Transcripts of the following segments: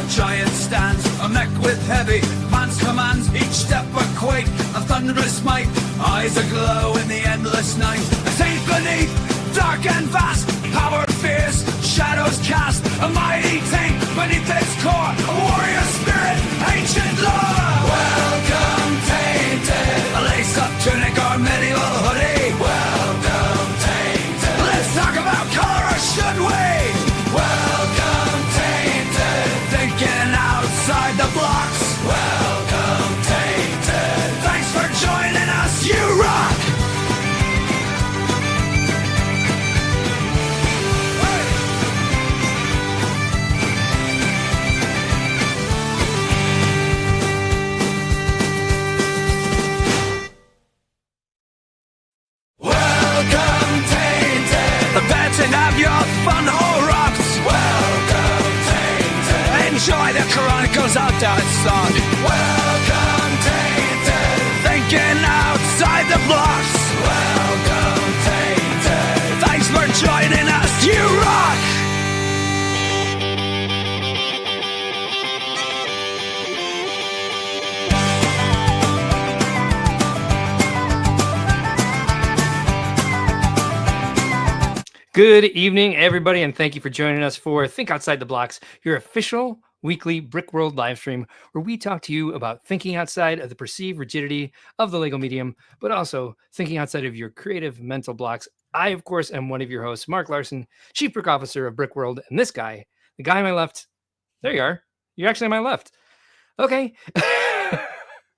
a giant stands, a mech with heavy man's commands, each step a quake, a thunderous might, eyes aglow in the endless night. A saint beneath, dark and vast, power fierce, shadows cast, a mighty taint beneath its core, a warrior spirit, ancient lore. Welcome, Tainted, a lace-up tunic or medieval hoodie. Welcome, Tainted, let's talk about color, or should we? Welcome, Tainted, thinking outside the blocks. Welcome, Tainted, thanks for joining us, you rock! And have your fun all rocks. Welcome, Tainted. Enjoy the Chronicles out outside. Welcome, Tainted. Thinking outside the blocks. Welcome, Tainted. Thanks for joining us, you rock! Good evening, everybody, and thank you for joining us for Think Outside the Blocks, your official weekly Brickworld live stream, where we talk to you about thinking outside of the perceived rigidity of the Lego medium, but also thinking outside of your creative mental blocks. I, of course, am one of your hosts, Mark Larson, Chief Brick Officer of Brickworld, and this guy, the guy on my left, there you are. You're actually on my left. Okay.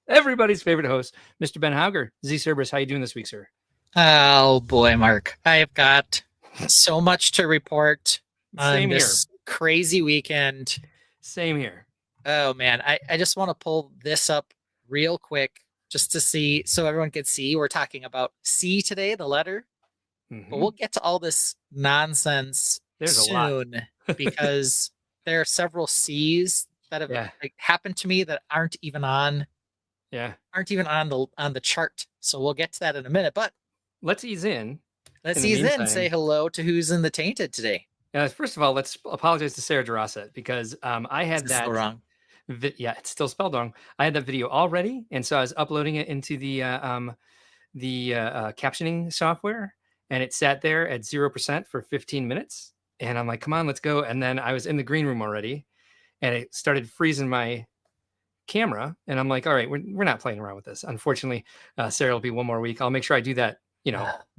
Everybody's favorite host, Mr. Ben Hauger. Z Cerberus, how you doing this week, sir? Oh, boy, Mark. I have got so much to report on this crazy weekend. Same here. Oh, man. I just want to pull this up real quick just to see, so everyone can see. We're talking about C today, the letter. Mm-hmm. But we'll get to all this nonsense soon because there are several C's that have happened to me that aren't even on the chart. So we'll get to that in a minute. But let's ease in. Let's ease in and say hello to who's in the Tainted today. First of all, let's apologize to Sarah Durasset because I had that spelled wrong. It's still spelled wrong. I had that video already, and so I was uploading it into the captioning software, and it sat there at 0% for 15 minutes. And I'm like, come on, let's go. And then I was in the green room already, and it started freezing my camera. And I'm like, all right, we're not playing around with this. Unfortunately, Sarah will be one more week. I'll make sure I do that.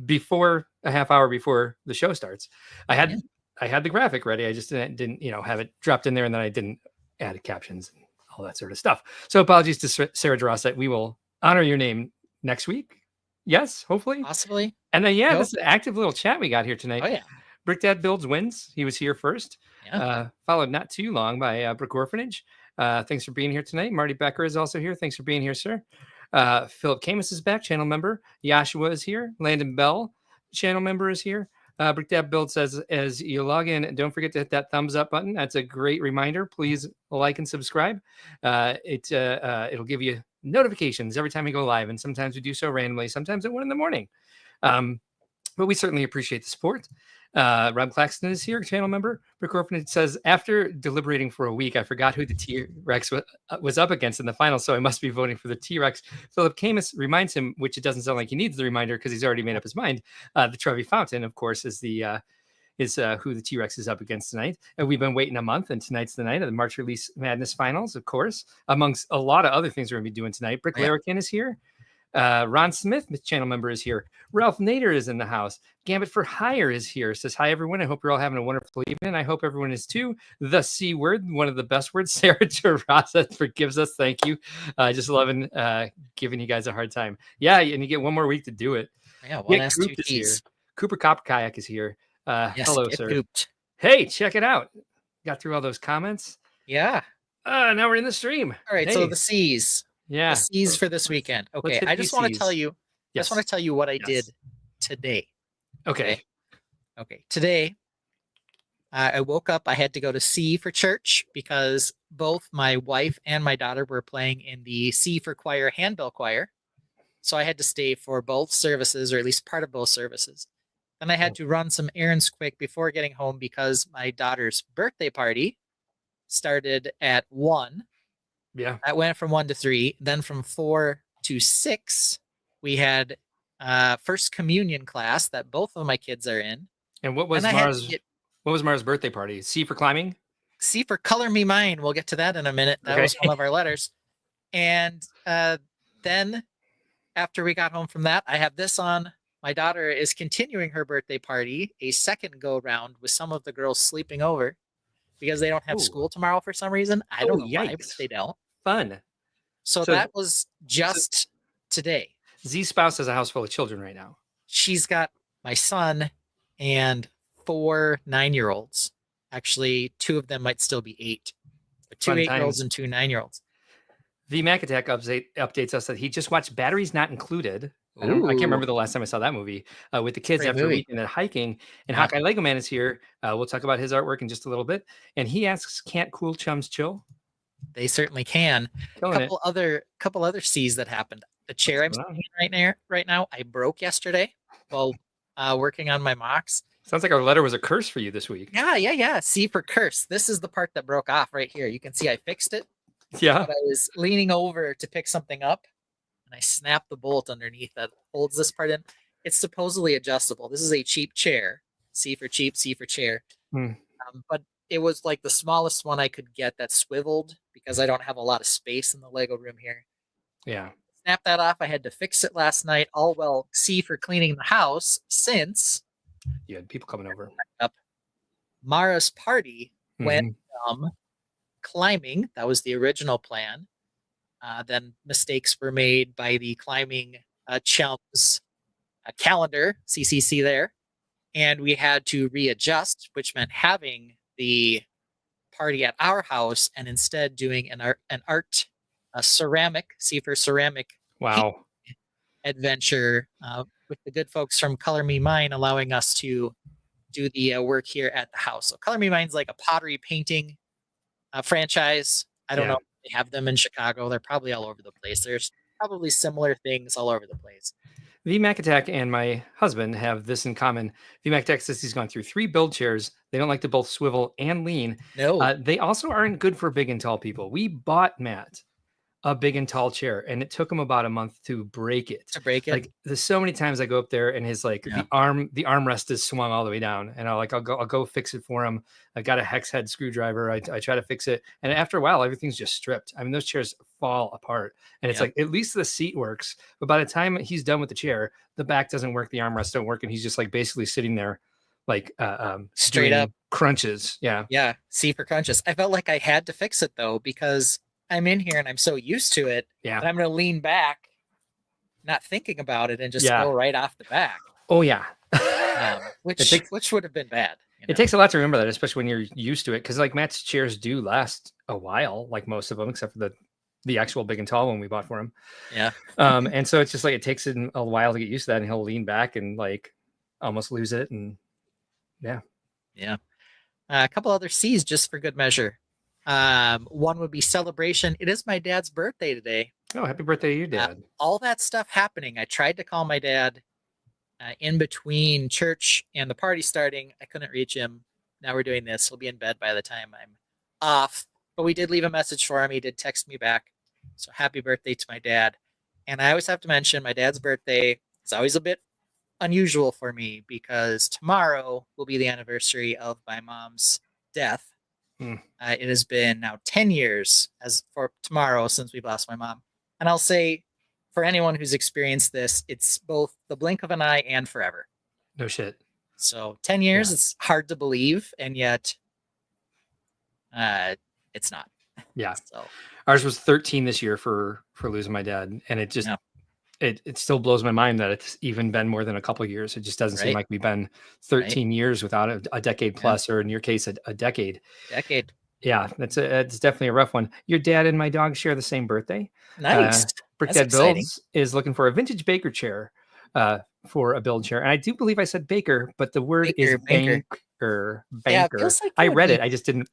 Before a half hour before the show starts. I had the graphic ready. I just didn't have it dropped in there, and then I didn't add captions and all that sort of stuff. So apologies to Sarah Durasset. We will honor your name next week. Yes, hopefully. Possibly. And then, this is an active little chat we got here tonight. Oh, yeah. Brick Dad Builds wins. He was here first. Yeah. Followed not too long by Brick Orphanage. Thanks for being here tonight. Marty Becker is also here. Thanks for being here, sir. Philip Camus is back, channel member. Yashua is here. Landon Bell, channel member, is here. Brick Dad Build says, as you log in, don't forget to hit that thumbs up button. That's a great reminder. Please like and subscribe. It'll give you notifications every time we go live, and sometimes we do so randomly, sometimes at 1 a.m. But we certainly appreciate the support. Rob Claxton is here, channel member. Brick Orphanage says, after deliberating for a week, I forgot who the T-Rex was up against in the final, so I must be voting for the T-Rex. Philip Camus reminds him, which it doesn't sound like he needs the reminder because he's already made up his mind. The Trevi Fountain, of course, is who the T-Rex is up against tonight. And we've been waiting a month, and tonight's the night of the March Release Madness Finals, of course, amongst a lot of other things we're going to be doing tonight. Brick Larrikin is here. Ron Smith, channel member, is here. Ralph Nader is in the house. Gambit for Hire is here. Says, hi, everyone. I hope you're all having a wonderful evening. I hope everyone is too. The C word, one of the best words. Sarah Terrasa forgives us. Thank you. Just loving giving you guys a hard time. Yeah, and you get one more week to do it. Yeah, one last 2 T's. Cooper Copper Kayak is here. Yes, hello, sir. Pooped. Hey, check it out. Got through all those comments. Yeah. Now we're in the stream. All right, so the C's. Yeah. The C's for this weekend. Okay, I just want to tell you. I just want to tell you what I did today. Okay. Today, I woke up. I had to go to C for church because both my wife and my daughter were playing in the C for choir handbell choir. So I had to stay for both services, or at least part of both services. Then I had to run some errands quick before getting home because my daughter's birthday party started at 1. Yeah. That went from 1 to 3. Then from 4 to 6, we had first communion class that both of my kids are in. And what was And I had to Mara's get birthday party? C for climbing? C for Color Me Mine. We'll get to that in a minute. That was one of our letters. And then after we got home from that, I have this on. My daughter is continuing her birthday party, a second go round with some of the girls sleeping over because they don't have Ooh. school tomorrow for some reason. I don't know why, but they don't. Fun. So that was just today. Z's spouse has a house full of children right now. She's got my son and 4 9-year-olds. Actually, 2 of them might still be 8. But 2 8-year-olds and 2 9-year-olds. The Mac Attack updates us that he just watched Batteries Not Included. I can't remember the last time I saw that movie with the kids after weekend at hiking. And Hawkeye Lego Man is here. We'll talk about his artwork in just a little bit. And he asks, "Can't cool chums chill?" They certainly can. Couple other C's that happened. The chair I'm sitting in right now, I broke yesterday while working on my MOCs. Sounds like our letter was a curse for you this week. Yeah. C for curse. This is the part that broke off right here. You can see I fixed it. Yeah. But I was leaning over to pick something up, and I snapped the bolt underneath that holds this part in. It's supposedly adjustable. This is a cheap chair. C for cheap, C for chair. But it was like the smallest one I could get that swiveled because I don't have a lot of space in the Lego room here. Yeah. Snap that off. I had to fix it last night. All well, C for cleaning the house since you had people coming over. Mara's party went from climbing. That was the original plan. Then mistakes were made by the climbing chums calendar, CCC there. And we had to readjust, which meant having the party at our house and instead doing a ceramic, C for ceramic. Wow. Adventure with the good folks from Color Me Mine allowing us to do the work here at the house. So Color Me Mine's like a pottery painting franchise. I don't know if they have them in Chicago. They're probably all over the place. There's probably similar things all over the place. V Mac Attack and my husband have this in common. V Mac Attack says he's gone through 3 build chairs. They don't like to both swivel and lean. No. They also aren't good for big and tall people. We bought Matt a big and tall chair, and it took him about a month to break it. Like, there's so many times I go up there and his the armrest is swung all the way down, and I'll go fix it for him. I got a hex head screwdriver. I try to fix it, and after a while, everything's just stripped. I mean, those chairs fall apart, and it's like, at least the seat works, but by the time he's done with the chair, the back doesn't work, the armrest don't work, and he's just like basically sitting there like straight up crunches. Yeah. C for crunches. I felt like I had to fix it though, because I'm in here and I'm so used to it that I'm going to lean back, not thinking about it, and just go right off the back. Oh yeah. Which would have been bad. It takes a lot to remember that, especially when you're used to it. Cause like Matt's chairs do last a while, like most of them, except for the actual big and tall one we bought for him. Yeah. And so it's just like, it takes him a while to get used to that, and he'll lean back and like almost lose it. And yeah. A couple other C's just for good measure. One would be celebration. It is my dad's birthday today. Oh, happy birthday to you, Dad. All that stuff happening. I tried to call my dad in between church and the party starting. I couldn't reach him. Now we're doing this. He'll be in bed by the time I'm off. But we did leave a message for him. He did text me back. So happy birthday to my dad. And I always have to mention my dad's birthday is always a bit unusual for me because tomorrow will be the anniversary of my mom's death. It has been now 10 years as for tomorrow since we've lost my mom. And I'll say, for anyone who's experienced this, it's both the blink of an eye and forever. No shit. So 10 years, it's hard to believe, and yet it's not. Yeah. So ours was 13 this year for losing my dad. And it just, it still blows my mind that it's even been more than a couple of years. It just doesn't seem like we've been 13 years without a decade plus, or in your case, a decade. Yeah, it's definitely a rough one. Your dad and my dog share the same birthday. Nice. Brickworld Builds is looking for a vintage Baker chair for a build chair. And I do believe I said Baker, but the word is banker. Yeah, it feels like I read it. I just didn't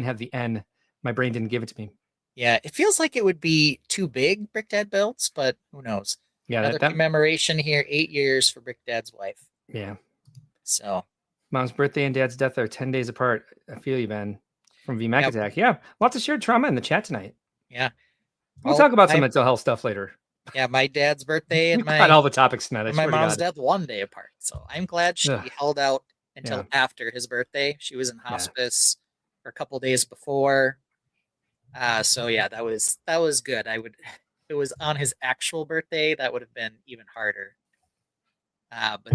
have the N. My brain didn't give it to me. Yeah, it feels like it would be too big, Brick Dad Builds, but who knows? Yeah, another commemoration here, 8 years for Brick Dad's wife. Yeah. So Mom's birthday and Dad's death are 10 days apart. I feel you, Ben. from VMAC Attack. Yeah, lots of shared trauma in the chat tonight. Yeah. We'll talk about some mental health stuff later. Yeah, my dad's birthday and We've got all the topics tonight. my mom's death one day apart. So I'm glad she held out until after his birthday. She was in hospice for a couple days before. So yeah, that was good. If it was on his actual birthday, that would have been even harder. But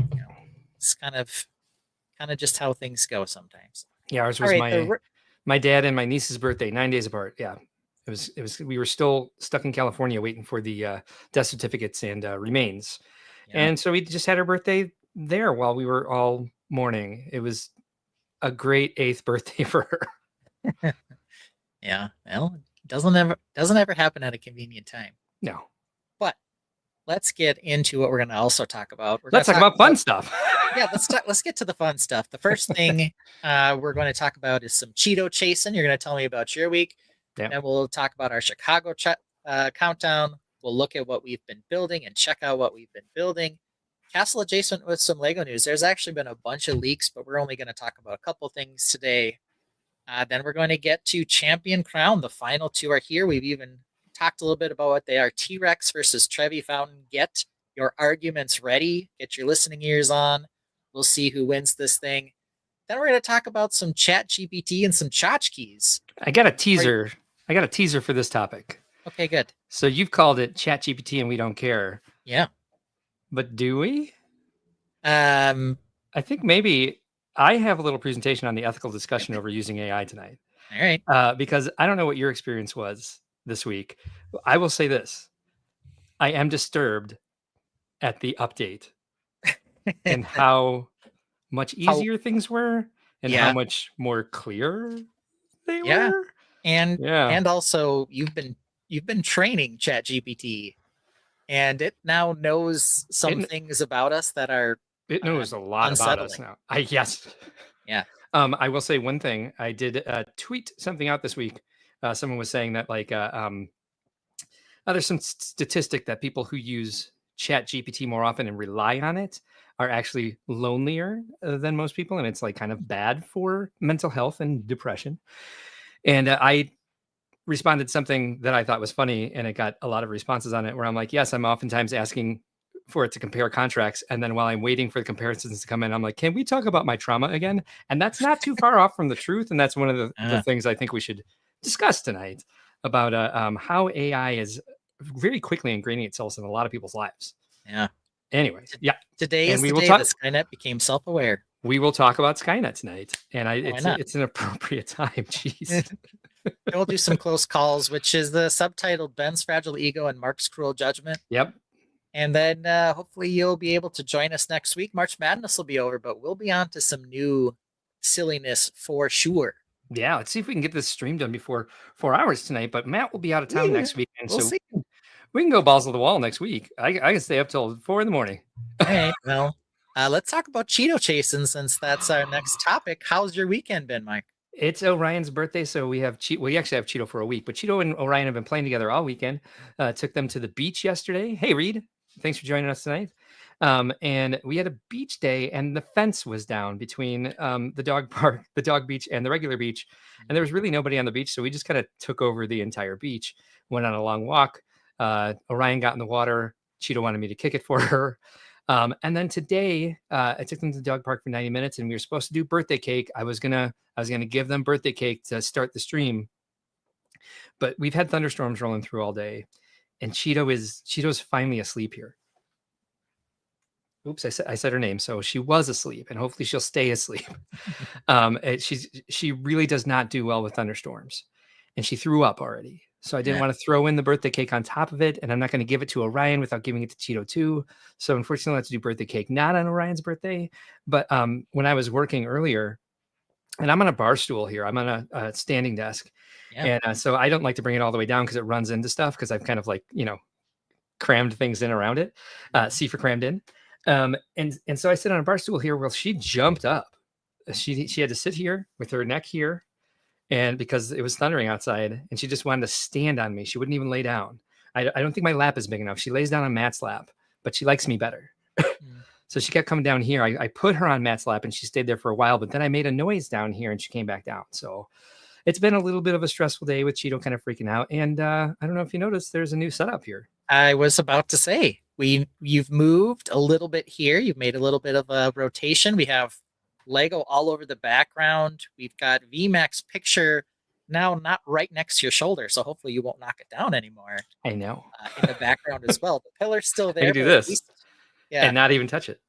it's kind of just how things go sometimes. Yeah, ours was my dad and my niece's birthday, 9 days apart. Yeah. It was we were still stuck in California waiting for the death certificates and remains. And so we just had our birthday there while we were all mourning. It was a great 8th birthday for her. Yeah. Well, it doesn't ever happen at a convenient time. No. But let's get into what we're going to also talk about. Let's talk about fun stuff. Yeah, let's get to the fun stuff. The first thing we're going to talk about is some Cheeto chasing. You're going to tell me about your week. Yeah. And we'll talk about our Chicago countdown. We'll look at what we've been building and check out what we've been building. Castle adjacent with some Lego news. There's actually been a bunch of leaks, but we're only going to talk about a couple things today. Then we're going to get to Champion Crown. The final 2 are here. We've even talked a little bit about what they are. T-Rex versus Trevi Fountain. Get your arguments ready. Get your listening ears on. We'll see who wins this thing. Then we're going to talk about some Chat GPT and some tchotchkes. I got a teaser. I got a teaser for this topic. Okay, good. So you've called it Chat GPT and we don't care. Yeah. But do we? I think maybe I have a little presentation on the ethical discussion over using AI tonight. All right. Because I don't know what your experience was this week. I will say this. I am disturbed at the update and how much easier things were and how much more clear they were. And also you've been training Chat GPT and it now knows some things about us that are it knows a lot unsettling. About us now. Yes. Yeah. I will say one thing. I did tweet something out this week. Someone was saying that there's some statistic that people who use Chat GPT more often and rely on it are actually lonelier than most people. And it's like kind of bad for mental health and depression. And I responded something that I thought was funny and it got a lot of responses on it where I'm like, yes, I'm oftentimes asking for it to compare contracts. And then while I'm waiting for the comparisons to come in, I'm like, can we talk about my trauma again? And that's not too far off from the truth. And that's one of the things I think we should discuss tonight about how AI is very quickly ingraining itself in a lot of people's lives. Yeah. Anyways, yeah. Today is the day that Skynet became self-aware. We will talk about Skynet tonight. And it's an appropriate time. Jeez. We'll do some close calls, which is the subtitled Ben's Fragile Ego and Mark's Cruel Judgment. Yep. And then hopefully you'll be able to join us next week. March Madness will be over, but we'll be on to some new silliness for sure. Yeah, let's see if we can get this stream done before 4 hours tonight. But Matt will be out of town next week. And we'll see. We can go balls to the wall next week. I can stay up till 4 a.m. All right. Well, let's talk about Cheeto chasing since that's our next topic. How's your weekend been, Mike? It's Orion's birthday, so we actually have Cheeto for a week. But Cheeto and Orion have been playing together all weekend. Took them to the beach yesterday. Hey, Reed, thanks for joining us tonight. And we had a beach day, and the fence was down between the dog park, the dog beach, and the regular beach. And there was really nobody on the beach, so we just kind of took over the entire beach. Went on a long walk. Orion got in the water. Cheeto wanted me to kick it for her. And then today, I took them to the dog park for 90 minutes, and we were supposed to do birthday cake. I was gonna give them birthday cake to start the stream, but we've had thunderstorms rolling through all day, and Cheeto's finally asleep here. Oops, I said her name, so she was asleep, and hopefully she'll stay asleep. She really does not do well with thunderstorms, and she threw up already. So I didn't want to throw in the birthday cake on top of it, and I'm not going to give it to Orion without giving it to Cheeto too. So unfortunately, I have to do birthday cake not on Orion's birthday. But when I was working earlier, and I'm on a bar stool here, I'm on a standing desk, and so I don't like to bring it all the way down because it runs into stuff because I've kind of crammed things in around it. C for crammed in. And so I sit on a bar stool here. Well, she jumped up. She had to sit here with her neck here. And because it was thundering outside, and she just wanted to stand on me. She wouldn't even lay down. I don't think my lap is big enough. She lays down on Matt's lap, but she likes me better. So she kept coming down here. I put her on Matt's lap, and she stayed there for a while, but then I made a noise down here, and she came back down. So it's been a little bit of a stressful day with Cheeto kind of freaking out. And I don't know if you noticed, there's a new setup here. I was about to say, you've moved a little bit here. You've made a little bit of a rotation. We have Lego all over the background. We've got VMAX picture now not right next to your shoulder, so hopefully you won't knock it down anymore. I know. In the background as well. The pillar's still there. I can do this and not even touch it.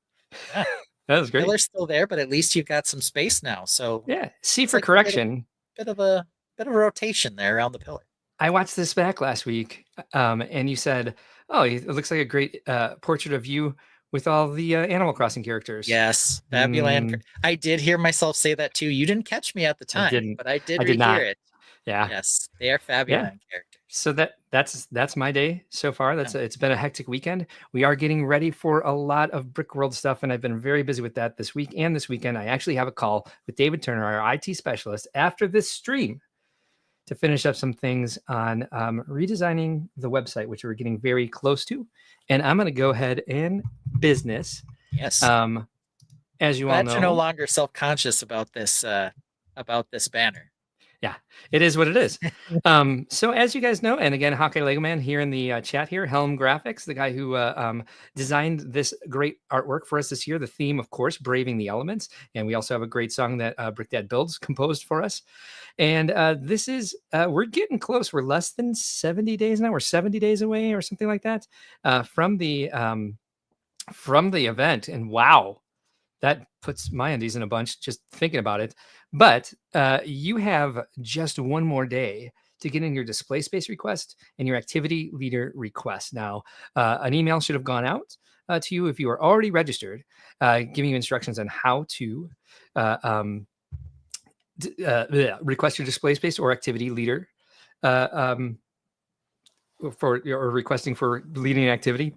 Yeah. That was great. Pillar's still there, but at least you've got some space now. So yeah, C for correction. Bit of a rotation there around the pillar. I watched this back last week, and you said, "Oh, it looks like a great portrait of you with all the Animal Crossing characters." Yes, Fabuland. I did hear myself say that too. You didn't catch me at the time, but I did hear it. Yeah. Yes, they are Fabuland characters. So that's my day so far. It's been a hectic weekend. We are getting ready for a lot of Brickworld stuff, and I've been very busy with that this week and this weekend. I actually have a call with David Turner, our IT specialist, after this stream to finish up some things on redesigning the website, which we're getting very close to. And I'm going to go ahead and business. Yes. As you all know, you're no longer self-conscious about this banner. Yeah, it is what it is. So as you guys know, and again, Hawkeye Lego Man here in the chat here, Helm Graphics, the guy who designed this great artwork for us this year. The theme, of course, Braving the Elements. And we also have a great song that Brick Dad Builds composed for us. And this is, we're getting close. We're less than 70 days now. We're 70 days away or something like that from the event. And wow, that puts my undies in a bunch just thinking about it. But you have just one more day to get in your display space request and your activity leader request. Now, an email should have gone out to you if you are already registered, giving you instructions on how to request your display space or activity leader or requesting for leading an activity.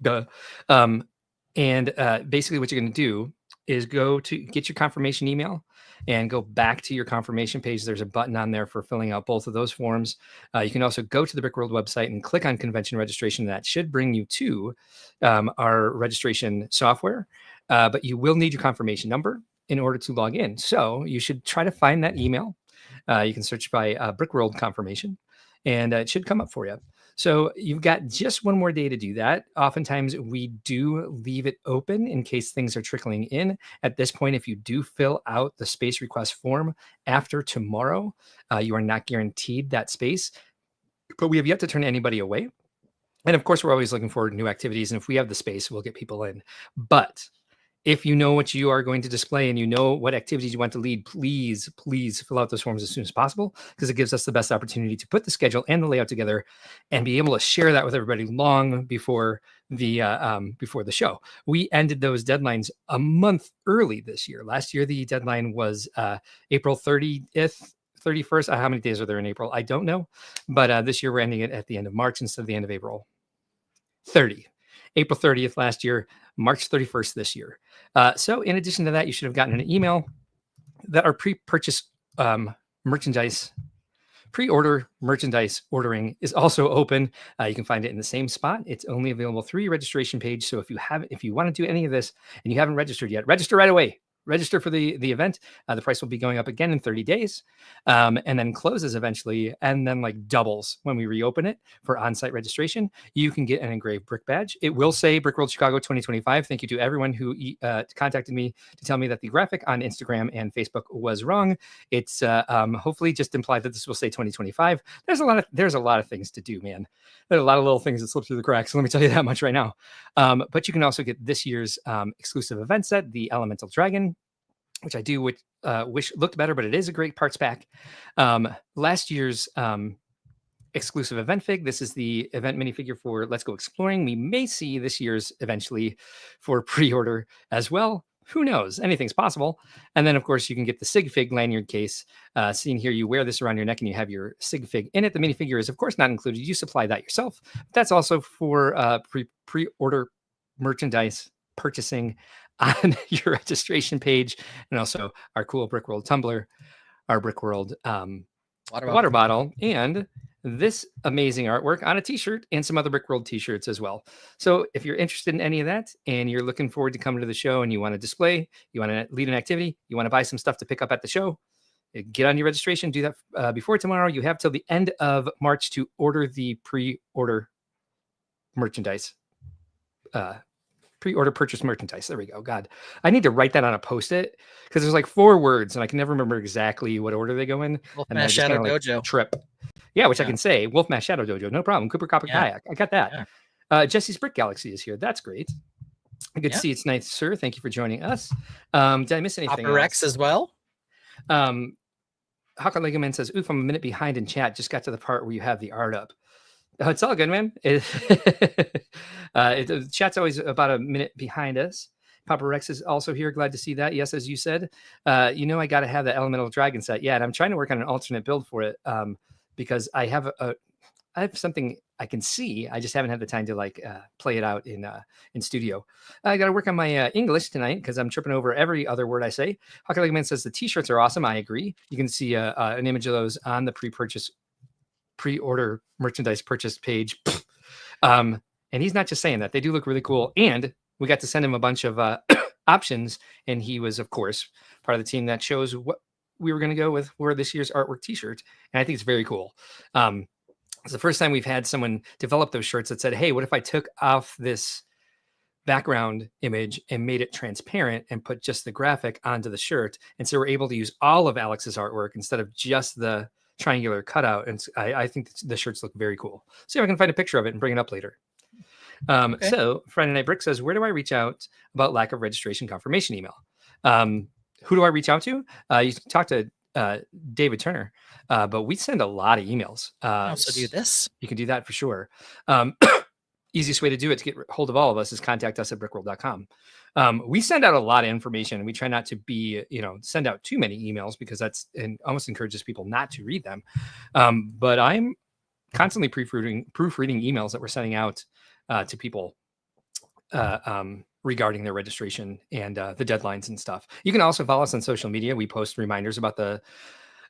And basically what you're going to do is go to get your confirmation email and go back to your confirmation page. There's a button on there for filling out both of those forms. You can also go to the Brickworld website and click on convention registration. That should bring you to our registration software, but you will need your confirmation number in order to log in. So you should try to find that email. You can search by Brickworld confirmation and it should come up for you. So you've got just one more day to do that. Oftentimes we do leave it open in case things are trickling in. At this point, if you do fill out the space request form after tomorrow, you are not guaranteed that space, but we have yet to turn anybody away. And of course, we're always looking for new activities. And if we have the space, we'll get people in. But if you know what you are going to display and you know what activities you want to lead, please fill out those forms as soon as possible, because it gives us the best opportunity to put the schedule and the layout together and be able to share that with everybody long before the show. We ended those deadlines a month early this year. Last year, the deadline was April 30th, 31st. How many days are there in April? I don't know. But this year, we're ending it at the end of March instead of the end of April. April 30th last year, March 31st this year. So in addition to that, you should have gotten an email that our pre-purchase merchandise, pre-order merchandise ordering is also open. You can find it in the same spot. It's only available through your registration page. So if you want to do any of this and you haven't registered yet, register right away. Register for the event. The price will be going up again in 30 days and then closes eventually and then like doubles when we reopen it for on-site registration. You can get an engraved brick badge. It will say Brickworld Chicago 2025. Thank you to everyone who contacted me to tell me that the graphic on Instagram and Facebook was wrong. It's hopefully just implied that this will say 2025. There's a lot of things to do, man. There are a lot of little things that slip through the cracks. So let me tell you that much right now. But you can also get this year's exclusive event set, the Elemental Dragon, which I do wish looked better, but it is a great parts pack. Last year's exclusive event fig. This is the event minifigure for Let's Go Exploring. We may see this year's eventually for pre-order as well. Who knows? Anything's possible. And then, of course, you can get the Sig Fig lanyard case. Seeing here, you wear this around your neck and you have your Sig Fig in it. The minifigure is, of course, not included. You supply that yourself. That's also for pre-order merchandise purchasing on your registration page, and also our cool Brickworld tumbler, our Brickworld water bottle, and this amazing artwork on a t-shirt and some other Brickworld t-shirts as well. So if you're interested in any of that and you're looking forward to coming to the show and you want to display, you want to lead an activity, you want to buy some stuff to pick up at the show, get on your registration. Do that before tomorrow. You have till the end of March to order the pre-order merchandise. Pre-order purchase merchandise. There we go. God, I need to write that on a post-it because there's like 4 words and I can never remember exactly what order they go in. Wolfman Shadow Dojo. Trip. Yeah, which I can say. Wolfman Shadow Dojo. No problem. Cooper Copper Kayak. I got that. Jesse's Brick Galaxy is here. That's great. Good to see you tonight, sir. Thank you for joining us. Did I miss anything? Upper Rex as well. Hawkeye Ligament says, oof, I'm a minute behind in chat. Just got to the part where you have the art up. Oh, it's all good, man. The chat's always about a minute behind us. Papa Rex is also here. Glad to see that. Yes, as you said, I got to have the Elemental Dragon set. Yeah, and I'm trying to work on an alternate build for it because I have something I can see. I just haven't had the time to play it out in studio. I got to work on my English tonight because I'm tripping over every other word I say. Hawkeye Ligament says the t-shirts are awesome. I agree. You can see an image of those on the pre-order merchandise purchase page. And he's not just saying that. They do look really cool. And we got to send him a bunch of options. And he was, of course, part of the team that chose what we were going to go with for this year's artwork t-shirt. And I think it's very cool. It's the first time we've had someone develop those shirts that said, hey, what if I took off this background image and made it transparent and put just the graphic onto the shirt? And so we're able to use all of Alex's artwork instead of just the triangular cutout. And I think the shirts look very cool. See if I can find a picture of it and bring it up later. So Friday Night Brick says, where do I reach out about lack of registration confirmation email? Who do I reach out to? You can talk to David Turner, but we send a lot of emails. Also do this. You can do that for sure. Easiest way to do it to get hold of all of us is contact us at brickworld.com. We send out a lot of information and we try not to be, send out too many emails because that's and almost encourages people not to read them. But I'm constantly proofreading emails that we're sending out to people regarding their registration and the deadlines and stuff. You can also follow us on social media. We post reminders about the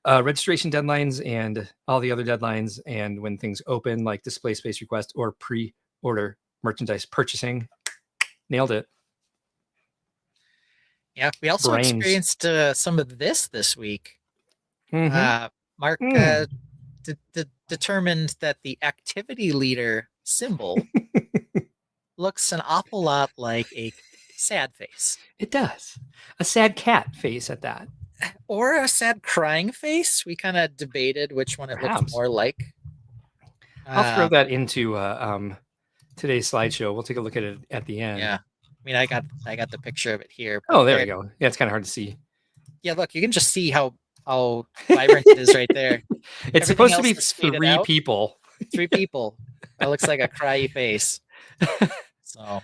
registration deadlines and all the other deadlines. And when things open, like display space request or pre-order merchandise purchasing. Nailed it. Yeah, we also experienced some of this week. Mm-hmm. Mark determined that the activity leader symbol looks an awful lot like a sad face. It does. A sad cat face at that. Or a sad crying face. We kind of debated which one it looked more like. I'll throw that into today's slideshow. We'll take a look at it at the end. Yeah. I mean, I got the picture of it here. Oh, there we go. Yeah, it's kind of hard to see. Yeah, look, you can just see how vibrant it is right there. It's supposed to be 3 people. 3 people. That looks like a cryy face. So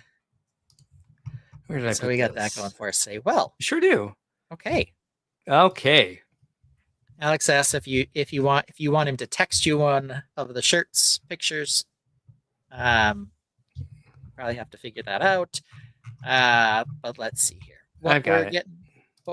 where did I put we got that going for us. Say, well, sure do. Okay. Alex asks if you want him to text you one of the shirts pictures. Probably have to figure that out. But let's see here. What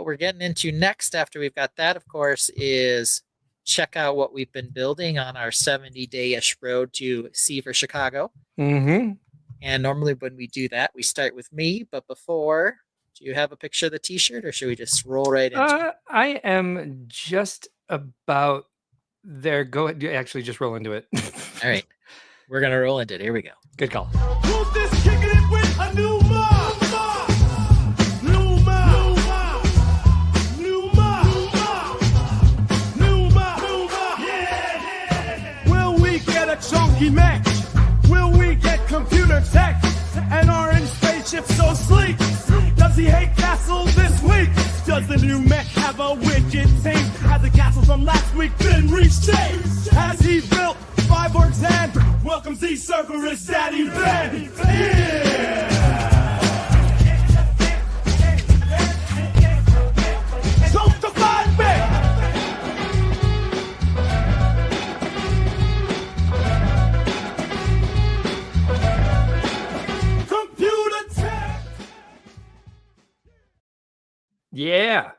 we're getting into next after we've got that, of course, is check out what we've been building on our 70-day-ish road to See for Chicago. Mm-hmm. And normally when we do that, we start with me. But before, do you have a picture of the t-shirt or should we just roll right into it? I am just about there. Go ahead. Actually, just roll into it. All right. We're going to roll into it. Here we go. Good call. Who's this kicking it with a new mob? Will we get a chunky match? Will we get computer tech? An orange spaceship so sleek? Does he hate castles this week? Does the new mech have a widget team? Has the castle from last week been reshaped? Has he built 5 or 10? Welcome Z Cerberus Daddy Ben. Yeah! Don't define me! Computer tech! Yeah.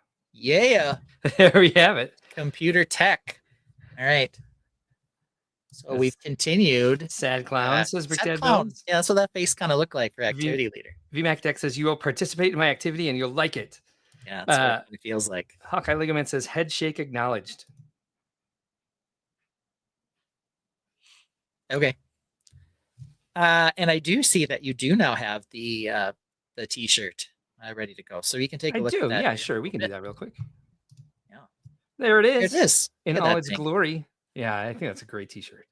There we have it. Computer tech. All right. So we've continued. Sad clown says Sad clown. Yeah, that's what that face kind of looked like for activity leader. VMAC Deck says you will participate in my activity and you'll like it. Yeah, that's what it feels like. Hawkeye Ligament says head shake acknowledged. Okay. And I do see that you do now have the T-shirt ready to go, so you can take a look at that. Yeah, sure. We can do that real quick. Yeah. There it There is. it is. In Look at all that its thing. glory. Yeah, I think that's a great T-shirt.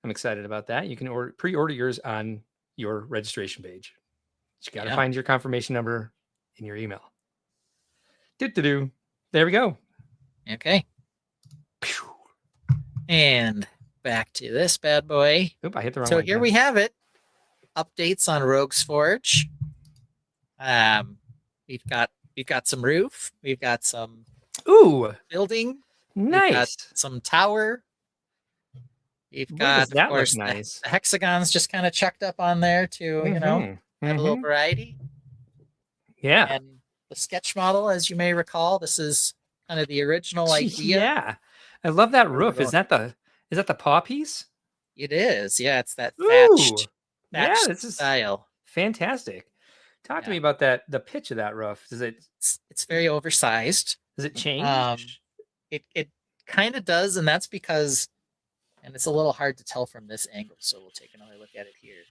I'm excited about that. You can pre-order yours on your registration page. You got to find your confirmation number in your email. Do. There we go. Okay. Pew. And back to this bad boy. Oop, I hit the wrong So one. here we have it. Updates on Rogue's Forge. We've got some roof. We've got some building. Nice. We've got some tower. We've got, of course, nice. the hexagons just kind of checked up on there to, have a little variety. Yeah. And the sketch model, as you may recall, this is kind of the original idea. Yeah. I love that roof. Is that the paw piece? It is. Yeah, it's that thatched style. Fantastic. Talk to me about the pitch of that roof. It's very oversized. Does it change? It kind of does, and that's because, and it's a little hard to tell from this angle, so we'll take another look at it here.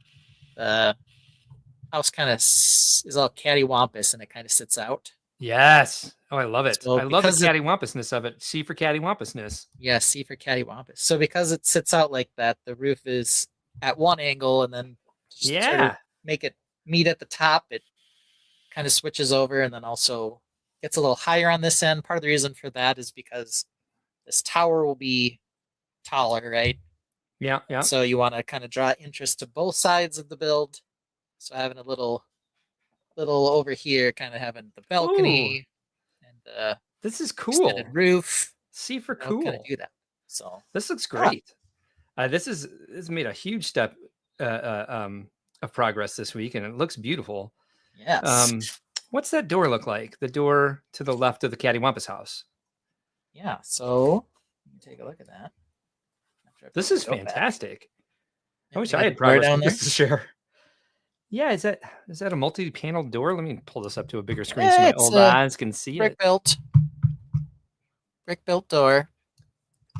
The house kind of is all cattywampus, and it kind of sits out. Yes. Oh, I love it. So I love the cattywampusness of it. C for cattywampusness. Yeah, C for cattywampus. So because it sits out like that, the roof is at one angle, and then sort of make it meet at the top. It kind of switches over, and then also gets a little higher on this end. Part of the reason for that is because this tower will be taller, right? Yeah. So you want to kind of draw interest to both sides of the build. So having a little over here, kind of having the balcony. And this is cool. Extended roof. C for cool. Kind of do that. So this looks great. This made a huge step of progress this week, and it looks beautiful. Yes. What's that door look like? The door to the left of the cattywampus house. Yeah. So let me take a look at that. This is fantastic. I wish I had progress down there to share. Yeah, is that a multi-panel door? Let me pull this up to a bigger screen so my old eyes can see it. Brick built door.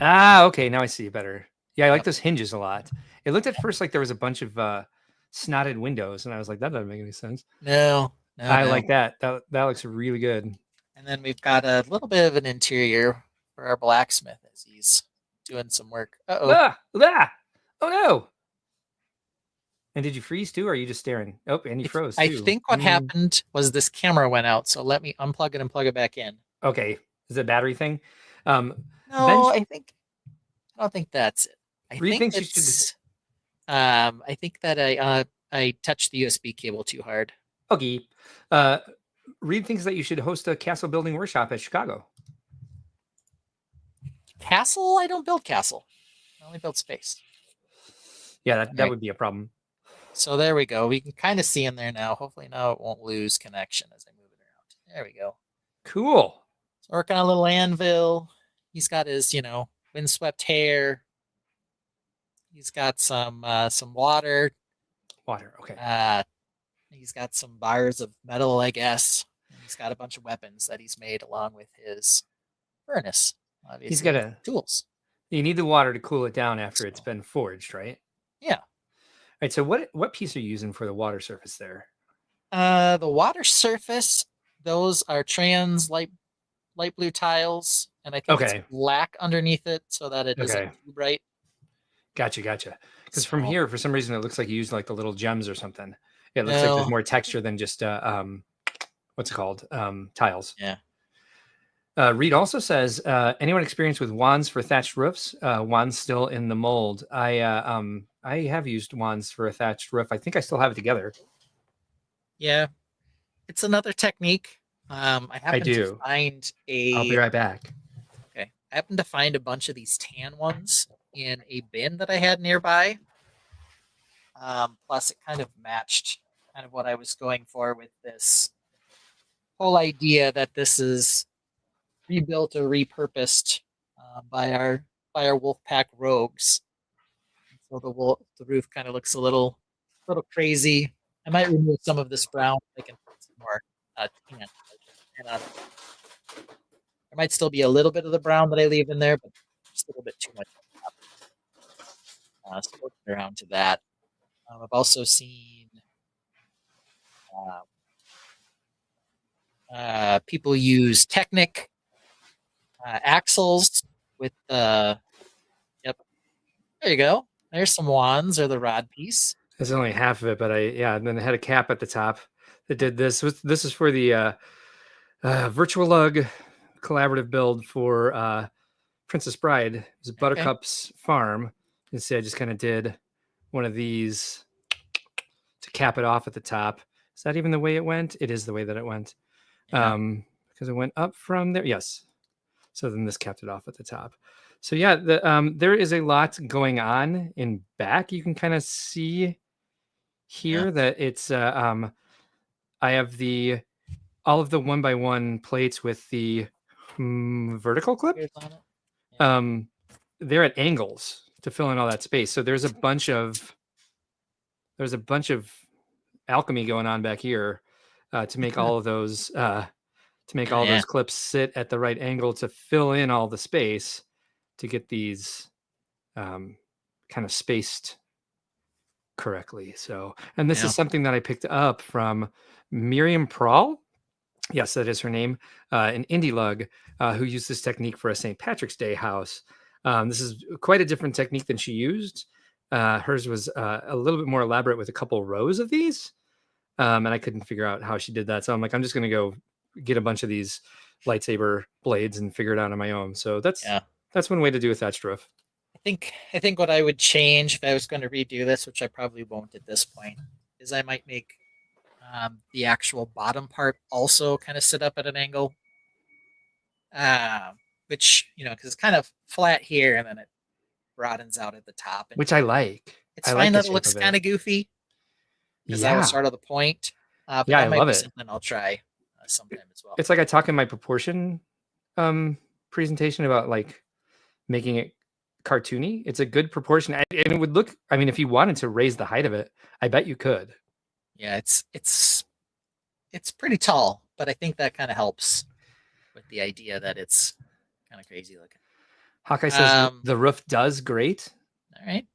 Okay, now I see it better. Yeah, I like those hinges a lot. It looked at first like there was a bunch of snotted windows, and I was like, that doesn't make any sense. No. I like that. That looks really good. And then we've got a little bit of an interior for our blacksmith as he's doing some work. Oh no! And did you freeze too, or are you just staring? Oh, and you froze too. I think what happened was this camera went out, so let me unplug it and plug it back in. Okay, is it a battery thing? No, I don't think that's it. I think that I touched the USB cable too hard. Okay. Reed thinks that you should host a castle building workshop at Chicago. Castle? I don't build castle. I only build space. Yeah, that would be a problem. So there we go. We can kind of see in there now. Hopefully now it won't lose connection as I move it around. There we go. Cool. So working on a little anvil. He's got his, windswept hair. He's got some water. Water, okay. He's got some bars of metal, I guess. And he's got a bunch of weapons that he's made along with his furnace. Obviously, he's got tools. You need the water to cool it down after it's been forged, right? Yeah. All right. So what piece are you using for the water surface there? The water surface, those are trans light blue tiles, and I think it's black underneath it so that it isn't too bright. Gotcha. Because from here, for some reason, it looks like you used like the little gems or something. It looks like there's more texture than just what's it called? Tiles. Yeah. Reed also says, anyone experienced with wands for thatched roofs? Wands still in the mold. I have used wands for a thatched roof. I think I still have it together. Yeah, it's another technique. I happen to find I'll be right back. Okay. I happened to find a bunch of these tan ones in a bin that I had nearby. Plus it kind of matched kind of what I was going for with this whole idea that this is rebuilt or repurposed by our Wolfpack rogues. So the roof kind of looks a little crazy. I might remove some of this brown. I can put some more tan And there might still be a little bit of the brown that I leave in there, but just a little bit too much. So we'll get around to that. I've also seen people use Technic axles with yep. There you go. There's some wands or the rod piece. There's only half of it, but and then it had a cap at the top that did this. This is for the Virtual Lug collaborative build for Princess Bride. It was Buttercup's farm. You see, I just kind of did one of these to cap it off at the top. Is that even the way it went? It is the way that it went. Yeah. Because it went up from there. Yes. So then this capped it off at the top. So yeah, there is a lot going on in back. You can kind of see here that it's I have all of the 1x1 plates with the vertical clip. They're at angles to fill in all that space. So there's a bunch of alchemy going on back here to make all of those those clips sit at the right angle to fill in all the space to get these kind of spaced correctly. So, and this is something that I picked up from Miriam Prawl. Yes, that is her name. An indie lug who used this technique for a St. Patrick's Day house. This is quite a different technique than she used. Hers was a little bit more elaborate with a couple rows of these. And I couldn't figure out how she did that. So I'm like, I'm just going to go get a bunch of these lightsaber blades and figure it out on my own. So that's one way to do a thatched roof. I think what I would change if I was going to redo this, which I probably won't at this point, is I might make the actual bottom part also kind of sit up at an angle, which, because it's kind of flat here and then it broadens out at the top. And which I like. It's fine that it looks kind of goofy because that was sort of the point. But I might love be it. Something I'll try sometime as well. It's like I talk in my proportion presentation about like making it cartoony. It's a good proportion, and it would look. I mean, if you wanted to raise the height of it, I bet you could. Yeah, it's pretty tall, but I think that kind of helps with the idea that it's kind of crazy looking. Hawkeye says the roof does great. All right,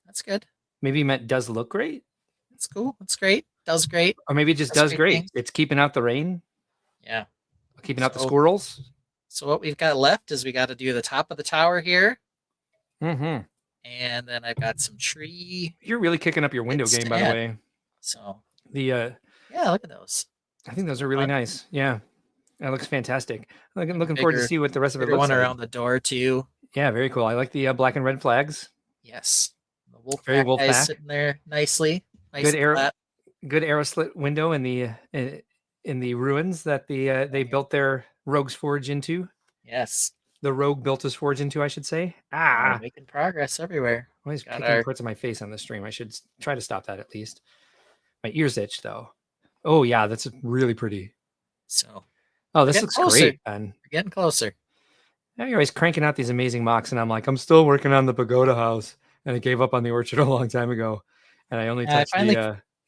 that's good. Maybe you meant does look great. That's cool. That's great. Does great. Or maybe it just does great. Things. It's keeping out the rain. Yeah. Keeping out the squirrels. So what we've got left is we got to do the top of the tower here. Mm-hmm. And then I've got some tree. You're really kicking up your window game, by the way. So yeah, look at those. I think those are really nice. Yeah, that looks fantastic. Looking forward to see what the rest of it looks like. One around the door too. Yeah, very cool. I like the black and red flags. Yes, the wolf very wolf pack sitting there nicely. Nice good arrow slit window in the ruins that they built their rogue's forge into. Yes. The rogue built his forge into, I should say. Making progress everywhere. Always kicking parts of my face on the stream. I should try to stop that at least. My ears itch though. Oh yeah, that's really pretty. So, this looks great, Ben. We're getting closer. Now you're always cranking out these amazing MOCs, and I'm like, I'm still working on the pagoda house, and I gave up on the orchard a long time ago, and I only touched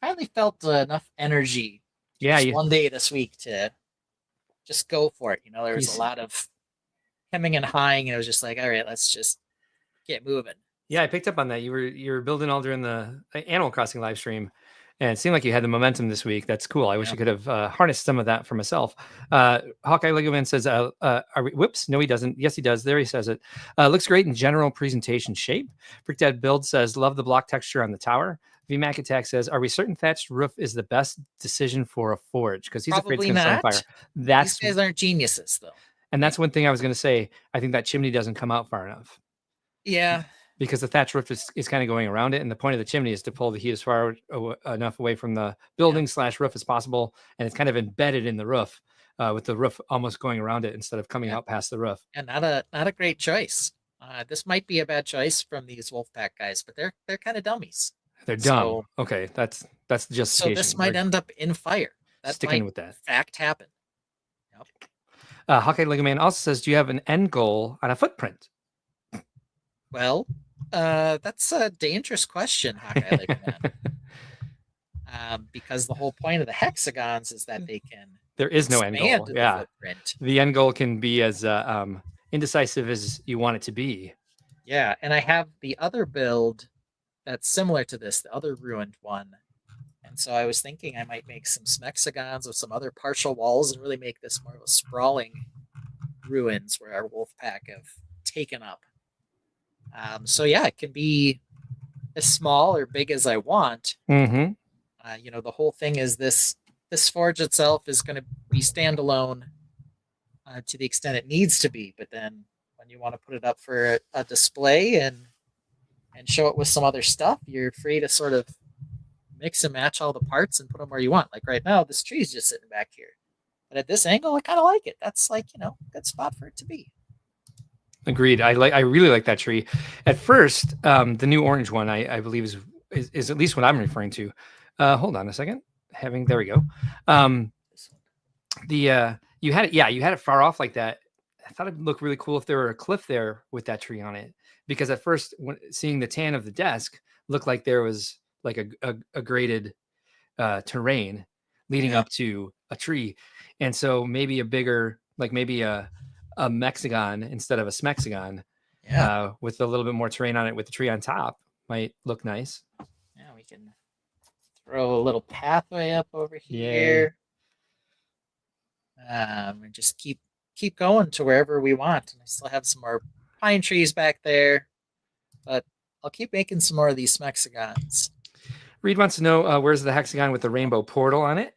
finally felt enough energy. One day this week to just go for it. There was a lot of hemming and hawing, and it was just like, all right, let's just get moving. Yeah, I picked up on that. You were building all during the Animal Crossing live stream, and it seemed like you had the momentum this week. That's cool. I wish I could have harnessed some of that for myself. Hawkeye Lego Man says, whoops, no, he doesn't. Yes, he does. There he says it. Looks great in general presentation shape. Brickdad Build says, love the block texture on the tower. VMac Attack says, are we certain thatched roof is the best decision for a forge? Because he's afraid it's going to start on fire. These guys aren't geniuses, though. And that's one thing I was going to say. I think that chimney doesn't come out far enough. Yeah. Because the thatch roof is kind of going around it. And the point of the chimney is to pull the heat as far enough away from the building / roof as possible. And it's kind of embedded in the roof with the roof almost going around it instead of coming out past the roof. And not a great choice. This might be a bad choice from these Wolfpack guys, but they're kind of dummies. They're dumb. So, okay, that's the justification. So this might end up in fire. That sticking with that. Fact happen. Hawkeye Lego Man also says, do you have an end goal on a footprint? Well, that's a dangerous question, Hawkeye Lego Man. Because the whole point of the hexagons is that they can There is no end expand goal. the Yeah. footprint. The end goal can be as indecisive as you want it to be. Yeah, and I have the other build that's similar to this, the other ruined one. And so I was thinking I might make some smexagons with some other partial walls and really make this more of a sprawling ruins where our wolf pack have taken up. So yeah, it can be as small or big as I want. Mm-hmm. The whole thing is this forge itself is going to be standalone to the extent it needs to be. But then when you want to put it up for a display and show it with some other stuff, you're free to sort of mix and match all the parts and put them where you want. Like right now, this tree is just sitting back here. But at this angle, I kind of like it. That's like, good spot for it to be. Agreed. I really like that tree. At first, the new orange one, I believe is at least what I'm referring to. Hold on a second. There we go. You had it far off like that. I thought it'd look really cool if there were a cliff there with that tree on it, because at first, seeing the tan of the desk looked like there was like a graded terrain leading up to a tree, and so maybe a bigger, like maybe a mexagon instead of a smexagon, with a little bit more terrain on it with the tree on top might look nice. Yeah, we can throw a little pathway up over here. And just keep going to wherever we want. And I still have some more pine trees back there, but I'll keep making some more of these smexagons. Reed wants to know where's the hexagon with the rainbow portal on it?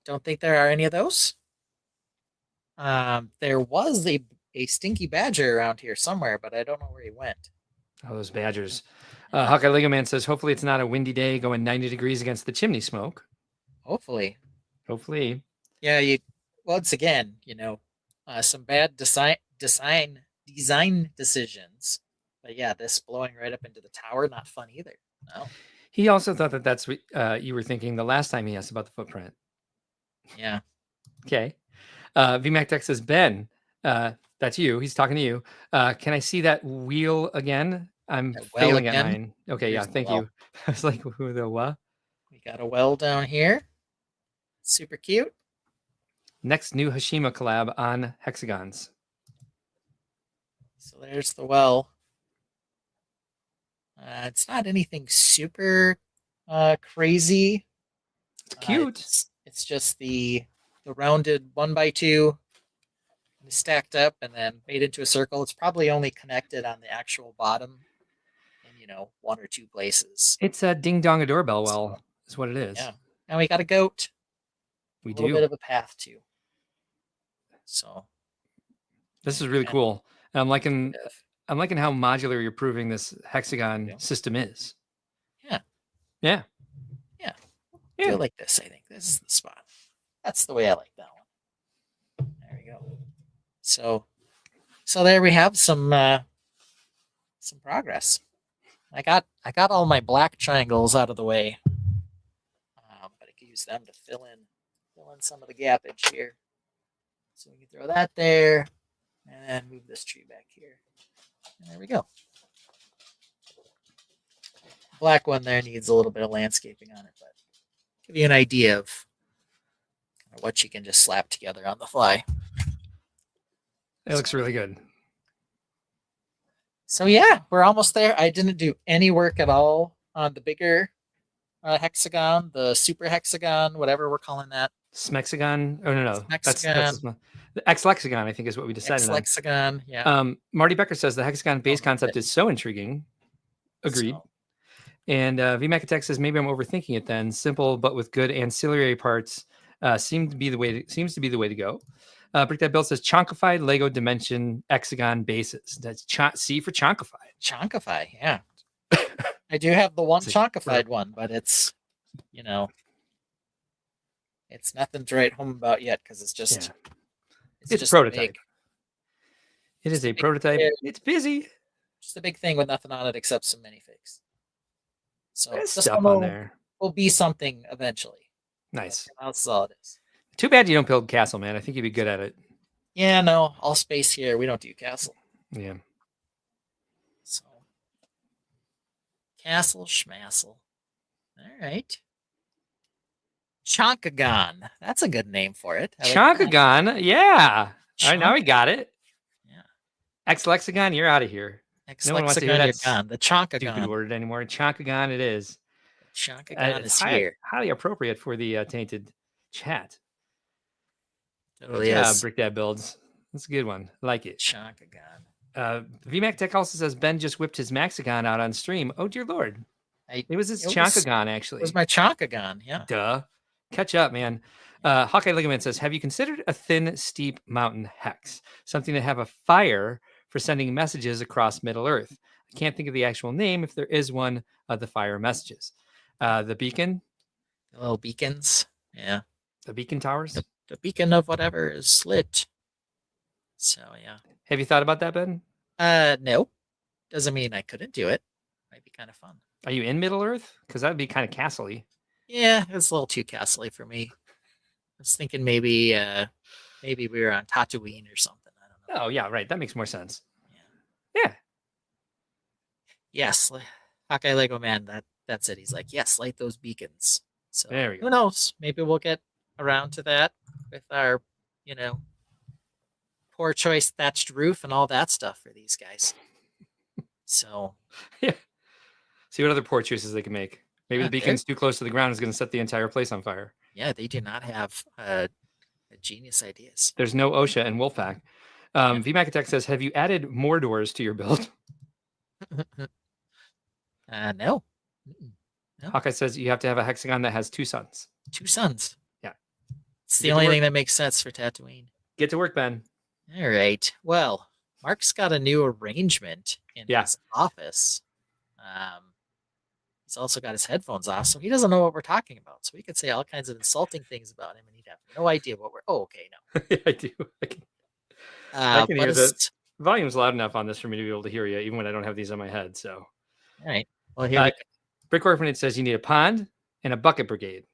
Don't think there are any of those. There was a stinky badger around here somewhere, but I don't know where he went. Oh, those badgers. Hawkeye Lego Man says, hopefully it's not a windy day going 90 degrees against the chimney smoke. Hopefully. Yeah, once again, some bad design decisions. But yeah, this blowing right up into the tower, not fun either. No. He also thought that's what you were thinking the last time he asked about the footprint. Yeah. Okay. VMAC Tech says, Ben, that's you. He's talking to you. Can I see that wheel again? I'm failing at mine. Okay, Here's thank you. I was like, who the what? We got a well down here. Super cute. Next new Hashima collab on hexagons. So there's the well. It's not anything super crazy. It's cute. It's just the rounded 1x2 stacked up and then made into a circle. It's probably only connected on the actual bottom in, one or two places. It's a ding dong a doorbell well, is what it is. Yeah. And we got a goat. A little bit of a path too. So this is really cool. And I'm liking how modular you're proving this hexagon system is. Yeah. I feel like this. I think this is the spot. That's the way I like that one. There we go. So there we have some progress. I got all my black triangles out of the way, but I could use them to fill in some of the gappage here. So we can throw that there, and then move this tree back here. And there we go. Black one there needs a little bit of landscaping on it, but give you an idea of what you can just slap together on the fly. It looks really good. So yeah, we're almost there. I didn't do any work at all on the bigger hexagon, the super hexagon, whatever we're calling that. Smexagon? Oh no, that's the X-Lexagon, I think is what we decided on. X-Lexagon, yeah. Marty Becker says the hexagon base concept is so intriguing. Agreed. And VMacatech says maybe I'm overthinking it then. Simple but with good ancillary parts seems to be the way to go. Brick That Build says chonkified Lego dimension hexagon bases. That's C for chonkified. Chonkify, yeah. I do have the one chonkified one, but it's it's nothing to write home about yet because it's just it's a prototype. It is a prototype. It's busy. Just a big thing with nothing on it except some minifigs. So there's this stuff one on there will be something eventually. Nice. That's all it is. Too bad you don't build castle, man. I think you'd be good at it. Yeah, no, all space here. We don't do castle. Yeah. So castle schmassle. All right. Chonkagon. That's a good name for it. I like that. Chonkagon, yeah. All right, now we got it. Yeah. X-Lexagon, you're out of here. No one wants to hear Ex-Lexagon, that you're gone. The stupid Chonkagon. word anymore. Chonkagon it is. Chonkagon It's is here. highly appropriate for the Tainted chat. Totally Good job, is. Brick Dad Builds. That's a good one. I like it. Chonkagon. VMAC Tech also says Ben just whipped his Maxagon out on stream. Oh dear lord. It was his it was- Chonkagon, actually. It was my Chonkagon, yeah. Duh. Catch up, man. Hawkeye Ligament says, have you considered a thin, steep mountain hex? Something to have a fire for sending messages across Middle Earth. I can't think of the actual name if there is one of the fire messages. The beacon? The little beacons. Yeah. The beacon towers? The beacon of whatever is lit. So, yeah. Have you thought about that, Ben? No. Doesn't mean I couldn't do it. Might be kind of fun. Are you in Middle Earth? Because that would be kind of castle-y. Yeah, it's a little too castle-y for me. I was thinking maybe we were on Tatooine or something. I don't know. Oh, yeah, right. That makes more sense. Yeah. Yes, Hawkeye Lego Man. That's it. He's like, yes, light those beacons. So There we go. who knows? Maybe we'll get around to that with our, poor choice thatched roof and all that stuff for these guys. So Yeah. See what other poor choices they can make. Maybe Yeah, the beacon's too close to the ground is going to set the entire place on fire. yeah, they do not have genius ideas. There's no OSHA and Wolfpack. VMAC Attack says, have you added more doors to your build? No. No. Hawkeye says you have to have a hexagon that has 2 suns. 2 suns. Yeah. It's the Get to only work. thing that makes sense for Tatooine. Get to work, Ben. All right. Well, Mark's got a new arrangement in his office. He's also got his headphones off, so he doesn't know what we're talking about. So we could say all kinds of insulting things about him, and he'd have no idea what we're. Oh, okay, no. Yeah, I do. I can but hear it's- the volume's loud enough on this for me to be able to hear you, even when I don't have these on my head. So, All right. Well, here we go. Brick Orphanage says you need a pond and a bucket brigade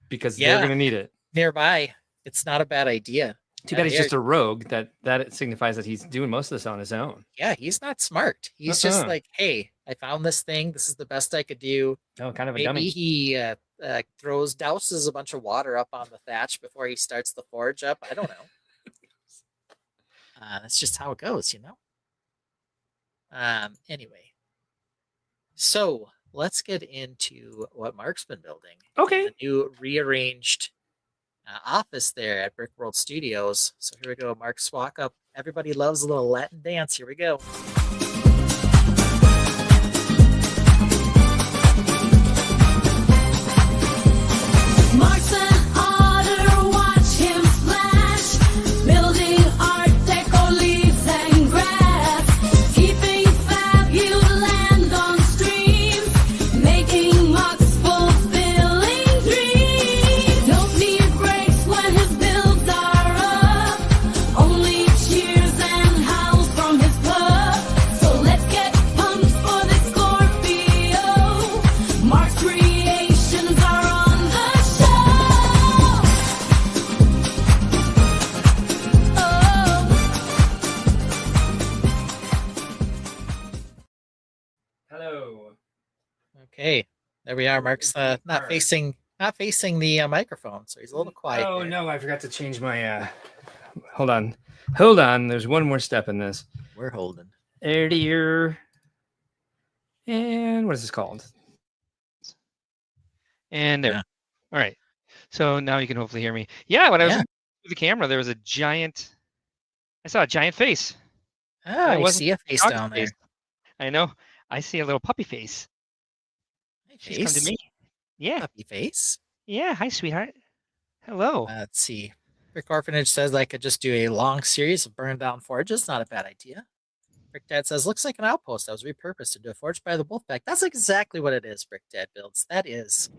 because they're Yeah. going to need it. Nearby. It's not a bad idea. Too bad he's here- just a rogue. That signifies that he's doing most of this on his own. Yeah, he's not smart. He's just like, hey, I found this thing. This is the best I could do. Oh, kind of a Maybe dummy. he douses a bunch of water up on the thatch before he starts the forge up. I don't know. That's just how it goes, Anyway, so let's get into what Mark's been building. Okay. The new rearranged office there at Brickworld Studios. So here we go. Mark's walk up. Everybody loves a little Latin dance. Here we go. Mark's an otter, watch him splash, building art deco, leaves and grass, keeping fab, you land on streams, making MOCs, fulfilling dreams. Don't need breaks when his builds are up, only cheers and howls from his pub. So let's get pumped for the Scorpio. Mark's creations are on the show. Hello. Okay, there we are. Mark's not facing the microphone, so he's a little quiet. Oh there. no, I forgot to change my. Hold on. There's one more step in this. We're holding. Earlier. And what is this called? And there. Yeah. All right. So now you can hopefully hear me. Yeah, when I was Yeah. through the camera, there was I saw a giant face. Oh, I wasn't see a face Dog down there. face. I know. I see a little puppy face. Hey, She's come to face. me. Yeah. Puppy face. Yeah. Hi, sweetheart. Hello. Let's see. Brick Orphanage says I could just do a long series of burned down forges. Not a bad idea. Brick Dad says looks like an outpost that was repurposed into a forge by the Wolfpack. That's exactly what it is. Brick Dad builds. That is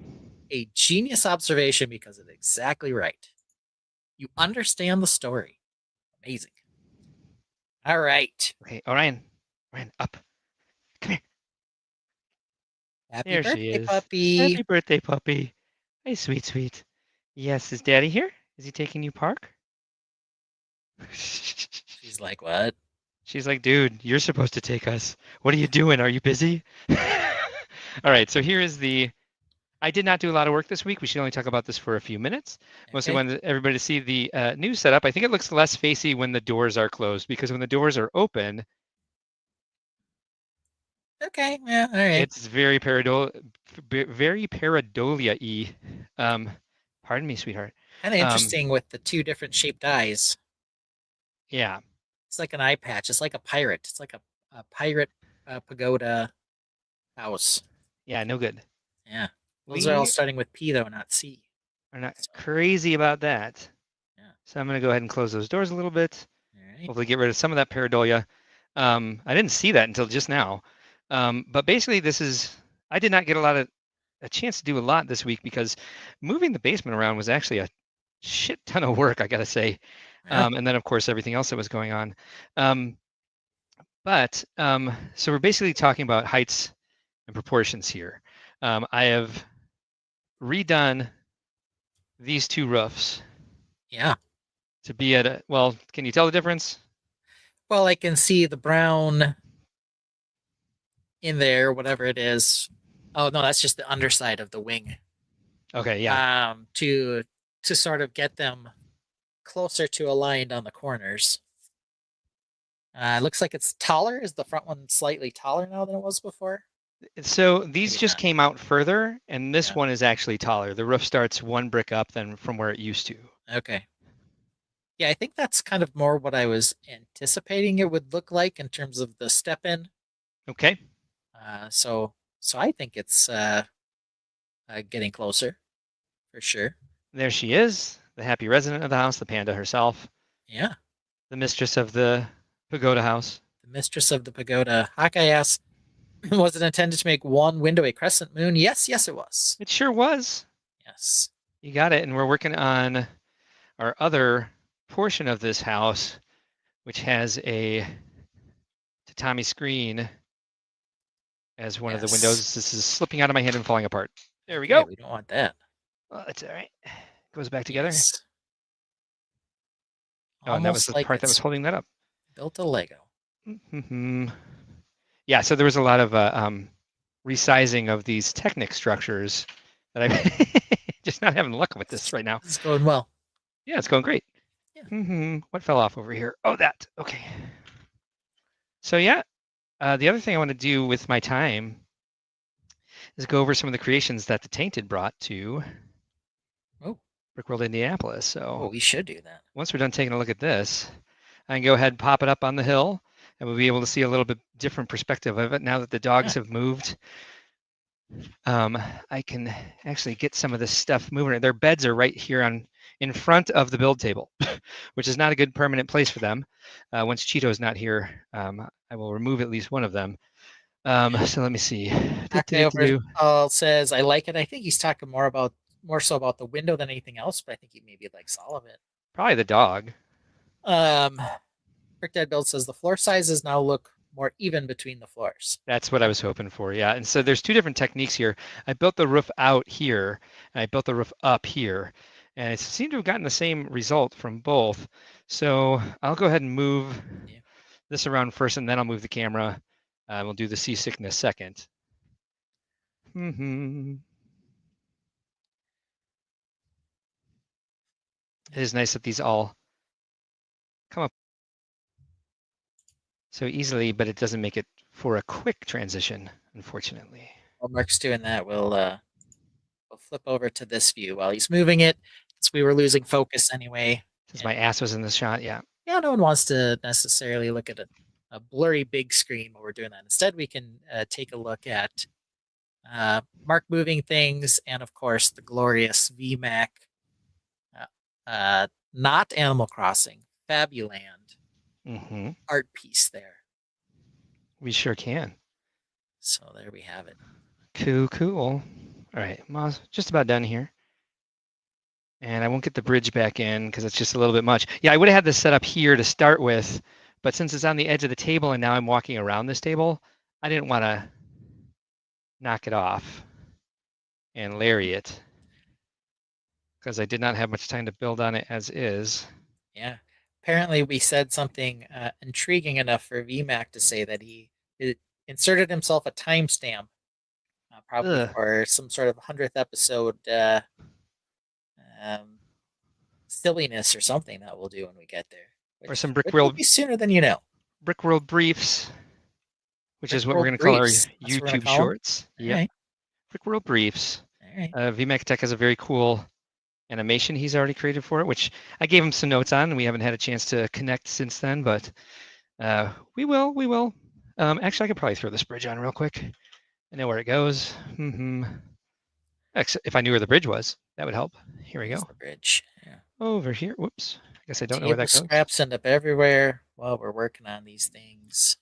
a genius observation because it's exactly right. You understand the story. Amazing. All right. Okay. Orion, up. Come here. Happy There she birthday, is. puppy. Happy birthday, puppy. Hey, sweet. Yes, is Daddy here? Is he taking you park? She's like, what? She's like, dude, you're supposed to take us. What are you doing? Are you busy? All right, so here is the I did not do a lot of work this week. We should only talk about this for a few minutes. Mostly Okay. wanted everybody to see the new setup. I think it looks less facey when the doors are closed, because when the doors are open, Okay. Yeah. All right. it's very pareidolia-y. Pardon me, sweetheart. Kind of interesting with the two different shaped eyes. Yeah. It's like an eye patch. It's like a pirate. It's like a pirate pagoda house. Yeah, no good. Yeah. Those are all We starting with P though, not C. are not So, crazy about that. yeah. So I'm going to go ahead and close those doors a little bit. All right. Hopefully get rid of some of that pareidolia. I didn't see that until just now. But basically I did not get a chance to do a lot this week because moving the basement around was actually a shit ton of work, I gotta say. Yeah. And then of course everything else that was going on. So we're basically talking about heights and proportions here. I have redone these two roofs Yeah. to be at well, can you tell the difference? Well, I can see the brown in there, whatever it is. Oh no, that's just the underside of the wing. Okay, yeah. To sort of get them closer to aligned on the corners. It looks like it's taller. Is the front one slightly taller now than it was before? So these Maybe just not. came out further, and this Yeah. one is actually taller. The roof starts one brick up than from where it used to. Okay. Yeah, I think that's kind of more what I was anticipating it would look like in terms of the step in. Okay. So I think it's getting closer for sure. There she is, the happy resident of the house, the panda herself, Yeah. the mistress of the pagoda house. The mistress of the pagoda. Hawkeye asks, was it intended to make one window a crescent moon? Yes, it was. It sure was. Yes. You got it. And we're working on our other portion of this house, which has a tatami screen as one of the Yes. windows. This is slipping out of my hand and falling apart. There we Yeah, go. we don't want that. Well, that's all right. Goes back together. Yes. Oh, and that was Almost the like part that was it's holding that up. built a Lego. Yeah, so there was a lot of resizing of these Technic structures that I'm just not having luck with this right now. It's going well. Yeah, it's going great. Yeah. What fell off over here? Oh, that. Okay. So yeah, the other thing I want to do with my time is go over some of the creations that the Tainted brought to Brickworld, Indianapolis. So we should do that. once we're done taking a look at this, I can go ahead and pop it up on the hill, and we'll be able to see a little bit different perspective of it now that the dogs have moved. I can actually get some of this stuff moving. Their beds are right here in front of the build table, which is not a good permanent place for them. Once Cheeto's not here, I will remove at least one of them. So let me see. Says, I like it. I think he's talking more so about the window than anything else, but I think he maybe likes all of it. Probably the dog. Brick Dead Build says the floor sizes now look more even between the floors. That's what I was hoping for, yeah. And so there's two different techniques here. I built the roof out here, and I built the roof up here, and it seemed to have gotten the same result from both. So I'll go ahead and move this around first, and then I'll move the camera. We'll do the seasickness second. It is nice that these all come up so easily, but it doesn't make it for a quick transition, unfortunately. While Mark's doing that, we'll flip over to this view while he's moving it, since we were losing focus anyway. Since my ass was in the shot, yeah. Yeah, no one wants to necessarily look at a blurry big screen while we're doing that. Instead, we can take a look at Mark moving things, and of course the glorious VMAC, not Animal Crossing, Fabuland art piece there. We sure can. So there we have it. Cool. All right, Moz, just about done here. And I won't get the bridge back in because it's just a little bit much. Yeah, I would have had this set up here to start with, but since it's on the edge of the table and now I'm walking around this table, I didn't want to knock it off and lariat because I did not have much time to build on it as is. Yeah. Apparently we said something intriguing enough for VMAC to say that he inserted himself a timestamp probably Ugh. for some sort of 100th episode silliness or something that we'll do when we get there. Or some Which will Brickworld be sooner than you know. Brickworld briefs, which is what we're Brickworld going to call our briefs. That's what we're gonna YouTube call 'em? shorts. All Yep. right. Brickworld briefs. All right. VMAX Tech has a very cool animation he's already created for it, which I gave him some notes on, and we haven't had a chance to connect since then, but we will. We will. Actually, I could probably throw this bridge on real quick. I know where it goes. If I knew where the bridge was, that would help. Here we There's go. the bridge. Yeah. Over here. Whoops. I guess I don't know Table where that goes. scraps end up everywhere while we're working on these things.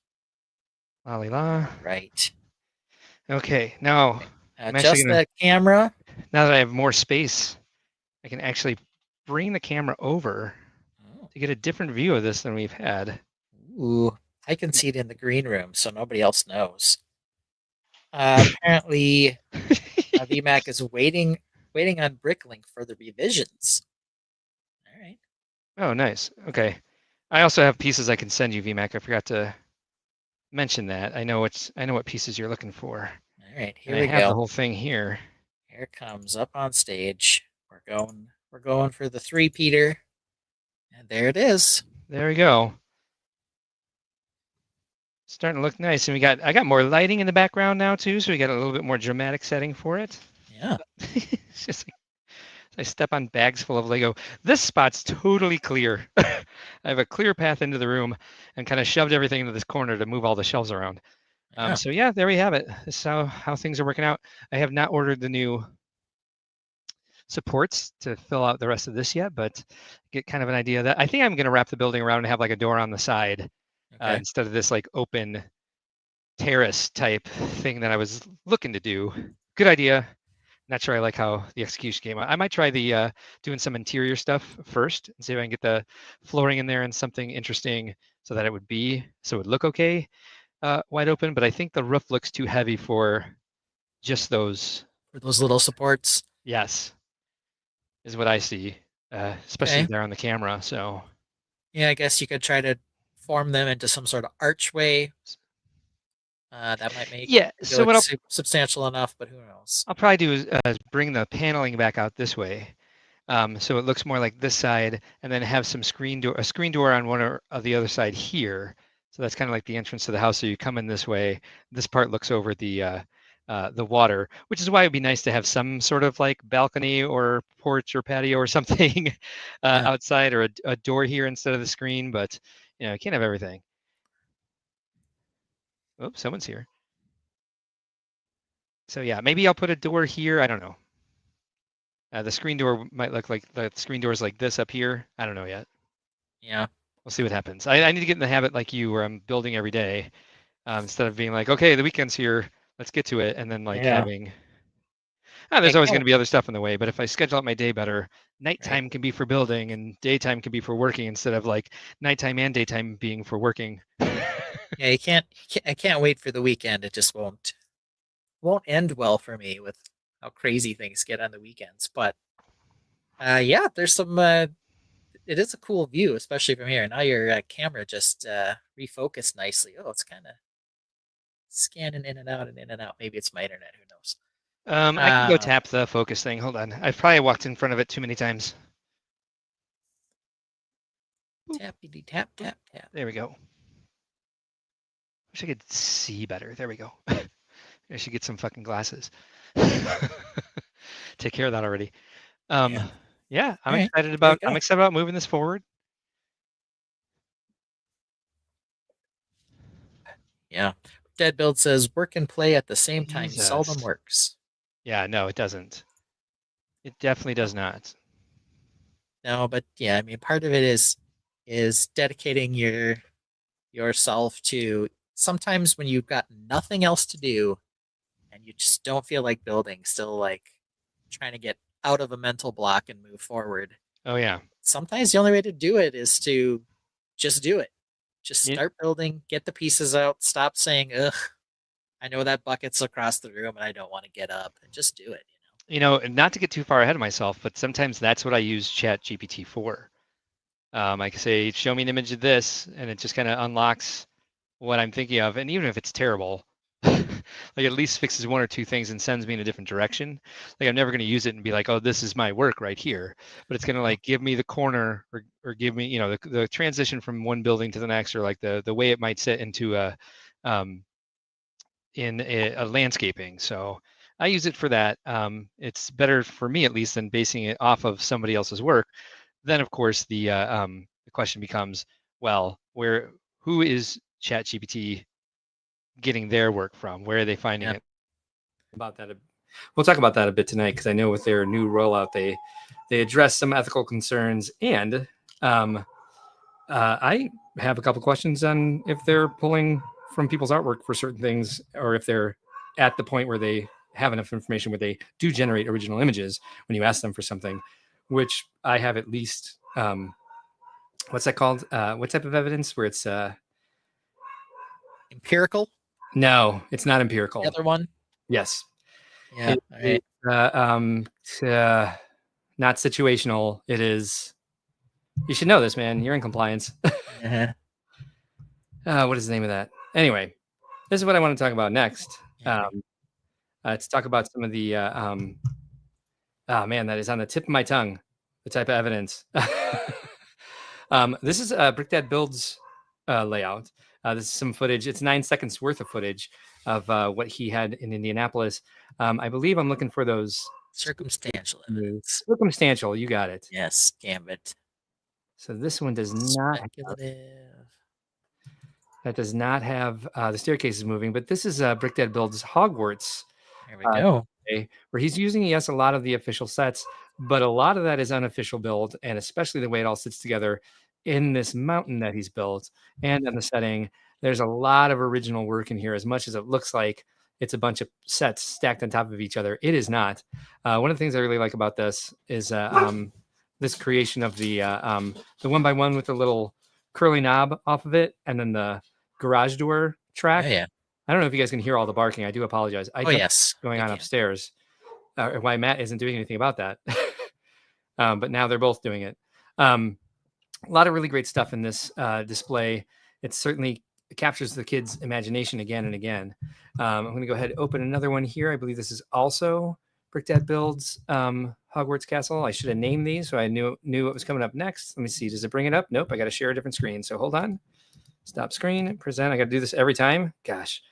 La li la. Right. Okay. Now, I'm actually Adjust gonna- that camera. now that I have more space, I can actually bring the camera over Oh. to get a different view of this than we've had. Ooh, I can see it in the green room, so nobody else knows. Apparently, VMAC is waiting on Bricklink for the revisions. All right. Oh, nice. Okay. I also have pieces I can send you, VMAC. I forgot to mention that. I know what pieces you're looking for. All right. Here And we I have go. the whole thing here. Here it comes up on stage. We're going for the three-peater. And there it is. There we go. Starting to look nice. And I got more lighting in the background now too, so we got a little bit more dramatic setting for it. Yeah. It's just like I step on bags full of Lego. This spot's totally clear. I have a clear path into the room and kind of shoved everything into this corner to move all the shelves around. Yeah. So yeah, there we have it. This is how things are working out. I have not ordered the new supports to fill out the rest of this yet, but get kind of an idea that I think I'm going to wrap the building around and have like a door on the side Okay. instead of this like open terrace type thing that I was looking to do. Good idea. Not sure I like how the execution came out. I might try the doing some interior stuff first and see if I can get the flooring in there and something interesting so that it would look okay wide open. But I think the roof looks too heavy for just those. For those little supports. Yes, is what I see, especially Okay. there on the camera. So Yeah, I guess you could try to form them into some sort of archway. That might make yeah. it So look what substantial enough, but who knows? I'll probably do is bring the paneling back out this way. So it looks more like this side, and then have some a screen door on one or the other side here. So that's kind of like the entrance to the house. So you come in this way. This part looks over the water, which is why it'd be nice to have some sort of like balcony or porch or patio or something Yeah. outside, or a door here instead of the screen. But you can't have everything. Oh, someone's here. So yeah, maybe I'll put a door here. I don't know. The screen door might look like the screen doors like this up here. I don't know yet. Yeah. We'll see what happens. I need to get in the habit like you, where I'm building every day instead of being like, okay, the weekend's here, let's get to it, and then like Yeah. having. There's always yeah. going to be other stuff in the way, but if I schedule out my day better, nighttime can be for building and daytime can be for working instead of like nighttime and daytime being for working. Yeah, I can't wait for the weekend. It just won't end well for me with how crazy things get on the weekends. But yeah, there's some it is a cool view, especially from here. Now your camera just refocused nicely. Oh, it's kind of scanning in and out and in and out. Maybe it's my internet, who knows. I can go tap the focus thing. Hold on. I've probably walked in front of it too many times. Tappity tap tap tap. There we go. Wish I could see better. There we go. I should get some fucking glasses. Take care of that already. Yeah, I'm Alright, excited there about you I'm go. excited about moving this forward. Yeah. Dead Build says work and play at the same time seldom Jesus. works. Yeah, no, it doesn't. It definitely does not. No, but yeah, I mean part of it is dedicating yourself to sometimes when you've got nothing else to do and you just don't feel like building, still like trying to get out of a mental block and move forward. Oh yeah. Sometimes the only way to do it is to just do it. Just Yeah. start building, get the pieces out, stop saying, ugh, I know that bucket's across the room and I don't want to get up, and just do it, Not to get too far ahead of myself, but sometimes that's what I use Chat GPT for. I can say, show me an image of this, and it just kind of unlocks what I'm thinking of. And even if it's terrible, like at least fixes one or two things and sends me in a different direction. Like I'm never going to use it and be like, oh, this is my work right here. But it's going to like give me the corner or give me, the transition from one building to the next, or like the way it might sit into a landscaping. So I use it for that. It's better for me at least than basing it off of somebody else's work. Then of course the question becomes, well, who is ChatGPT getting their work from? Where are they finding it? About that, we'll talk about that a bit tonight, because I know with their new rollout, they address some ethical concerns, and I have a couple questions on if they're pulling from people's artwork for certain things, or if they're at the point where they have enough information where they do generate original images when you ask them for something, which I have at least. What's that called? What type of evidence where it's Empirical? No, it's not empirical. The other one? Yes. Yeah. It's not situational. It is. You should know this, man. You're in compliance. Uh-huh. What is the name of that? Anyway, this is what I want to talk about next. To talk about some of the. Oh man, that is on the tip of my tongue. The type of evidence. This is Brickdad Builds layout. This is some footage. It's 9 seconds worth of footage of what he had in Indianapolis. I believe I'm looking for those Circumstantial evidence. Circumstantial, you got it. Yes, gambit. So this one does not. Speculative. That does not have the staircases moving, but this is Brickdad Builds Hogwarts. There we go. Where he's using, yes, a lot of the official sets, but a lot of that is unofficial build, and especially the way it all sits together in this mountain that he's built and in the setting. There's a lot of original work in here, as much as it looks like it's a bunch of sets stacked on top of each other. It is not. One of the things I really like about this is this creation of the 1x1 with the little curly knob off of it, and then the garage door track. Oh, yeah. I don't know if you guys can hear all the barking. I do apologize. Yes. Going on upstairs. Why Matt isn't doing anything about that. But now they're both doing it. A lot of really great stuff in this display. It certainly captures the kids' imagination again and again. I'm going to go ahead and open another one here. I believe this is also Brickdad Builds Hogwarts Castle. I should have named these so I knew what was coming up next. Let me see. Does it bring it up? Nope. I got to share a different screen. So hold on. Stop screen. Present. I got to do this every time. Gosh.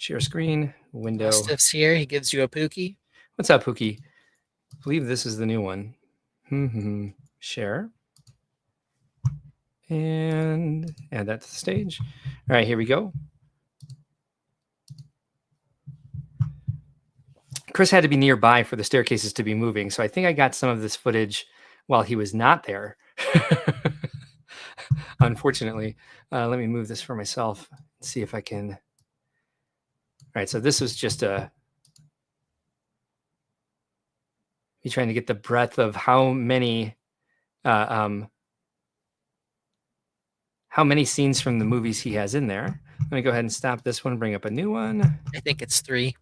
Share screen. Window. Stiff's here. He gives you a Pookie. What's up, Pookie? I believe this is the new one. Share. And add that to the stage. All right, here we go. Chris had to be nearby for the staircases to be moving, so I think I got some of this footage while he was not there. Unfortunately. Let me move this for myself and see if I can. All right, so this was just me trying to get the breadth of how many scenes from the movies he has in there. Let me go ahead and stop this one, bring up a new one. I think it's 3.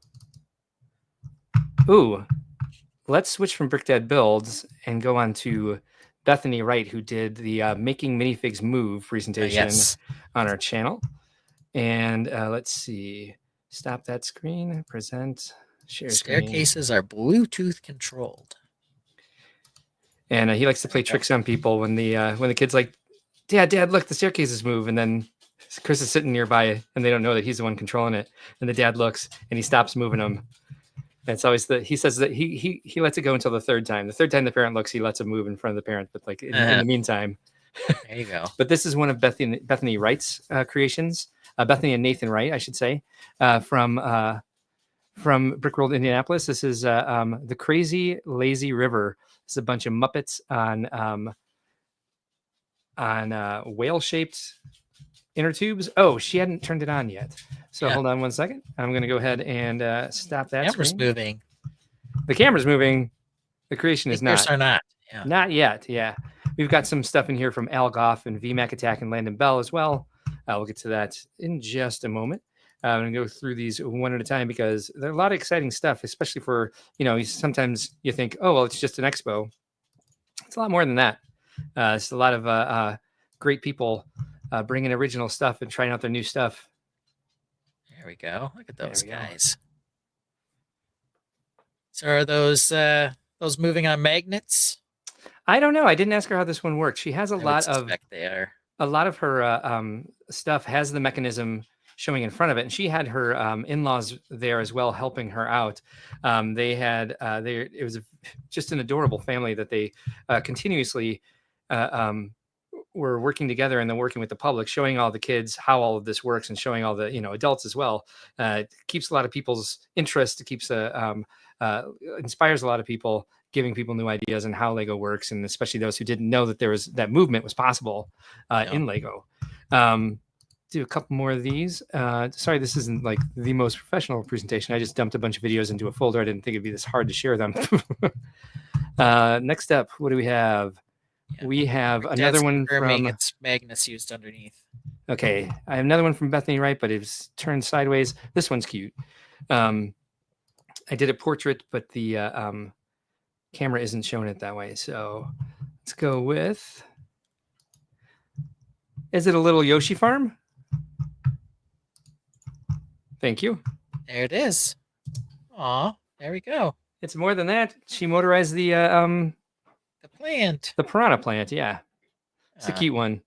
Ooh, let's switch from Brickdad Builds and go on to Bethany Wright, who did the Making Minifigs Move presentation on our channel. And let's see. Stop that screen. Present. Share screen. Staircases are Bluetooth controlled. And he likes to play tricks on people when the kid's like, Dad, look, the staircases move. And then Chris is sitting nearby and they don't know that he's the one controlling it. And the dad looks and he stops moving them. And it's always he says that he lets it go until the third time. The third time the parent looks, he lets it move in front of the parent. But like in the meantime. There you go. But this is one of Bethany Wright's creations. Bethany and Nathan Wright, I should say, from Brickworld, Indianapolis. This is the Crazy Lazy River. It's a bunch of Muppets on whale-shaped inner tubes. Oh, she hadn't turned it on yet. So hold on one second. I'm going to go ahead and stop that. Camera's moving. The camera's moving. The creation is not. Are not. Yeah. Not yet. Yeah. We've got some stuff in here from Al Goff and VMAC Attack and Landon Bell as well. We'll get to that in just a moment. I'm going to go through these one at a time because there's a lot of exciting stuff, especially for, sometimes you think, oh, well, it's just an expo. It's a lot more than that. It's a lot of great people bringing original stuff and trying out their new stuff. There we go. Look at those we go. guys. So are those moving on magnets? I don't know. I didn't ask her how this one works. She has a I would lot of suspect they are. a lot of her stuff has the mechanism showing in front of it, and she had her in-laws there as well helping her out. They had it was just an adorable family that they continuously were working together, and then working with the public, showing all the kids how all of this works, and showing all the adults as well. It keeps a lot of people's interest. It keeps inspires a lot of people, giving people new ideas on how Lego works, and especially those who didn't know that that movement was possible in Lego. Do a couple more of these. Sorry, this isn't like the most professional presentation. I just dumped a bunch of videos into a folder. I didn't think it'd be this hard to share them. Next up, what do we have? Yeah. We have another one from... It's magnets used underneath. Okay, I have another one from Bethany Wright, but it's turned sideways. This one's cute. I did a portrait, but the camera isn't showing it that way. So let's go with... Is it a little Yoshi farm? Thank you. There it is. Aw, there we go. It's more than that. She motorized the plant. The piranha plant, yeah. It's a cute one.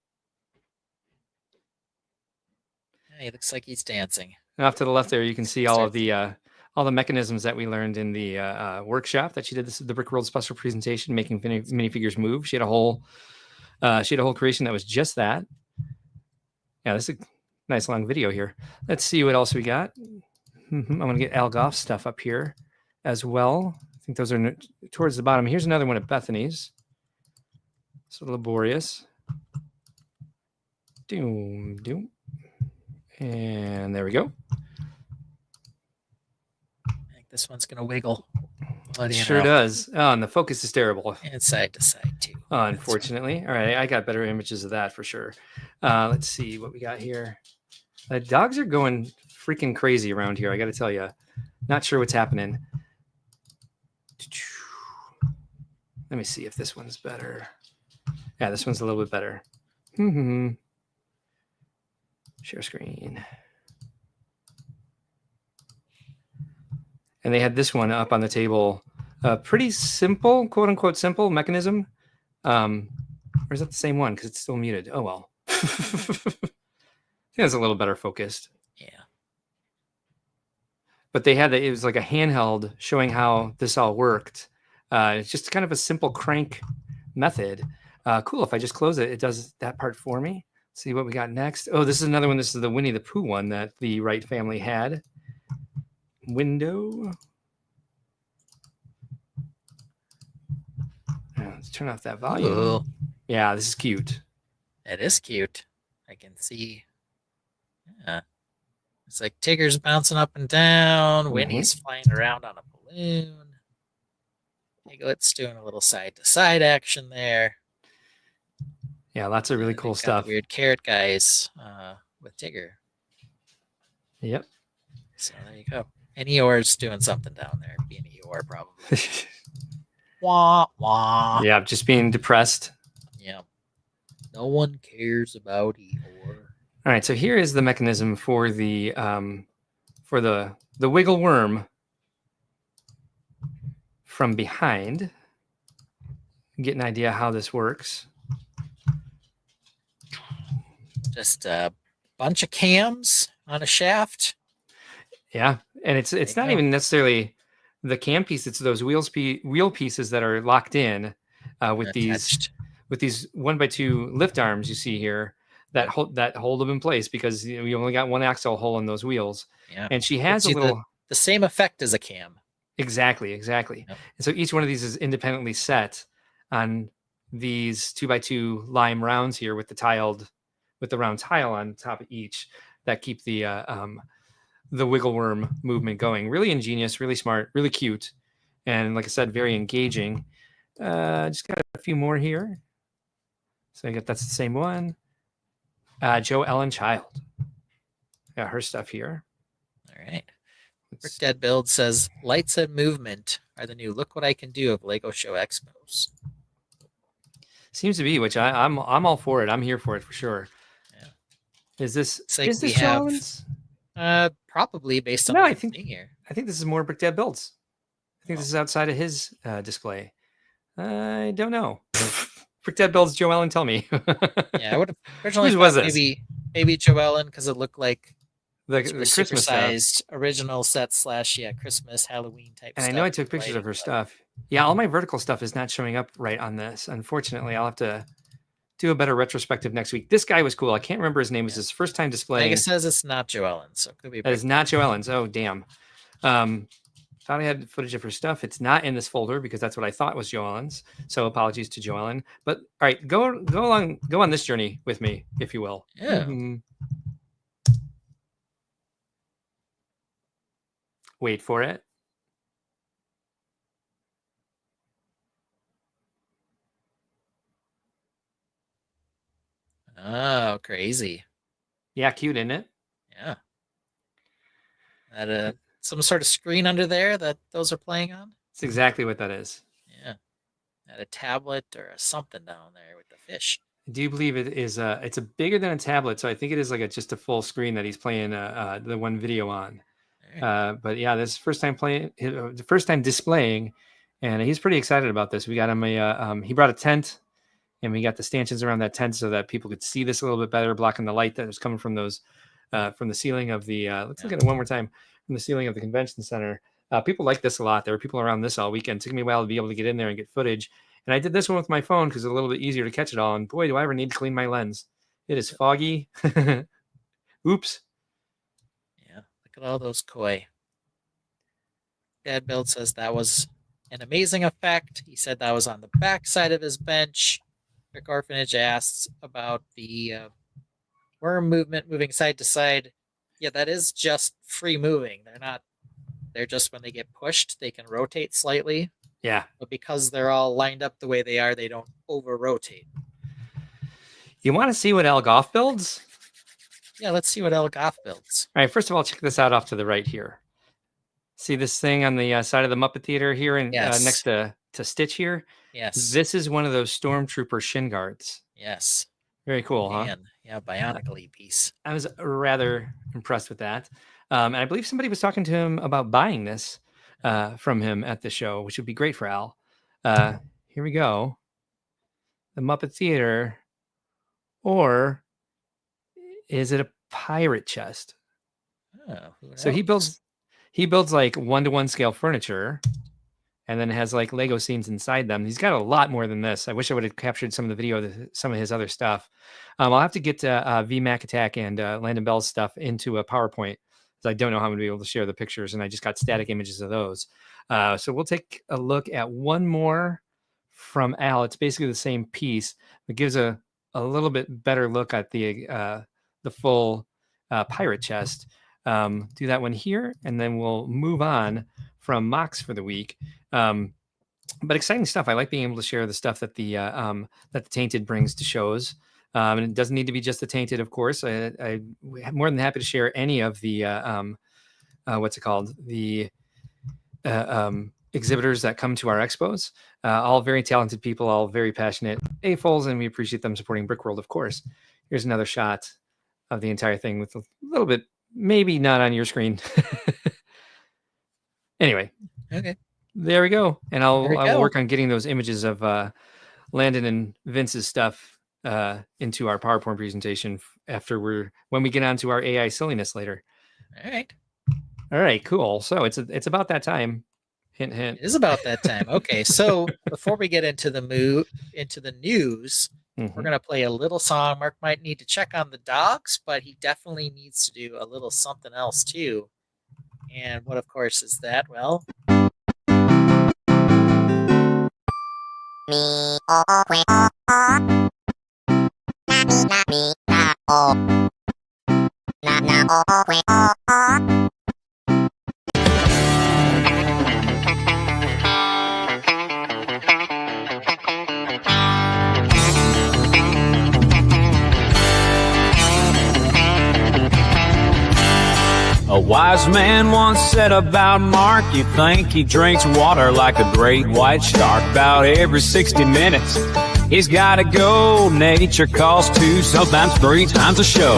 He looks like he's dancing. And off to the left there, you can see all the mechanisms that we learned in the workshop that she did. This is the Brickworld special presentation, making minifigures move. She had a whole creation that was just that. Yeah, this is a nice long video here. Let's see what else we got. I'm going to get Al Goff's stuff up here as well. I think those are towards the bottom. Here's another one at Bethany's. So laborious. Doom, doom. And there we go. I think this one's going to wiggle. It sure does. Oh, and the focus is terrible. And side to side, too. Unfortunately. All right, I got better images of that for sure. Let's see what we got here. The dogs are going freaking crazy around here, I got to tell you. Not sure what's happening. Let me see if this one's better. Yeah, this one's a little bit better. Share screen. And they had this one up on the table. Pretty simple, quote unquote, simple mechanism. Or is that the same one? Because it's still muted. Oh, well. I think it's a little better focused. Yeah. But they had it was like a handheld showing how this all worked. It's just kind of a simple crank method. Cool. If I just close it, it does that part for me. Let's see what we got next. Oh, this is another one. This is the Winnie the Pooh one that the Wright family had. Window. Let's turn off that volume. Ooh. Yeah, this is cute. It is cute. I can see. Yeah. It's like Tigger's bouncing up and down. Winnie's flying around on a balloon. Piglet's doing a little side-to-side action there. Yeah, lots of really cool stuff. Weird carrot guys with Tigger. Yep. So there you go. And Eeyore's doing something down there. Being Eeyore, probably. Wah, wah. Yeah, just being depressed. Yeah. No one cares about Eeyore. All right, so here is the mechanism for the wiggle worm from behind. Get an idea how this works. Just a bunch of cams on a shaft. Yeah, and it's not even necessarily the cam piece. It's those wheel pieces that are locked in with these 1x2 lift arms you see here that hold them in place because you only got one axle hole in those wheels. Yeah, and she has a little the same effect as a cam. Exactly. Yep. And so each one of these is independently set on these 2x2 lime rounds here with the round tile on top of each that keep the wiggle worm movement going. Really ingenious, really smart, really cute, and like I said, very engaging. Just got a few more here. So that's the same one. Joe Ellen Child. Got her stuff here. All right. Rick Dead Build says lights and movement are the new look what I can do of Lego Show Expos. Seems to be, which I'm all for it. I'm here for it for sure. Yeah. Is this like is this we have probably based on No, what I I'm think seeing here. I think this is more Brick Dad builds. I think this is outside of his display. I don't know. Brick Dad builds, Joe Allen, tell me. Yeah, I would have originally Whose thought was this? maybe Joellen, because it looked like the sort of Christmas stuff. supersized original set / Christmas Halloween type And stuff. I know I took pictures of her stuff. Yeah, all my vertical stuff is not showing up right on this. Unfortunately, I'll have to do a better retrospective next week. This guy was cool. I can't remember his name. It was his first time displaying. Megan says it's not Joellen, so it could be. That is not Joe Allen's. Oh, damn. Thought I had footage of her stuff. It's not in this folder because that's what I thought was Joe Allen's. So apologies to Joe Allen. But all right, go on this journey with me, if you will. Yeah. Wait for it. Oh, crazy. Yeah, cute, isn't it? Yeah. That some sort of screen under there that those are playing on? It's exactly what that is. Yeah. At a tablet or something down there with the fish. I do believe it is it's a bigger than a tablet, so I think it is like just a full screen that he's playing the one video on. But yeah, this is first time displaying, and he's pretty excited about this. We got him he brought a tent, and we got the stanchions around that tent so that people could see this a little bit better, blocking the light that was coming from those from the ceiling of the let's look at it one more time, from the ceiling of the convention center. People like this a lot. There were people around this all weekend. It took me a while to be able to get in there and get footage. And I did this one with my phone because it's a little bit easier to catch it all. And boy, do I ever need to clean my lens. It is foggy. Oops. Yeah, look at all those koi. Dad Build says that was an amazing effect. He said that was on the back side of his bench. Rick Orphanage asks about the worm movement, moving side to side. Yeah, that is just free moving. They're just when they get pushed, they can rotate slightly. Yeah. But because they're all lined up the way they are, they don't over rotate. You want to see what Al Goff builds? Yeah, let's see what El Goff builds. All right, first of all, check this out off to the right here. See this thing on the side of the Muppet Theater here and Yes. next to Stitch here? Yes. This is one of those Stormtrooper shin guards. Yes. Very cool, huh? Man. Yeah, bionically piece. I was rather impressed with that. And I believe somebody was talking to him about buying this from him at the show, which would be great for Al. Here we go. The Muppet Theater. Or is it a pirate chest? Oh, So he builds like 1-to-1 scale furniture, and then has like Lego scenes inside them. He's got a lot more than this. I wish I would have captured some of the video of some of his other stuff. I'll have to get VMAC Attack and Landon Bell's stuff into a PowerPoint, because I don't know how I'm going to be able to share the pictures, and I just got static images of those. So we'll take a look at one more from Al. It's basically the same piece. It gives a little bit better look at the full pirate chest. Do that one here, and then we'll move on from MOCs for the week. But exciting stuff. I like being able to share the stuff that the Tainted brings to shows. And it doesn't need to be just the Tainted, of course. I'm more than happy to share any of the what's it called? The exhibitors that come to our expos. All very talented people, all very passionate AFOLs, and we appreciate them supporting Brickworld, of course. Here's another shot of the entire thing with a little bit, maybe not on your screen. Anyway. Okay. There we go. And I'll work on getting those images of Landon and Vince's stuff into our PowerPoint presentation when we get on to our AI silliness later. All right, cool. So it's about that time. Hint, hint. It is about that time. Okay, so before we get into the news, we're gonna play a little song. Mark might need to check on the dogs, but he definitely needs to do a little something else too. And what, of course, is that? Well, A wise man once said about Mark, you think he drinks water like a great white shark about every 60 minutes. He's gotta go, nature calls 2, sometimes 3 times a show.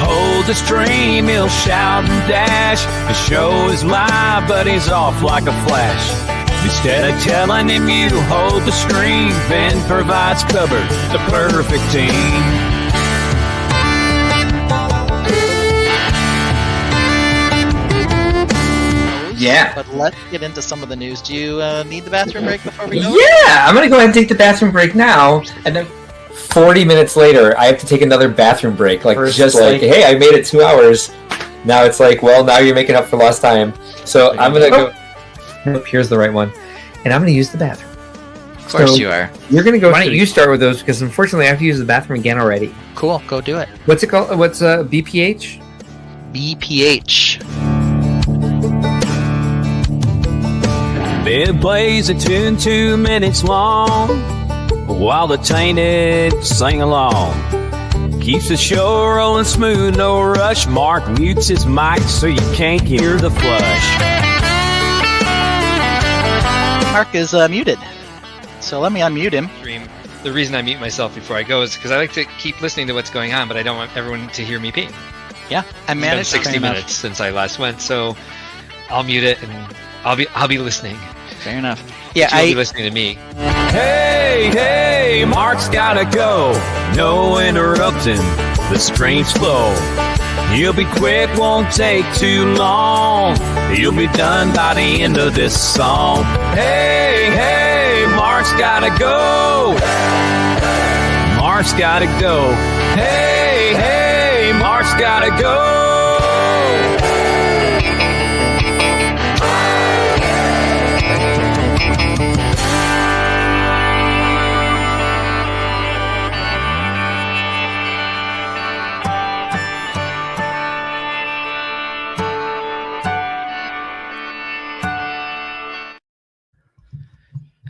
Hold the stream, he'll shout and dash. The show is live, but he's off like a flash. Instead of telling him you hold the stream, Ben provides cover, the perfect team. Yeah. But let's get into some of the news. Do you need the bathroom break before we go? Yeah, I'm gonna go ahead and take the bathroom break now, and then 40 minutes later, I have to take another bathroom break. Like, hey, I made it 2 hours. Now it's like, well, now you're making up for lost time. So I'm gonna go. Nope, here's the right one, and I'm gonna use the bathroom. Of course you are. You're gonna go. Why don't you start with those? Because unfortunately, I have to use the bathroom again already. Cool, go do it. What's it called? What's BPH? BPH. Ben plays a tune 2 minutes long while the Tainted sing along. Keeps the show rolling smooth, no rush. Mark mutes his mic so you can't hear the flush. Mark is muted, so let me unmute him. The reason I mute myself before I go is because I like to keep listening to what's going on, but I don't want everyone to hear me pee. Yeah, I It's been managed 60 minutes since I last went, so I'll mute it and I'll be listening. Fair enough. Yeah, You'll be listening to me. Hey, Mark's gotta go. No interrupting the strange flow. He'll be quick, won't take too long. He'll be done by the end of this song. Hey, Mark's gotta go. Mark's gotta go. Hey, Mark's gotta go.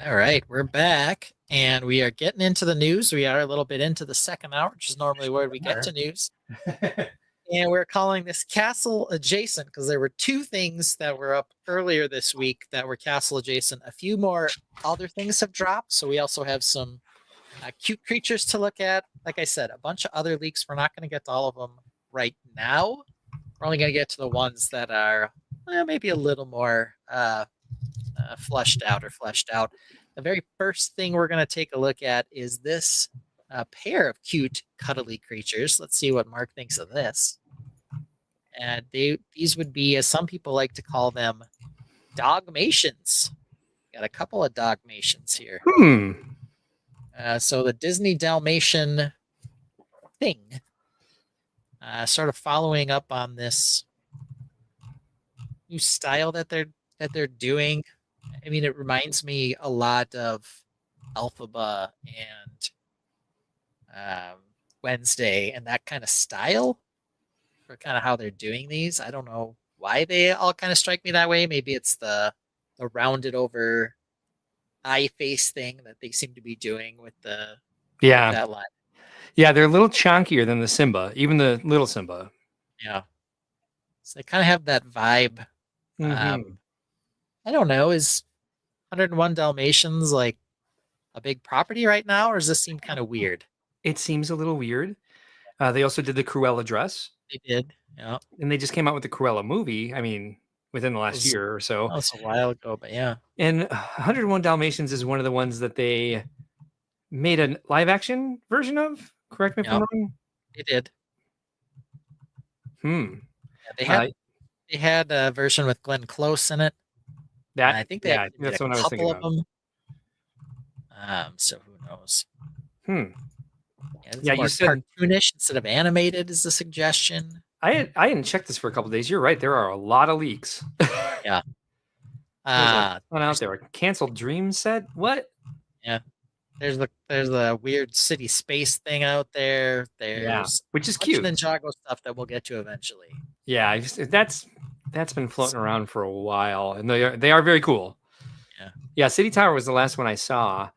All right, we're back, and we are getting into the news. We are a little bit into the second hour, which is normally where we get to news. And we're calling this castle adjacent because there were 2 things that were up earlier this week that were castle adjacent. A few more other things have dropped, so we also have some cute creatures to look at. Like I said, a bunch of other leaks. We're not going to get to all of them right now. We're only going to get to the ones that are maybe a little more fleshed out. The very first thing we're going to take a look at is this pair of cute, cuddly creatures. Let's see what Mark thinks of this. And these would be, as some people like to call them, dogmatians. Got a couple of dogmatians here. So the Disney Dalmatian thing, sort of following up on this new style that they're doing. I mean, it reminds me a lot of Elphaba and Wednesday and that kind of style for kind of how they're doing these. I don't know why they all kind of strike me that way. Maybe it's the rounded over eye face thing that they seem to be doing with that line. Yeah, they're a little chunkier than the Simba, even the little Simba. Yeah. So they kind of have that vibe. I don't know. Is 101 Dalmatians like a big property right now, or does this seem kind of weird? It seems a little weird. They also did the Cruella dress. They did, yeah. And they just came out with the Cruella movie. I mean, within the last year or so. That was a while ago, but yeah. And 101 Dalmatians is one of the ones that they made a live action version of. Correct me if I'm wrong. They did. Yeah, they had a version with Glenn Close in it. That I think they actually did that's a what I was couple thinking of them. So who knows? Yeah, you said cartoonish instead of animated is the suggestion. I hadn't checked this for a couple days. You're right. There are a lot of leaks. Yeah. One out there. A canceled dream set. What? Yeah. There's a weird city space thing out there. There's which is a bunch cute. of Ninjago stuff that we'll get to eventually. Yeah, that's been floating around for a while, and they are very cool. Yeah. City Tower was the last one I saw.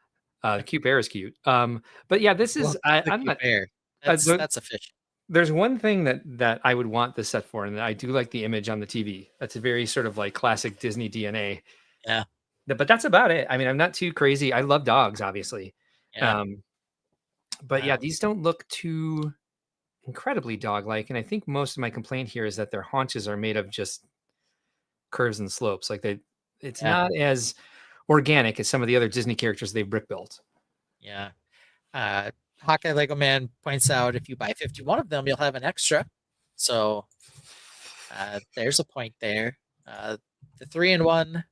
The cute bear is cute. But yeah, this is I'm not bear. That's official. There's one thing that I would want this set for, and I do like the image on the TV. That's a very sort of like classic Disney DNA. Yeah. But that's about it. I mean, I'm not too crazy. I love dogs, obviously. Yeah. But yeah, these don't look too incredibly dog-like, and I think most of my complaint here is that their haunches are made of just curves and slopes. Like it's not as organic as some of the other Disney characters they've brick built. Yeah. Hawkeye Lego Man points out if you buy 51 of them, you'll have an extra. So there's a point there. The 3-in-1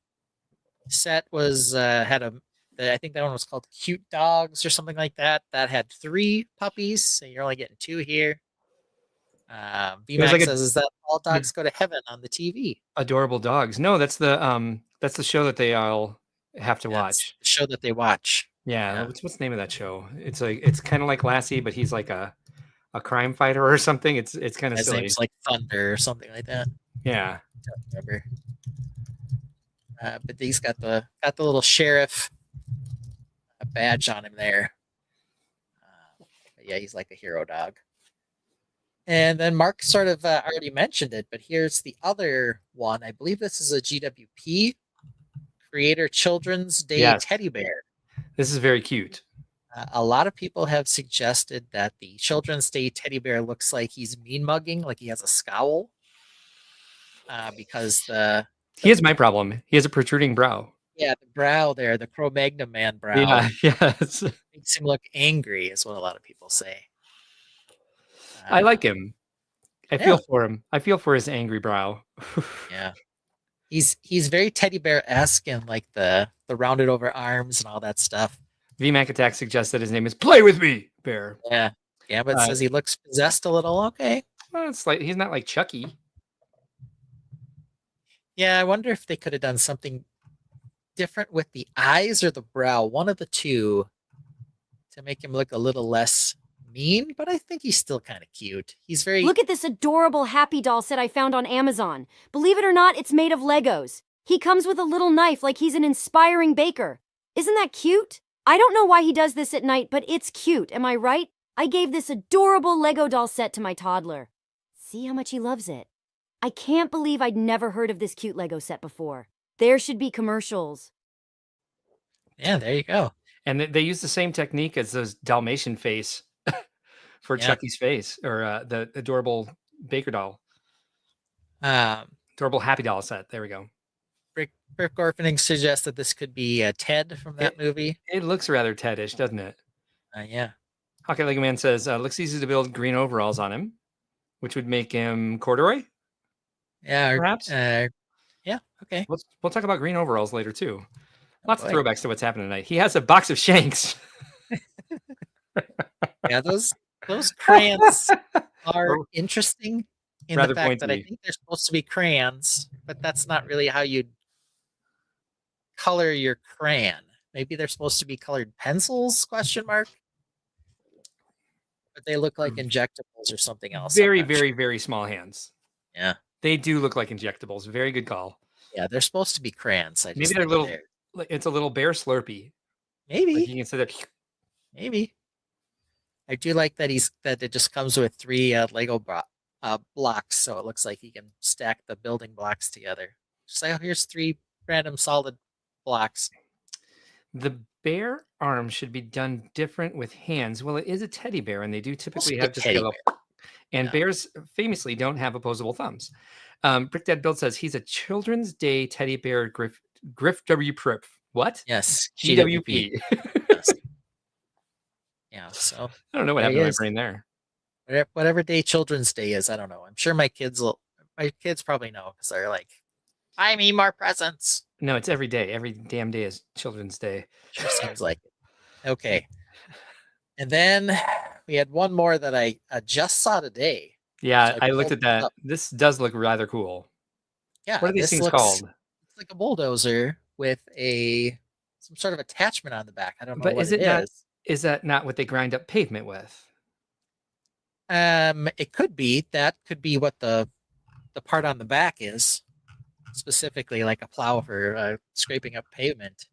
set was I think that one was called Cute Dogs or something like that. That had 3 puppies, so you're only getting 2 here. VMAX says, "Is that all dogs go to heaven on the TV?" Adorable dogs. No, that's the show that they all have to watch. The show that they watch. Yeah. What's the name of that show? It's kind of like Lassie, but he's like a crime fighter or something. It's kind of His silly. name's like Thunder or something like that. Yeah. Don't remember. But he's got the little sheriff badge on him there. Yeah, he's like a hero dog. And then Mark sort of already mentioned it, but here's the other one. I believe this is a GWP Creator Children's Day teddy bear. This is very cute. A lot of people have suggested that the Children's Day teddy bear looks like he's mean mugging, like he has a scowl. Because he has my problem. He has a protruding brow. Yeah, the brow there, the Cro-Magnon man brow. Yeah, yes. Makes him look angry, is what a lot of people say. I like him. I feel for him. I feel for his angry brow. Yeah. He's very teddy bear-esque and like the rounded over arms and all that stuff. VMAC Attack suggests that his name is Play With Me Bear. Yeah. Yeah, but it says he looks possessed a little. Okay. Well, it's like he's not like Chucky. Yeah, I wonder if they could have done something different with the eyes or the brow, one of the two, to make him look a little less mean, but I think he's still kind of cute. He's very... Look at this adorable Happy Doll set I found on Amazon. Believe it or not, it's made of Legos. He comes with a little knife like he's an inspiring baker. Isn't that cute? I don't know why he does this at night, but it's cute. Am I right? I gave this adorable Lego doll set to my toddler. See how much he loves it. I can't believe I'd never heard of this cute Lego set before. There should be commercials. Yeah, there you go. And they use the same technique as those Dalmatian face for Chucky's face, or the adorable Baker doll. Adorable Happy Doll set. There we go. Brick Orphanage suggests that this could be Ted from that movie. It looks rather Ted-ish, doesn't it? Yeah. Hawkeye Lego Man says, looks easy to build green overalls on him, which would make him corduroy. Yeah, perhaps. Yeah, okay. We'll talk about green overalls later too. Lots of throwbacks to what's happening tonight. He has a box of shanks. Yeah, those crayons are interesting in rather the fact pointy. that I think they're supposed to be crayons, but that's not really how you'd color your crayon. Maybe they're supposed to be colored pencils? ? But they look like injectables or something else. Very, very, very small hands. Yeah. They do look like injectables. Very good call. Yeah, they're supposed to be crayons. Maybe they're little. It's a little bear Slurpee. Maybe like you can say that. Maybe. I do like that it just comes with 3 Lego blocks, so it looks like he can stack the building blocks together. Just like, oh, here's 3 random solid blocks. The bear arm should be done different with hands. Well, it is a teddy bear, and they do typically have just a little. And bears famously don't have opposable thumbs. Brick Dad Build says he's a Children's Day teddy bear Griff W. Prip. What? Yes. GWP. Yes. Yeah, so I don't know what happened to my brain there. Whatever day Children's Day is, I don't know. I'm sure my kids probably know because they're like, buy me more presents. No, it's every day. Every damn day is Children's Day. Sure seems like it. Okay. And then we had one more that I just saw today. Yeah, So I looked at that. This does look rather cool. Yeah. What are these things called? It's like a bulldozer with some sort of attachment on the back. I don't know But what is it is. not? Is that not what they grind up pavement with? It could be. That could be what the part on the back is. Specifically like a plow for scraping up pavement.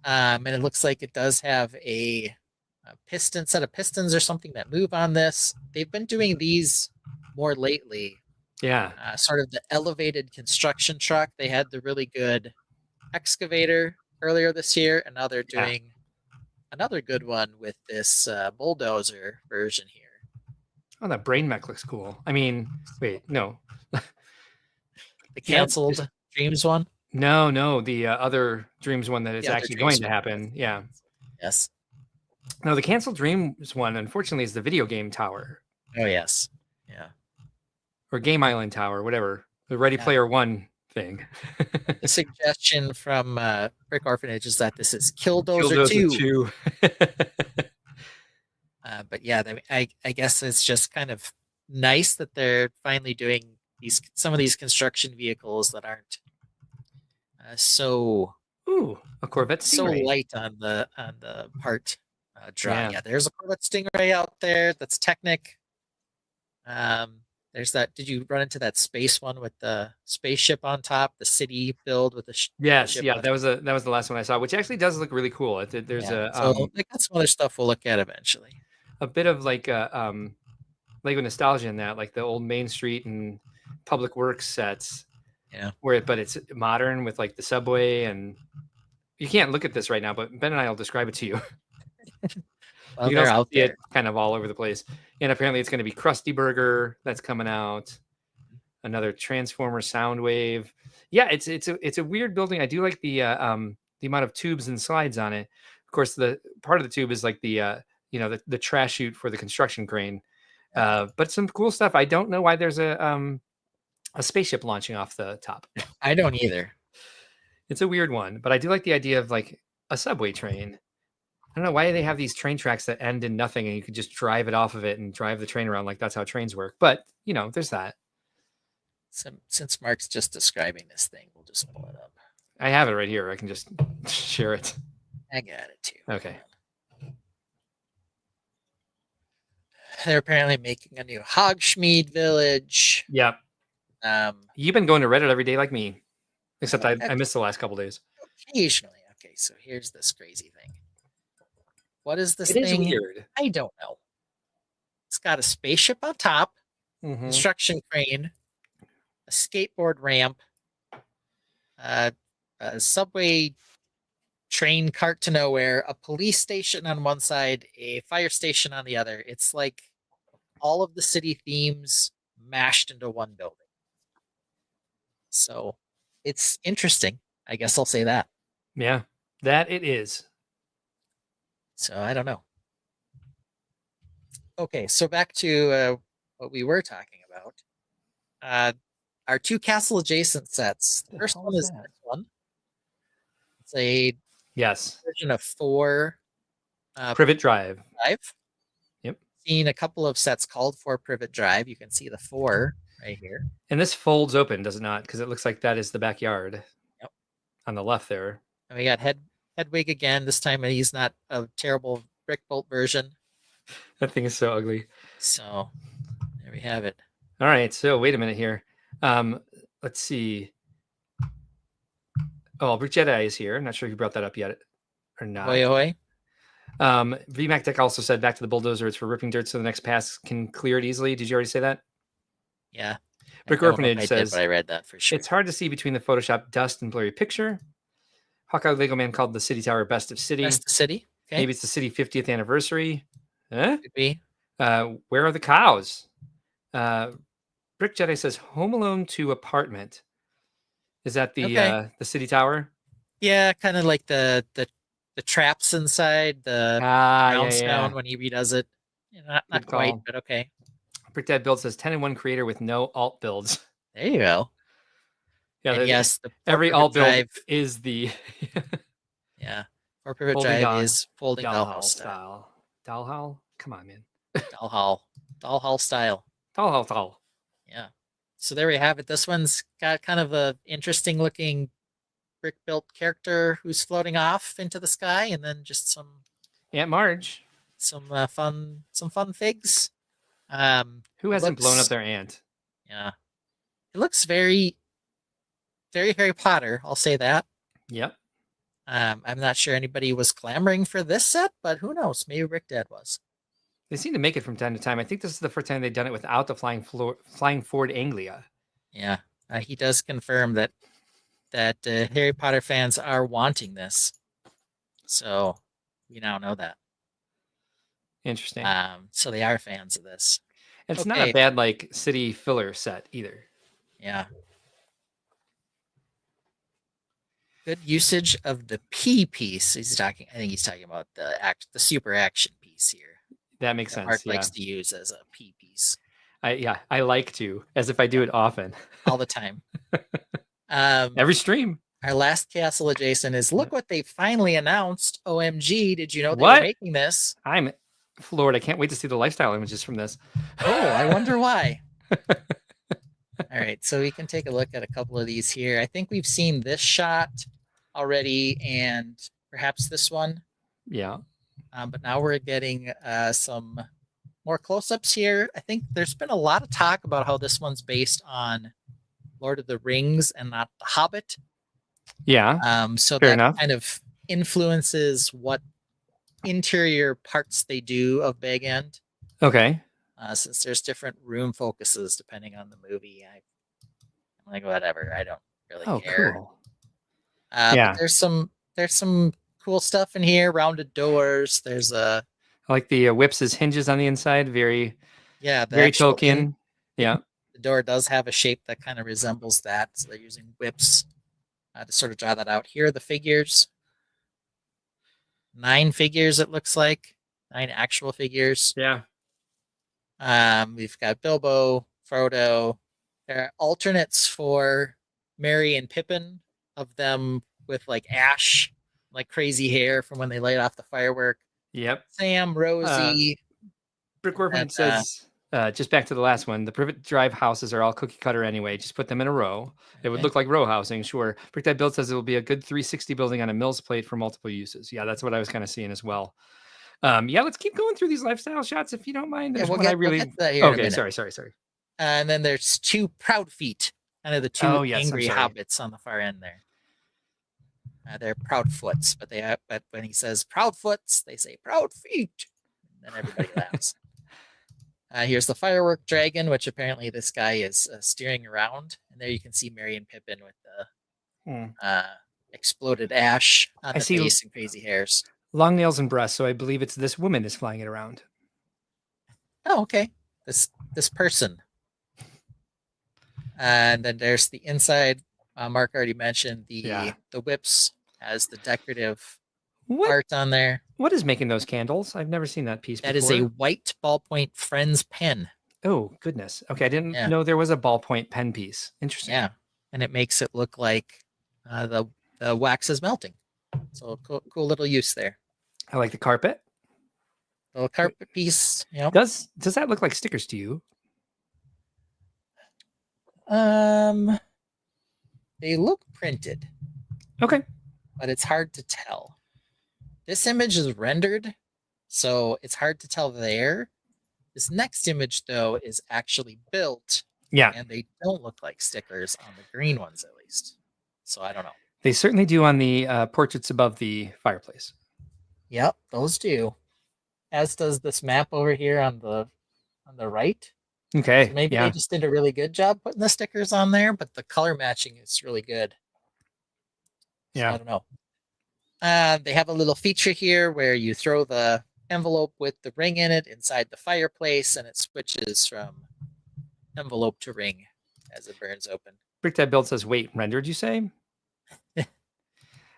And it looks like it does have a set of pistons or something that move on this. They've been doing these more lately. Yeah. Sort of the elevated construction truck. They had the really good excavator earlier this year, and now they're doing another good one with this bulldozer version here. Oh, that brain mech looks cool. I mean, wait, no. The Yeah, canceled Dreams one. No, the other Dreams one that is The other actually Dreams going to one. happen. Yeah. Yes. No, the canceled Dreams one, unfortunately, is the video game tower Oh yes. Yeah. or Game Island Tower, whatever. The Ready Yeah. Player One thing. The suggestion from Brick Orphanage is that this is Killdozer, Killdozer 2. 2. But yeah, I guess it's just kind of nice that they're finally doing some of these construction vehicles that aren't so Ooh, a Corvette Stingray. light on the part draw. Yeah. Yeah, there's a Corvette Stingray out there. That's Technic. There's that. Did you run into that space one with the spaceship on top? The city build with the Yes, ship yeah, on that was the last one I saw, which actually does look really cool. There's yeah. So like that's some other stuff we'll look at eventually. a bit of like Lego nostalgia in that, like the old Main Street and Public Works sets. Yeah. But it's modern with like the subway, and you can't look at this right now, but Ben and I will describe it to you. Well, You they're can also out see it there. kind of all over the place. And apparently it's going to be Krusty Burger that's coming out. Another Transformer Soundwave. Yeah, it's a weird building. I do like the amount of tubes and slides on it. Of course, the part of the tube is like the the trash chute for the construction crane. But some cool stuff. I don't know why there's a spaceship launching off the top. I don't either. It's a weird one, but I do like the idea of like a subway train. I don't know why they have these train tracks that end in nothing and you could just drive it off of it and drive the train around like that's how trains work. But, there's that. Since Mark's just describing this thing, we'll just pull it up. I have it right here. I can just share it. I got it too. Okay. They're apparently making a new Hogsmeade village. Yep. You've been going to Reddit every day like me, except I missed the last couple days. Occasionally. Okay, so here's this crazy thing. What is this It thing? is weird. I don't know. It's got a spaceship on top, Mhm. construction crane, a skateboard ramp, a subway train cart to nowhere, a police station on one side, a fire station on the other. It's like all of the city themes mashed into one building. So it's interesting. I guess I'll say that. Yeah, that it is. So I don't know. Okay, so back to what we were talking about. Our two castle adjacent sets. The first one is this one. It's a Yes. version of 4 Privet Drive. Drive. Yep. Seen a couple of sets called for Privet Drive. You can see the 4 right here. And this folds open, does it not? Because it looks like that is the backyard. Yep. On the left there. And we got Hedwig again. This time he's not a terrible brick bolt version. That thing is so ugly. So there we have it. All right, so wait a minute here. Let's see. Oh, Brick Jedi is here. I'm not sure if you brought that up yet or not. Oi, oi. VMAC Tech also said back to the bulldozer. It's for ripping dirt so the next pass can clear it easily. Did you already say that? Yeah. Brick I don't know if Orphanage I did, says but I read that for sure. it's hard to see between the Photoshop dust and blurry picture. Hawkeye Lego Man called the City Tower Best of City. Best of City. Okay. Maybe it's the city 50th anniversary. Huh? Could be. Where are the cows? Brick Jedi says Home Alone 2 apartment. Is that the Okay. the city tower? Yeah, kind of like the traps inside the Yeah, brownstone when he redoes it. Yeah, not Good quite, call. but okay. Brick Dad Build says 10-in-1 creator with no alt builds. There you go. Yeah, And yes, the every Privet alt build Drive, is the yeah, for Privet Folding Drive doll- is folding Dollhouse dollhouse style. style. Dollhouse? Come on, man. Dollhouse style. Dollhouse. Yeah. So there we have it. This one's got kind of a interesting looking brick built character who's floating off into the sky, and then just some Aunt Marge. fun figs. Who hasn't blown up looks- their aunt? Yeah. It looks very, very Harry Potter. I'll say that. Yep. I'm not sure anybody was clamoring for this set, but who knows? Maybe Rick Dad was. They seem to make it from time to time. I think this is the first time they've done it without the flying Ford Anglia. Yeah. He does confirm that Harry Potter fans are wanting this. So We now know that. Interesting. So they are fans of this. It's not a okay. bad like city filler set either. Yeah. Good usage of the P piece. I think he's talking about the super action piece here. That makes sense. Mark Yeah. likes to use as a P piece. I like to, as if I do it often. All the time. Every stream. Our last castle adjacent is look what they finally announced. OMG, did you know they What? were making this? I'm floored. I can't wait to see the lifestyle images from this. Oh, I wonder why. All right, so we can take a look at a couple of these here. I think we've seen this shot already and perhaps this one. Yeah. But now we're getting some more close-ups here. I think there's been a lot of talk about how this one's based on Lord of the Rings and not The Hobbit. Yeah. So fair that enough. kind of influences what interior parts they do of Big End. Okay. Since there's different room focuses depending on the movie, I'm like, whatever. I don't really care. Cool. Yeah. But there's some cool stuff in here. Rounded doors. There's a I like the whips as hinges on the inside. Very very Tolkien. Yeah. The door does have a shape that kind of resembles that. So they're using whips to sort of draw that out. Here are the figures. 9 figures, it looks like. 9 actual figures. Yeah. We've got Bilbo, Frodo. There are alternates for Merry and Pippin of them with like ash, like crazy hair from when they light off the firework. Yep. Sam, Rosie. Brickworld says, just back to the last one, the Privet Drive houses are all cookie cutter anyway. Just put them in a row. It would look like row housing, sure. Brickdad Build says it will be a good 360 building on a Mills plate for multiple uses. Yeah, that's what I was kind of seeing as well. Let's keep going through these lifestyle shots if you don't mind. We'll get to that here in a minute. Sorry. And then there's 2 proud feet, kind of the 2 angry hobbits on the far end there. They're proud foots, but when he says proud foots, they say proud feet. And then everybody laughs. Here's the firework dragon, which apparently this guy is steering around. And there you can see Merry and Pippin with the exploded ash on the face and crazy hairs. Long nails and breasts, so I believe it's this woman is flying it around. Oh, okay. This person. And then there's the inside. Mark already mentioned the whips as the decorative art on there. What is making those candles? I've never seen that piece before. That is a white ballpoint Friends pen. Oh, goodness. Okay, I didn't know there was a ballpoint pen piece. Interesting. Yeah, and it makes it look like the wax is melting. So cool little use there. I like the carpet. Little carpet piece. Yeah. Does that look like stickers to you? They look printed. Okay. But it's hard to tell. This image is rendered, so it's hard to tell there. This next image, though, is actually built. Yeah. And they don't look like stickers on the green ones, at least. So I don't know. They certainly do on the portraits above the fireplace. Yep, those do. As does this map over here on the right. Okay. So maybe they just did a really good job putting the stickers on there, but the color matching is really good. So I don't know. They have a little feature here where you throw the envelope with the ring in it inside the fireplace, and it switches from envelope to ring as it burns open. Brickdad Build says, wait, rendered, you say?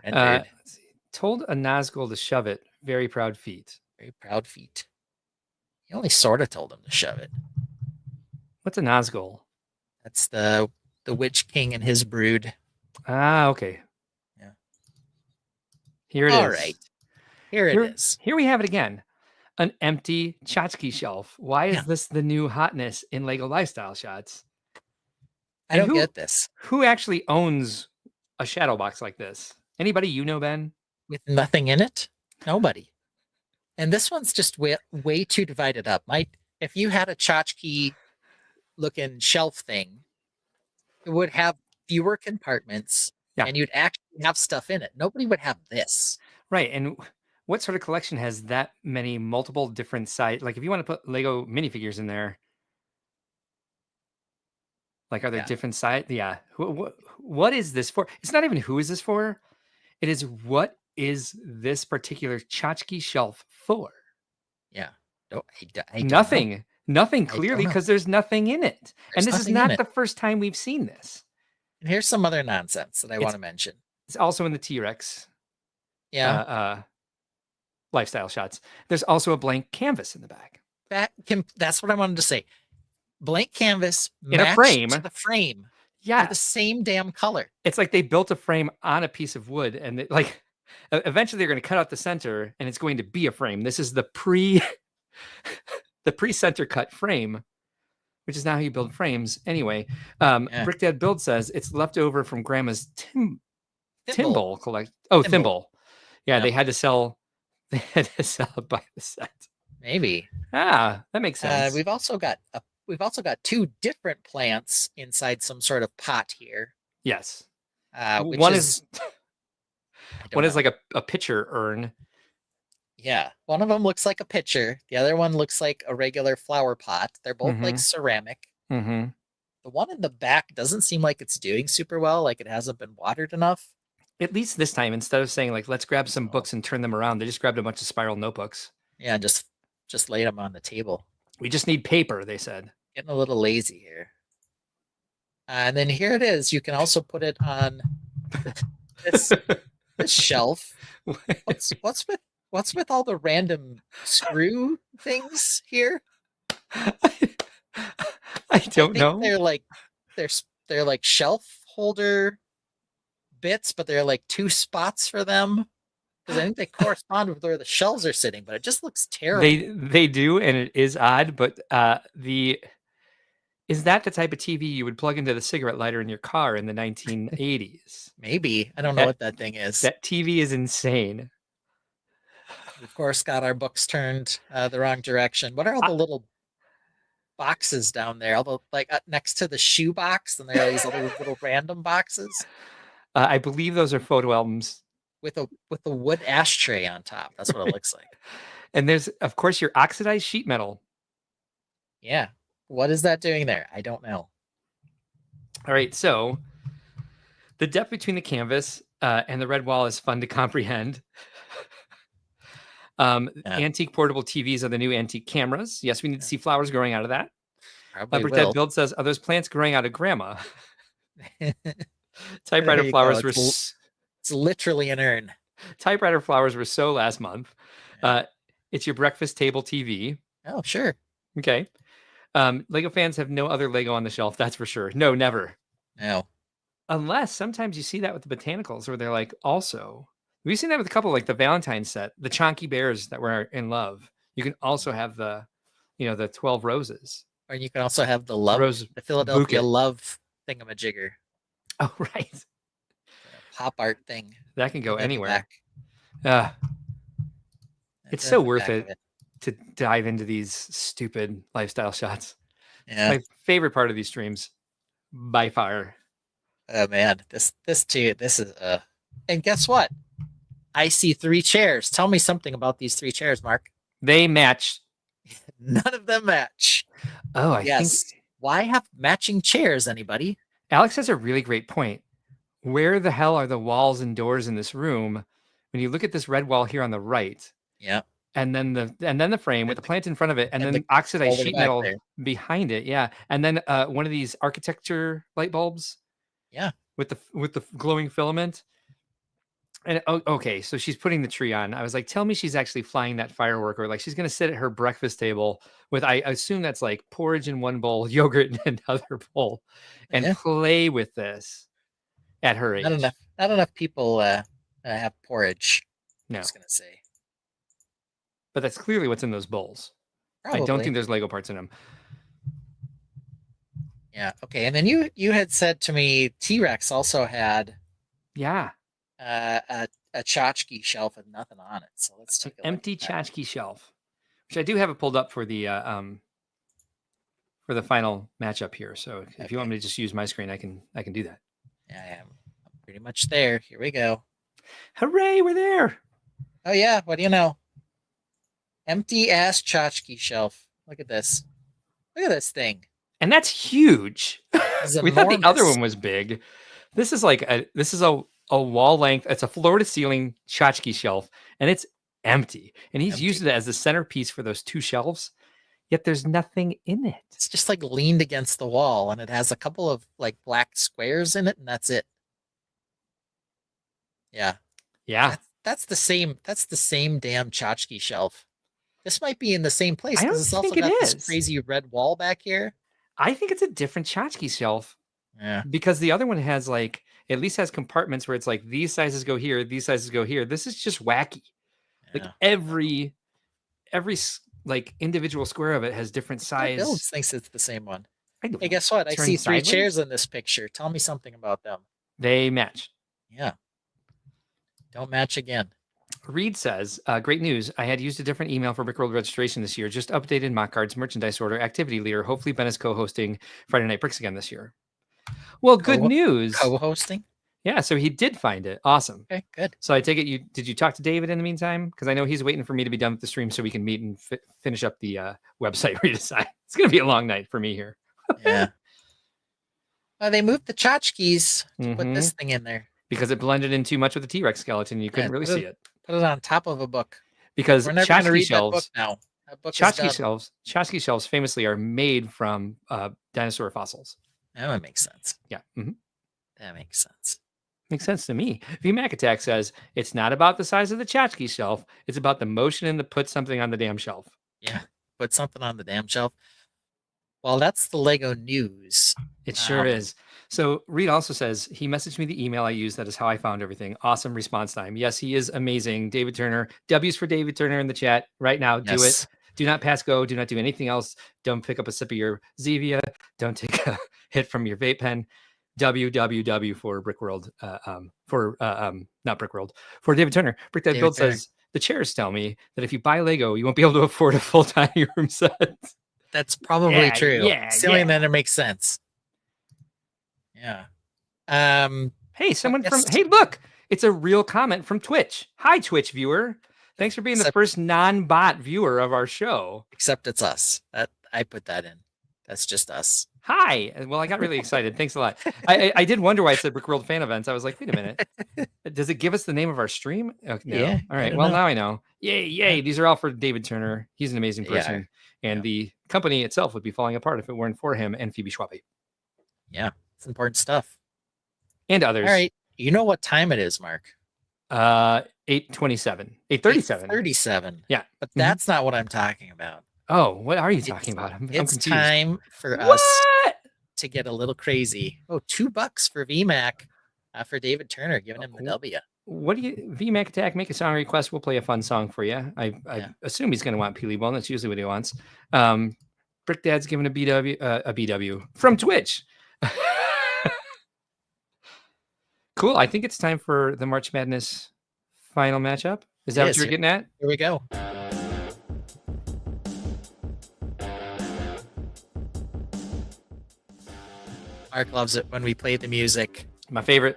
Rendered. Told a Nazgul to shove it. Very proud feet. Very proud feet. He only sort of told him to shove it. What's a Nazgul? That's the Witch King and his brood. Ah, okay. Yeah. Here it is. All right. Here it is. Here we have it again. An empty tchotchke shelf. Why is this the new hotness in LEGO lifestyle shots? I don't get this. Who actually owns a shadow box like this? Anybody you know, Ben? With nothing in it? Nobody. And this one's just way too divided up. If you had a tchotchke looking shelf thing, it would have fewer compartments and you'd actually have stuff in it. Nobody would have this. Right. And what sort of collection has that many multiple different size? Like if you want to put Lego minifigures in there, like are there different size? Yeah. What is this for? It's not even who is this for? It is what is this particular tchotchke shelf for? Yeah. No, I don't know. Nothing I clearly, don't know. because there's nothing in it. There's And this is nothing in not it. the first time we've seen this. And here's some other nonsense that I It's- want to mention. It's also in the T-Rex Yeah. lifestyle shots. There's also a blank canvas in the back. That's what I wanted to say. Blank canvas In a matched frame. to the frame. Yeah, They're the same damn color. it's like they built a frame on a piece of wood, and eventually they're going to cut out the center, and it's going to be a frame. This is the pre-center cut frame, which is now how you build frames. Anyway, Brick Dad Build says it's left over from Grandma's thimble collect. Oh, thimble. Yeah, Yep. they had to sell it by the set. Maybe. That makes sense. We've also got 2 different plants inside some sort of pot here. Yes. Which One is one is like a pitcher urn. Yeah, one of them looks like a pitcher. The other one looks like a regular flower pot. They're both like ceramic. Mm-hmm. The one in the back doesn't seem like it's doing super well. Like it hasn't been watered enough. At least this time, instead of saying like, let's grab some books and turn them around, they just grabbed a bunch of spiral notebooks. Yeah, just laid them on the table. We just need paper, they said. Getting a little lazy here. And then here it is. You can also put it on this shelf. What's with all the random screw things here? I don't know. They're like shelf holder bits, but they're like 2 spots for them. Because I think they correspond with where the shelves are sitting, but it just looks terrible. They do, and it is odd, but is that the type of TV you would plug into the cigarette lighter in your car in the 1980s? Maybe. I don't know what that thing is. That TV is insane. We, of course, got our books turned the wrong direction. What are all the little boxes down there? All the next to the shoe box, and there are these other little random boxes. I believe those are photo albums with a wood ashtray on top. That's what it looks like. And there's, of course, your oxidized sheet metal. Yeah. What is that doing there? I don't know. All right, so the depth between the canvas and the red wall is fun to comprehend. Antique portable TVs are the new antique cameras. Yes, we need to see flowers growing out of that. Probably Dead Build says, are those plants growing out of grandma? Typewriter flowers were... It's literally an urn. Typewriter flowers were so last month. It's your breakfast table TV. Oh, sure. Okay. Lego fans have no other Lego on the shelf, that's for sure. No, never. No. Unless sometimes you see that with the botanicals where they're like, also, we've seen that with a couple, like the Valentine set, the Chonky Bears that were in love. You can also have the 12 roses. Or you can also have the the Philadelphia bouquet. Love thingamajigger. Oh, right. Pop art thing. That can go At the anywhere. back. It's At so the worth back of it to dive into these stupid lifestyle shots. Yeah. My favorite part of these streams, by far. Oh man, this is and guess what? I see 3 chairs. Tell me something about these 3 chairs, Mark. They match. None of them match. Oh, I Yes. think Why have matching chairs, anybody? Alex has a really great point. Where the hell are the walls and doors in this room? When you look at this red wall here on the right, Yeah. and then the frame with the plant in front of it, and then the the oxidized folder sheet back metal there. behind it, yeah, and then one of these architecture light bulbs, Yeah. with the glowing filament. And okay, so she's putting the tree on. I was like, tell me she's actually flying that firework, or like she's gonna sit at her breakfast table with, I assume that's like porridge in one bowl, yogurt in another bowl, and Yeah. play with this at her age. Not enough people have porridge. No, I was gonna say. but that's clearly what's in those bowls. I don't Probably. think there's Lego parts in them. Yeah. Okay. And then you had said to me T-Rex also had Yeah, a tchotchke shelf with nothing on it. So let's take a look empty at that. tchotchke shelf, which I do have it pulled up for the final matchup here. So if you want me to just use my screen, I can do that. Yeah, I'm pretty much there. Here we go. Hooray, we're there! Oh yeah, what do you know? Empty ass tchotchke shelf. Look at this. Look at this thing. And that's huge. It's We thought the other enormous. one was big. This is like a a wall length. It's a floor to ceiling tchotchke shelf, and it's empty. And he's Empty. used it as the centerpiece for those two shelves. Yet there's nothing in it. It's just like leaned against the wall, and it has a couple of like black squares in it, and that's it. Yeah. Yeah. That's the same. That's the same damn tchotchke shelf. This might be in the same place I don't because it's also think it got is. this crazy red wall back here. I think it's a different tchotchke shelf Yeah. because the other one has like, at least has compartments where it's like these sizes go here, these sizes go here. This is just wacky. Like Yeah. every like individual square of it has different size. Builds thinks it's the same one. I don't Hey, know. guess what? I Turn see three sideways? chairs in this picture. Tell me something about them. They match. Yeah. Don't match again. Reed says, great news. I had used a different email for Brickworld registration this year. Just updated mock cards, merchandise order, activity leader. Hopefully Ben is co-hosting Friday Night Bricks again this year. Well, good news. Co-hosting? Yeah, so he did find it. Awesome. Okay, good. So I take it did you talk to David in the meantime? Because I know he's waiting for me to be done with the stream so we can meet and finish up the website redesign. It's going to be a long night for me here. Yeah. They moved the tchotchkes to put this thing in there. Because it blended in too much with the T-Rex skeleton. You couldn't really see it. Put it on top of a book. Because We're never going to tchotchke read shelves, that book now. That book is done. tchotchke shelves famously are made from dinosaur fossils. That makes sense. Yeah. That makes sense. Makes sense to me. VMAC Attack says it's not about the size of the tchotchke shelf. It's about the motion and to put something on the damn shelf. Yeah. Put something on the damn shelf. Well, that's the Lego news. It sure is. So Reed also says he messaged me the email I used. That is how I found everything. Awesome response time. Yes, he is amazing. David Turner. W's for David Turner in the chat right now. Do it. Do not pass go. Do not do anything else. Don't pick up a sip of your Zevia. Don't take a hit from your vape pen. WWW for Brickworld. Not Brickworld. For David Turner. Brick That Build says the chairs tell me that if you buy Lego, you won't be able to afford a full dining room set. That's probably true. Yeah. Silly, then it makes sense. Yeah. Hey, someone from hey, look, it's a real comment from Twitch. Hi, Twitch viewer. Thanks for being the first non-bot viewer of our show. Except it's us. I put that in. That's just us. Hi. Well, I got really excited. Thanks a lot. I did wonder why I said Brickworld fan events. I was like, wait a minute. Does it give us the name of our stream? Oh, no. Yeah. All right. Well, now I know. Yay. These are all for David Turner. He's an amazing person. And the company itself would be falling apart if it weren't for him and Phoebe Schwabe. Yeah. It's important stuff. And others. All right. You know what time it is, Mark? 8:27. 8:37. 8:37. Yeah. But that's not what I'm talking about. Oh, what are you talking about? I'm It's confused. time for us to get a little crazy. Oh, $2 for VMAC for David Turner, giving him the W. What do you VMAC Attack? Make a song request. We'll play a fun song for you. I assume he's going to want Peely Bone. That's usually what he wants. Brick Dad's giving a BW from Twitch. Cool. I think it's time for the March Madness final matchup. Is that what you're getting at? Here we go. Mark loves it when we play the music. My favorite.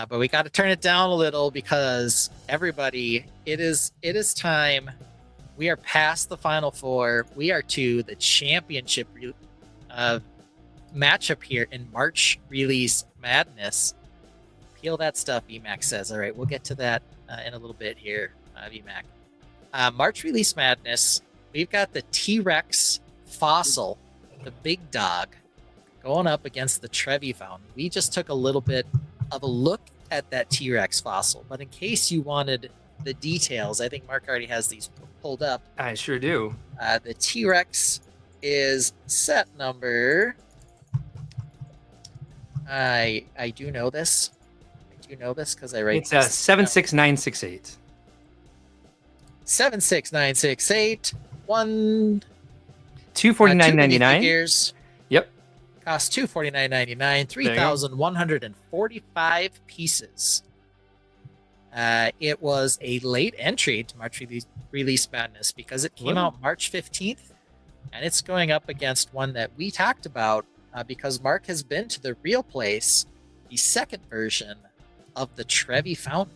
But we got to turn it down a little because everybody, it is time. We are past the Final Four. We are to the championship matchup here in March Release Madness. Peel that stuff, VMAC says. All right, we'll get to that in a little bit here, VMAC. March Release Madness, we've got the T-Rex fossil, the big dog, going up against the Trevi Fountain. We just took a little bit of a look at that T-Rex fossil, but in case you wanted the details, I think Mark already has these pulled up. I sure do. The T-Rex is set number. I do know this. I do know this because I write. It's 76968. 76968. 249.99. Figures. Yep. Cost $249.99. 3,145 pieces. It was a late entry to March Release Madness because it came out March 15th, and it's going up against one that we talked about because Mark has been to the real place, the second version of the Trevi Fountain.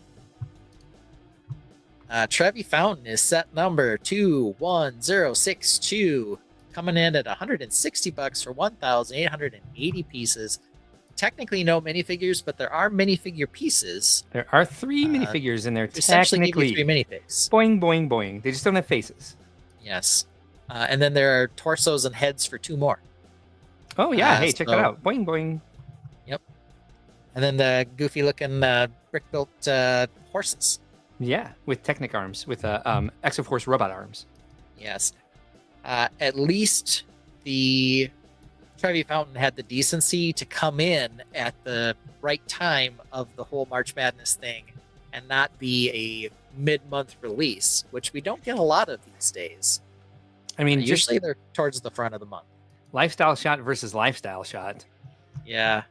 Trevi Fountain is set number 21062, coming in at $160 for 1,880 pieces. technically no minifigures, but there are minifigure pieces. There are 3 minifigures in there. Essentially, give Technically, you 3 minifigs. boing, boing, boing. They just don't have faces. Yes, and then there are torsos and heads for 2 more. Oh yeah, hey, check that so- out. Boing, boing. Yep. And then the goofy-looking brick-built horses. Yeah, with Technic arms, with Exoforce robot arms. Yes. At least the Trevi Fountain had the decency to come in at the right time of the whole March Madness thing and not be a mid-month release, which we don't get a lot of these days. I mean, just Usually they're towards the front of the month. lifestyle shot versus lifestyle shot. Yeah.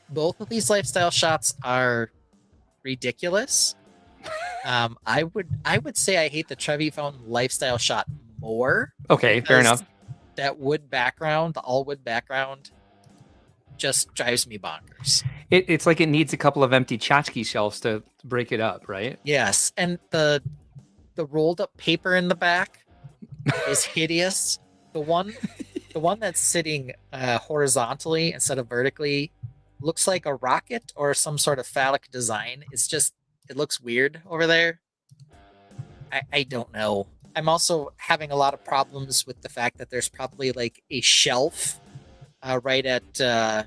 Both of these lifestyle shots are ridiculous. I would say I hate the Trevi Fountain lifestyle shot more. Okay, fair because enough. That wood background, the all wood background, just drives me bonkers. It's like it needs a couple of empty tchotchke shelves to break it up, right? Yes, and the rolled up paper in the back is hideous. The one that's sitting horizontally instead of vertically looks like a rocket or some sort of phallic design. It looks weird over there. I don't know. I'm also having a lot of problems with the fact that there's probably like a shelf right at the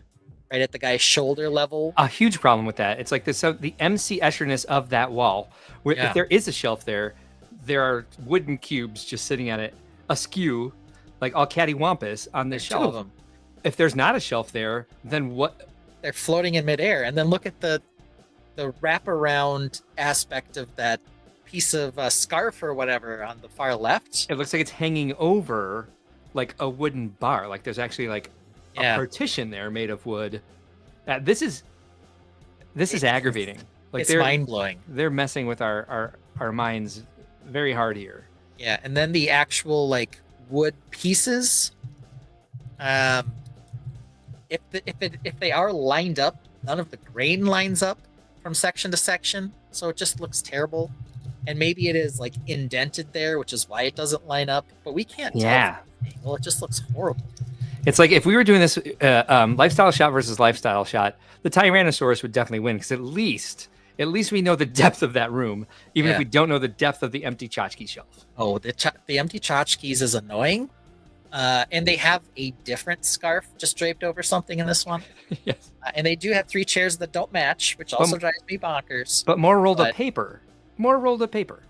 guy's shoulder level. A huge problem with that. It's like the MC Escherness of that wall. Where Yeah. If there is a shelf there are wooden cubes just sitting at it askew, like all cattywampus on this There's 2 of shelf. them. If there's not a shelf there, then what? They're floating in midair, and then look at the wraparound aspect of that piece of scarf or whatever on the far left. It looks like it's hanging over like a wooden bar. Like there's actually like a Yeah. partition there made of wood. This is aggravating. Like It's mind blowing. they're messing with our minds very hard here. Yeah, and then the actual like wood pieces. If they are lined up, none of the grain lines up from section to section, so it just looks terrible. And maybe it is like indented there, which is why it doesn't line up. But we can't tell. Yeah. from the angle. It just looks horrible. It's like if we were doing this lifestyle shot versus lifestyle shot, the Tyrannosaurus would definitely win because at least we know the depth of that room, even if Yeah. we don't know the depth of the empty tchotchke shelf. Oh, the empty tchotchkes is annoying. And they have a different scarf just draped over something in this one. Yes, And they do have 3 chairs that don't match, which also drives me bonkers. but more rolled up But- paper. More rolled up paper.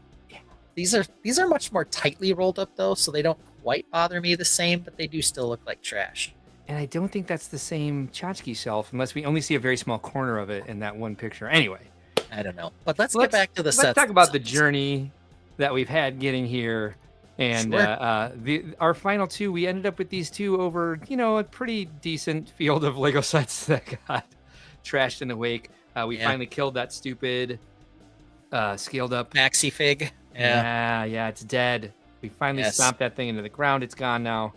These are much more tightly rolled up though, so they don't quite bother me the same, but they do still look like trash. And I don't think that's the same tchotchke shelf unless we only see a very small corner of it in that one picture. Anyway, I don't know. But let's get back to the let's sets. talk about the themselves. journey that we've had getting here. And Sure. our final 2, we ended up with these 2 over, a pretty decent field of Lego sets that got trashed in the wake. We Yeah. finally killed that stupid scaled up. Maxi Fig. Yeah. Yeah, it's dead. We finally Yes. stomped that thing into the ground. It's gone now.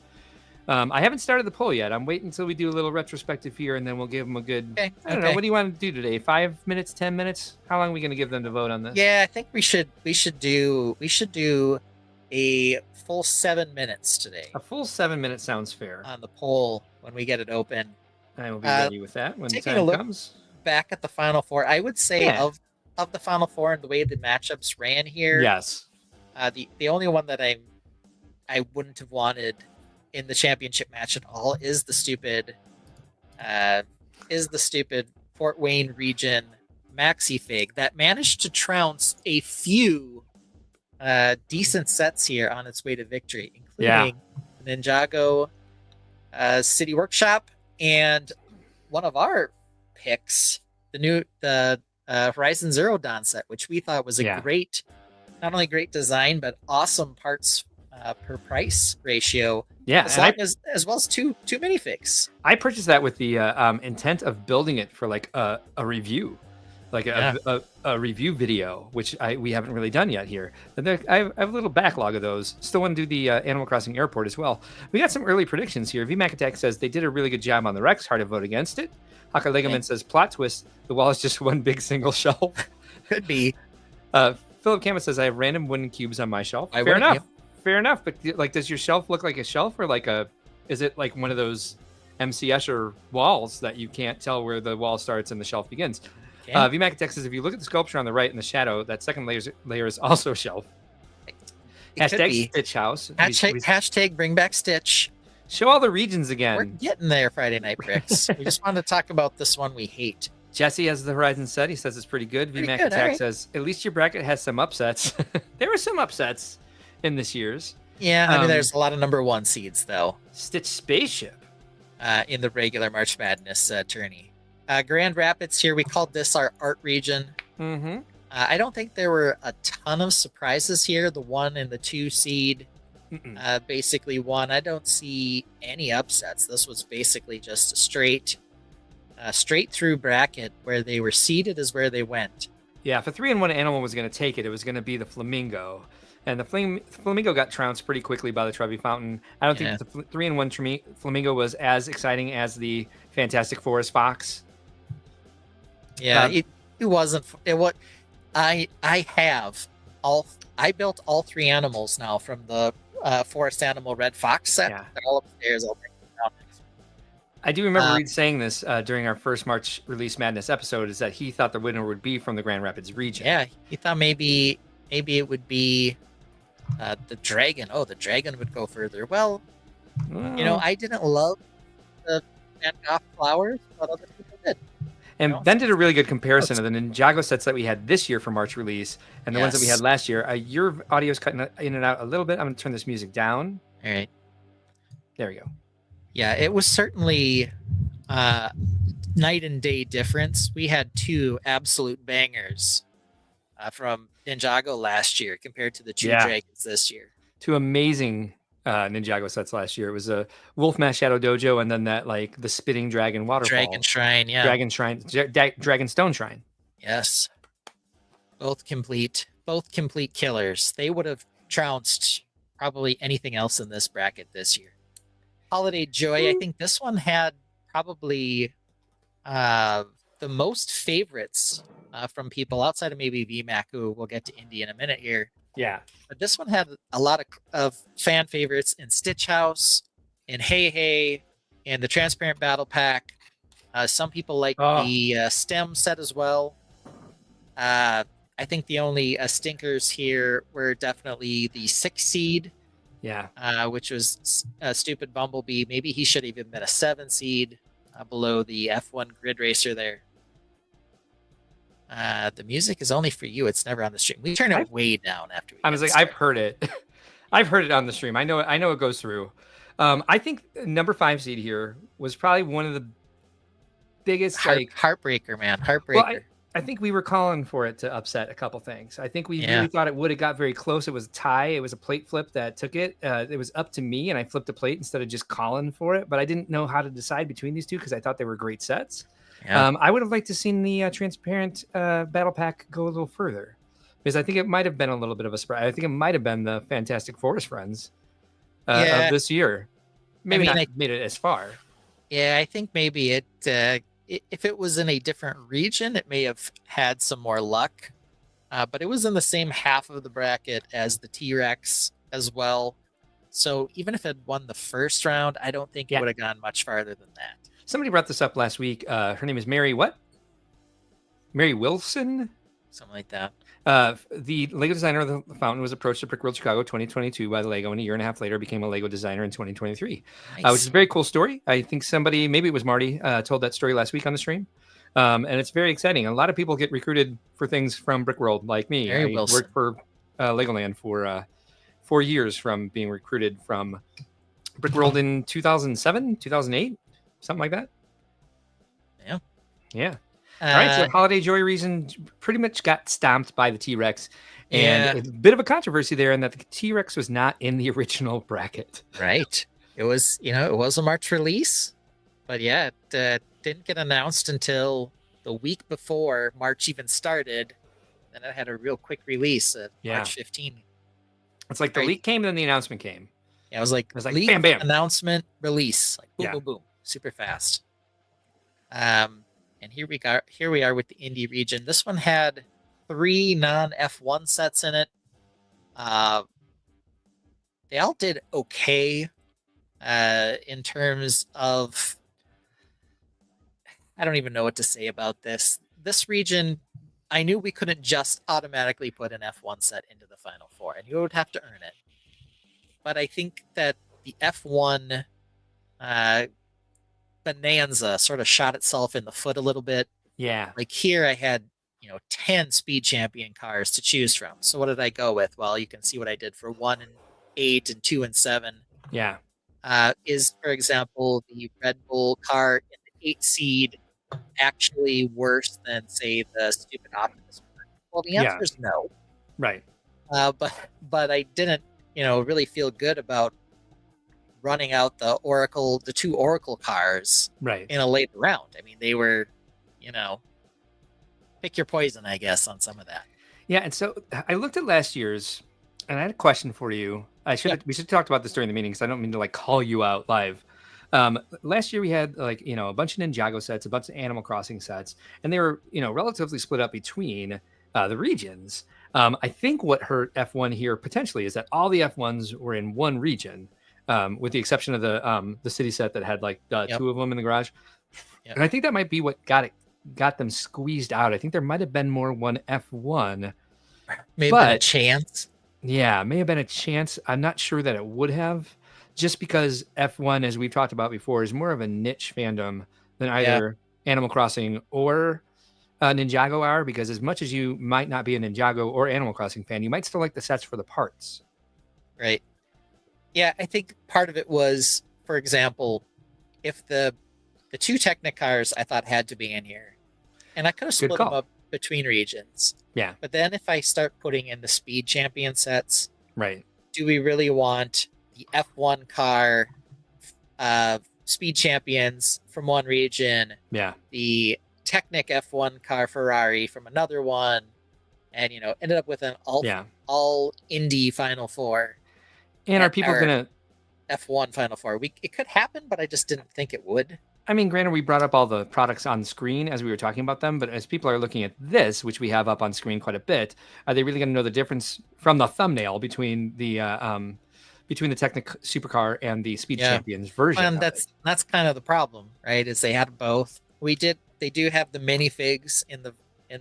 I haven't started the poll yet. I'm waiting until we do a little retrospective here, and then we'll give them a good. Okay. I don't know. What do you want to do today? 5 minutes, 10 minutes? How long are we going to give them to vote on this? Yeah, I think we should do a full 7 minutes today A full 7 minutes sounds fair. on the poll when we get it open. I will be ready with that when the taking a time look- comes. Back at the Final Four, I would say Yeah. of the Final Four and the way the matchups ran here, Yes. the only one that I wouldn't have wanted in the championship match at all is the stupid Fort Wayne region Maxi Fig that managed to trounce a few decent sets here on its way to victory, including Ninjago City Workshop and one of our picks, the Horizon Zero Dawn set, which we thought was a great, not only great design but awesome parts per price ratio. Yeah, as well as two minifigs. I purchased that with the intent of building it for like a review, like a review video, which we haven't really done yet here. But I have a little backlog of those. Still want to do the Animal Crossing Airport as well. We got some early predictions here. VMAC Attack says they did a really good job on the Rex. Hard to vote against it. Haka Ligament says plot twist. The wall is just one big single shelf. Could be. Philip Campbell says I have random wooden cubes on my shelf. Fair enough. Fair enough. But like, does your shelf look like a shelf or like is it like one of those MC Escher walls that you can't tell where the wall starts and the shelf begins. Okay. VMAC says, if you look at the sculpture on the right in the shadow, that second layer is also a shelf. It could Hashtag be. Stitch House. Hashtag bring back Stitch. Show all the regions again. We're getting there, Friday Night Bricks. We just wanted to talk about this one we hate. Jesse has the Horizon set. He says it's pretty good. Pretty VMAC good, Attack alright. says, at least your bracket has some upsets. There were some upsets in this year's. Yeah, I mean, Um, there's a lot of number 1 seeds, though, Stitch Spaceship. in the regular March Madness tourney. Grand Rapids here, we called this our art region. Mm-hmm. I don't think there were a ton of surprises here. The 1 and the 2 seed basically won. I don't see any upsets. This was basically just a straight through bracket where they were seeded is where they went. Yeah, if a 3-1 animal was going to take it, it was going to be the Flamingo. And the Flamingo got trounced pretty quickly by the Trevi Fountain. I don't think the 3-1 Flamingo was as exciting as the Fantastic Forest Fox. Yeah, it wasn't. It what I built all 3 animals now from the Forest Animal Red Fox set. Yeah. They're all upstairs. I'll bring them down next week. I do remember Reed saying this during our first March Release Madness episode, is that he thought the winner would be from the Grand Rapids region. Yeah, he thought maybe it would be the dragon. Oh, the dragon would go further. Well, I didn't love the Van Gogh flowers, but other people did. And Ben did a really good comparison of the Ninjago sets that we had this year for March release and the ones that we had last year. Your audio is cutting in and out a little bit. I'm going to turn this music down. All right. There we go. Yeah, it was certainly night and day difference. We had 2 absolute bangers from Ninjago last year compared to the 2 dragons this year. 2 amazing Ninjago sets last year. It was a Wolf Mask Shadow Dojo and then that the spitting dragon waterfall. Dragon Shrine, yeah. Dragon Shrine, Dragon Stone Shrine. Yes. Both complete killers. They would have trounced probably anything else in this bracket this year. Holiday Joy, I think this one had probably the most favorites from people outside of maybe VMAC, who we'll get to Indy in a minute here. Yeah. But this one had a lot of fan favorites in Stitch House, in Hey Hey, in the Transparent Battle Pack. Some people like the STEM set as well. I think the only stinkers here were definitely the 6 seed. Yeah. Which was Stupid Bumblebee. Maybe he should have even been a 7 seed below the F1 Grid Racer there. The music is only for you. It's never on the stream. We turn it way down after we I was like, I've heard it. I've heard it on the stream. I know it goes through. I think number 5 seed here was probably one of the biggest heartbreaker, man. Heartbreaker. Well, I think we were calling for it to upset a couple things. I think we really thought it would have got very close. It was a tie. It was a plate flip that took it. It was up to me, and I flipped a plate instead of just calling for it. But I didn't know how to decide between these 2 because I thought they were great sets. Yeah. I would have liked to seen the Transparent Battle Pack go a little further because I think it might have been a little bit of a surprise. I think it might have been the Fantastic Forest Friends of this year. Maybe not made it as far. Yeah, I think maybe it if it was in a different region, it may have had some more luck. But it was in the same half of the bracket as the T-Rex as well. So even if it won the first round, I don't think it would have gone much farther than that. Somebody brought this up last week. Her name is Mary what? Mary Wilson? Something like that. The Lego designer of the fountain was approached at Brickworld Chicago 2022 by Lego, and a year and a half later became a Lego designer in 2023, which is a very cool story. I think somebody, maybe it was Marty, told that story last week on the stream. And it's very exciting. A lot of people get recruited for things from Brickworld, like me. Mary I Wilson. worked for Legoland for 4 years from being recruited from Brickworld in 2007, 2008, something like that. Yeah. Yeah. All right, so Holiday Joy Reason pretty much got stomped by the T-Rex. And a bit of a controversy there in that the T-Rex was not in the original bracket. Right. It was, it was a March release, but it didn't get announced until the week before March even started. And it had a real quick release at March 15. It's like the leak came and then the announcement came. Yeah, it was like leak, bam, bam. announcement, release. Like boom, boom, boom. Super fast. And here we are with the Indy region. This one had 3 non-F1 sets in it. They all did okay in terms of I don't even know what to say about this. This region, I knew we couldn't just automatically put an F1 set into the Final Four. I knew I would have to earn it. But I think that the F1 bonanza sort of shot itself in the foot a little bit. Yeah. Like here I had, 10 speed champion cars to choose from. So what did I go with? Well, you can see what I did for 1 and 8 and 2 and 7. Yeah. Is, for example, the Red Bull car in the 8 seed actually worse than, say, the stupid Optimus? Well, the answer is no. Right. But I didn't, really feel good about running out the 2 Oracle cars Right. in a later round. I mean, they were, pick your poison, I guess, on some of that. Yeah, and so I looked at last year's, and I had a question for you. We should have talked about this during the meeting because I don't mean to call you out live. Last year we had a bunch of Ninjago sets, a bunch of Animal Crossing sets, and they were relatively split up between the regions. I think what hurt F1 here potentially is that all the F1s were in one region, with the exception of the city set that had 2 of them in the garage. Yep. And I think that might be what got them squeezed out. I think there might have been more one F1. Maybe a chance. Yeah, may have been a chance. I'm not sure that it would have, just because F1, as we've talked about before, is more of a niche fandom than either Animal Crossing or Ninjago are, because as much as you might not be a Ninjago or Animal Crossing fan, you might still like the sets for the parts. Right. Yeah, I think part of it was, for example, if the 2 Technic cars I thought had to be in here, and I could have split them up between regions. Yeah. But then if I start putting in the speed champion sets, right? Do we really want the F1 car speed champions from one region? Yeah. The Technic F1 car Ferrari from another one, and ended up with an all Indy Final Four. And are people gonna F1 Final Four? It could happen, but I just didn't think it would. I mean, granted, we brought up all the products on screen as we were talking about them, but as people are looking at this, which we have up on screen quite a bit, are they really going to know the difference from the thumbnail between the Technic Supercar and the Speed Champions version? And that's kind of the problem, right? Is they had both. They do have the minifigs in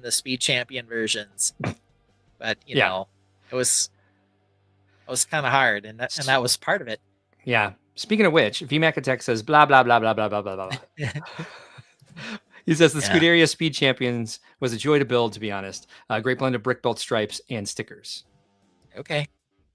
the Speed Champion versions, but it was kind of hard, and that was part of it. Yeah. Speaking of which, VMAC Attack says blah blah blah blah blah blah blah blah. He says the Scuderia Speed Champions was a joy to build, to be honest. A great blend of brick built stripes and stickers. Okay.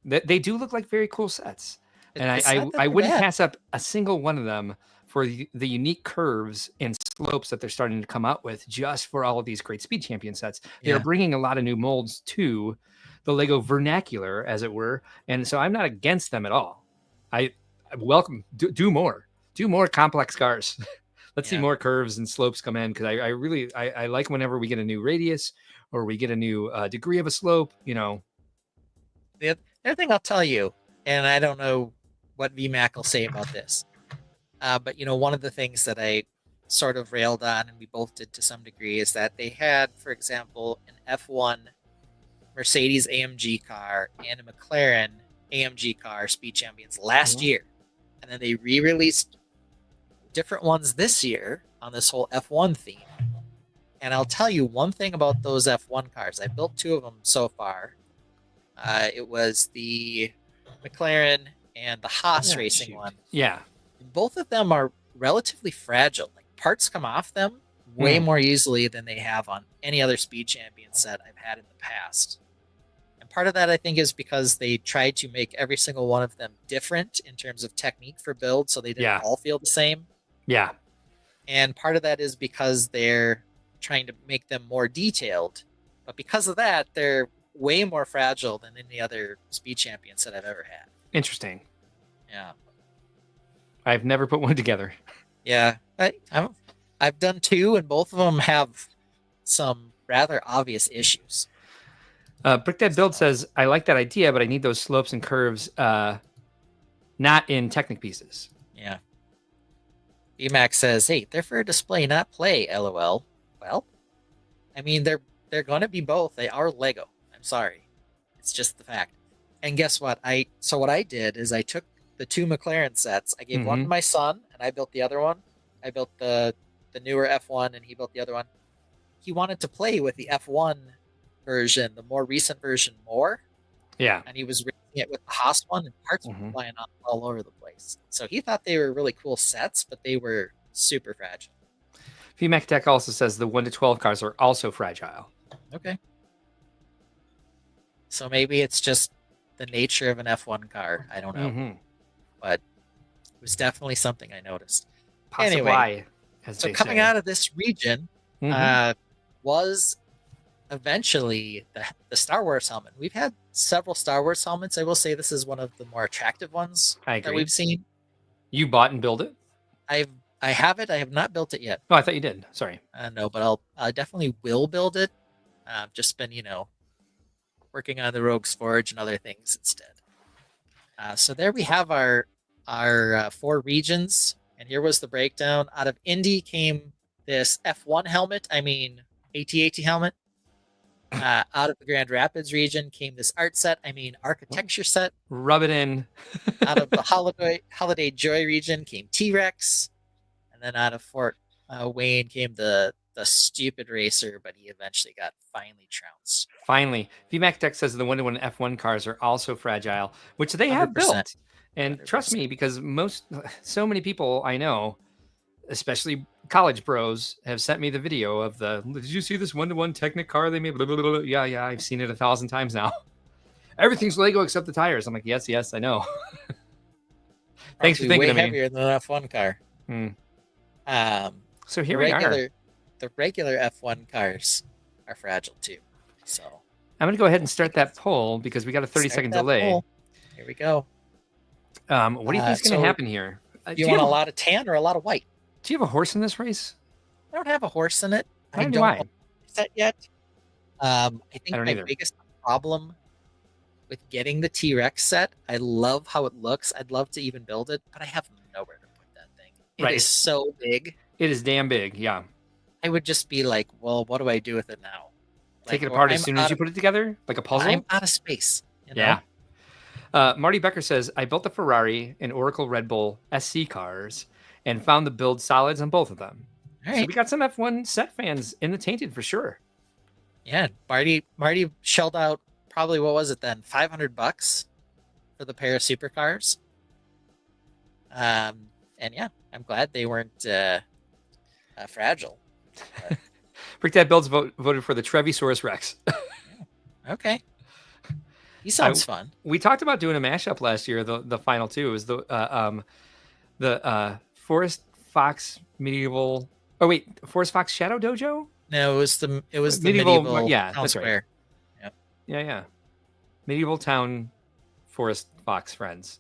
They do look like very cool sets. And I wouldn't pass up a single one of them for the unique curves and slopes that they're starting to come out with just for all of these great Speed Champion sets. They're bringing a lot of new molds to the Lego vernacular, as it were. And so I'm not against them at all. I welcome, do more complex cars. Let's see more curves and slopes come in, because I really like whenever we get a new radius or we get a new degree of a slope. The other thing I'll tell you, and I don't know what VMAC will say about this, but one of the things that I sort of railed on, and we both did to some degree, is that they had, for example, an F1 Mercedes AMG car and a McLaren AMG car Speed Champions last year. And then they re-released different ones this year on this whole F1 theme. And I'll tell you one thing about those F1 cars. I built 2 of them so far. It was the McLaren and the Haas racing one. Yeah. Both of them are relatively fragile. Like, parts come off them way more easily than they have on any other Speed Champion set I've had in the past. Part of that, I think, is because they tried to make every single one of them different in terms of technique for build, so they didn't all feel the same. Yeah. And part of that is because they're trying to make them more detailed. But because of that, they're way more fragile than any other Speed Champions that I've ever had. Interesting. Yeah. I've never put one together. Yeah. I've done 2, and both of them have some rather obvious issues. Brick Dad Build says, I like that idea, but I need those slopes and curves not in Technic pieces. Yeah. BMAX says, hey, they're for display, not play, LOL. Well, I mean, they're going to be both. They are Lego. I'm sorry. It's just the fact. And guess what? What I did is I took the 2 McLaren sets. I gave one to my son, and I built the other one. I built the the newer F1 and he built the other one. He wanted to play with the F1 version, the more recent version, more. Yeah. And he was racing it with the Haas one, and parts were flying all over the place. So he thought they were really cool sets, but they were super fragile. VMAX Tech also says the 1 to 12 cars are also fragile. Okay. So maybe it's just the nature of an F1 car. I don't know. But it was definitely something I noticed. Possibly. Anyway, As so they coming say. out of this region was eventually the Star Wars helmet. We've had several Star Wars helmets. I will say this is one of the more attractive ones I that agree. we've seen. You bought and built it? I have it. I have not built it yet. Oh, I thought you did. Sorry. No, but I definitely will build it. I've just been, working on the Rogue's Forge and other things instead. So there we have our 4 regions, and here was the breakdown. Out of Indy came this F1 helmet. AT-AT helmet. Out of the Grand Rapids region came this art set. Architecture set. Rub it in. Out of the Holiday Joy region came T-Rex. And then out of Fort Wayne came the stupid racer, but he eventually got finally trounced. Finally. VMAX Tech says the 1-to-1 F1 cars are also fragile, which they have 100%. built. And 100%. trust me, because so many people I know, especially college bros, have sent me the video of did you see this 1-to-1 Technic car they made? Blah, blah, blah, blah. Yeah, I've seen it 1,000 times now. Everything's Lego except the tires. I'm like, yes, I know. Thanks for Probably thinking way of me. heavier than an F1 car. So here we are. The regular F1 cars are fragile too. So I'm going to go ahead and start that poll because we got a 30-second delay. Poll. Here we go. What do you think is going to happen here? Do you want a lot of tan or a lot of white? Do you have a horse in this race? I don't have a horse in it. I Neither do don't I. own a set yet. I think I don't my either. biggest problem with getting the T-Rex set, I love how it looks. I'd love to even build it, but I have nowhere to put that thing. It is so big. It is damn big, yeah. I would just be like, well, what do I do with it now? Take it apart as soon as you put it together, like a puzzle? I'm out of space. Yeah. Marty Becker says, I built the Ferrari and Oracle Red Bull SC cars and found the build solids on both of them. All So right. we got some F1 set fans in the Tainted for sure. Yeah, Marty shelled out probably, what was it then, $500 for the pair of supercars. And yeah, I'm glad they weren't fragile. Brick Dad Builds voted for the Trevisaurus Rex. Okay. He sounds fun. We talked about doing a mashup last year. The final two is the Forest Fox medieval. Oh wait, Forest Fox Shadow Dojo. No, it was the medieval yeah, town that's square. right. Yeah. Medieval town Forest Fox friends,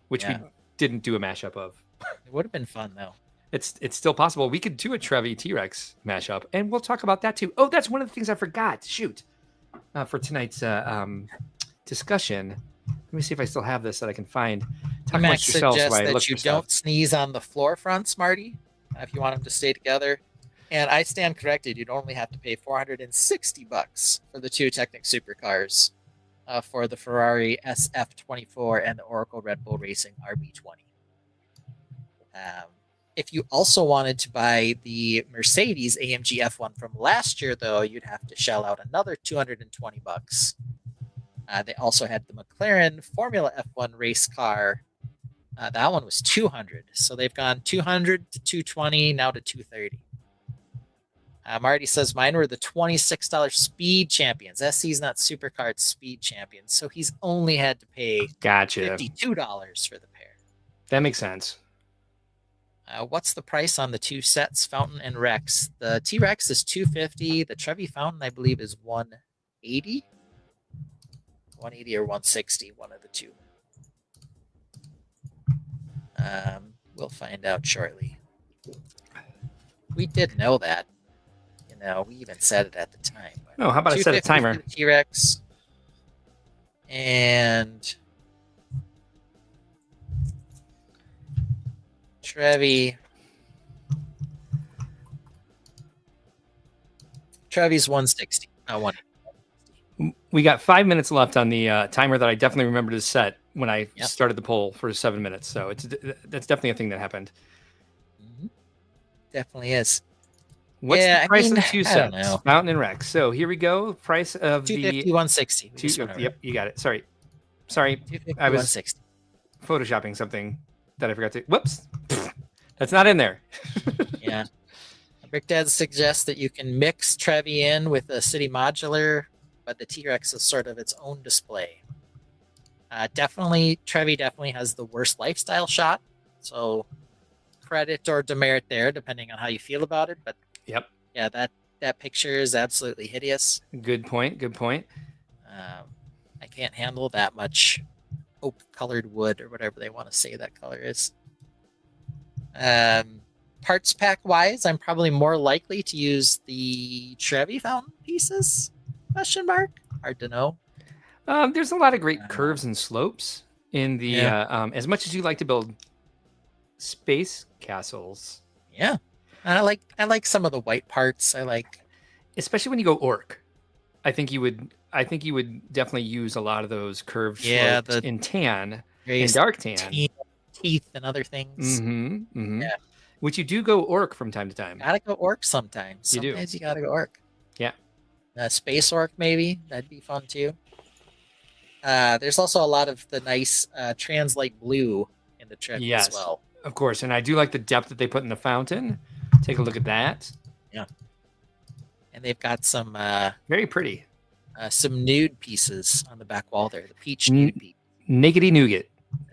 which we didn't do a mashup of. It would have been fun though. It's still possible. We could do a Trevi T-Rex mashup, and we'll talk about that too. Oh, that's one of the things I forgot. Shoot, for tonight's discussion. Let me see if I still have this that I can find. Talk Max amongst yourselves suggests while I that look you for don't stuff. sneeze on the floor fronts, Marty, if you want them to stay together. And I stand corrected. You'd only have to pay $460 for the two Technic supercars for the Ferrari SF24 and the Oracle Red Bull Racing RB20. If you also wanted to buy the Mercedes AMG F1 from last year, though, you'd have to shell out another $220. They also had the McLaren Formula F1 race car. That one was $200. So they've gone $200 to $220, now to $230. Marty says mine were the $26 Speed Champions. SC's not Supercard Speed Champions, so he's only had to pay Gotcha. $52 for the pair. That makes sense. What's the price on the two sets, Fountain and Rex? The T-Rex is $250. The Trevi Fountain, I believe, is $180. $180 or $160, one of the two. We'll find out shortly. We did know that. We even said it at the time. No, how about I set a $250 timer? for the T-Rex. And Trevi's 160. Not 180. We got 5 minutes left on the timer that I definitely remember to set when I started the poll for 7 minutes. So that's definitely a thing that happened. Definitely is. What's Yeah, the I price of mean, the two I don't sets? know. Fountain and Rex. So here we go. Price of 250, the 160. We two. just went over. Yep, you got it. Sorry. 250, I was 160. photoshopping something that I forgot to. Whoops. That's not in there. Yeah. Brick Dad suggests that you can mix Trevi in with a city modular, but the T-Rex is sort of its own display. Trevi definitely has the worst lifestyle shot. So credit or demerit there, depending on how you feel about it. But Yep. yeah, that picture is absolutely hideous. Good point. Good point. I can't handle that much oak-colored wood or whatever they want to say that color is. Parts pack wise, I'm probably more likely to use the Trevi Fountain pieces? Question mark. Hard to know. There's a lot of great curves and slopes in the. As much as you like to build space castles, Yeah, and I like some of the white parts. I like, especially when you go orc. I think you would definitely use a lot of those curved slopes in tan, in dark tan, teeth and other things. Yeah. Which you do go orc from time to time. Gotta go orc sometimes. You do. Sometimes you gotta go orc. Yeah. Space orc maybe that'd be fun too. There's also a lot of the nice translate blue in the Trevi as well. Of course, and I do like the depth that they put in the fountain. Take a look at that. Yeah. And they've got some very pretty. Some nude pieces on the back wall there. The peach nude piece. Nakedy nougat.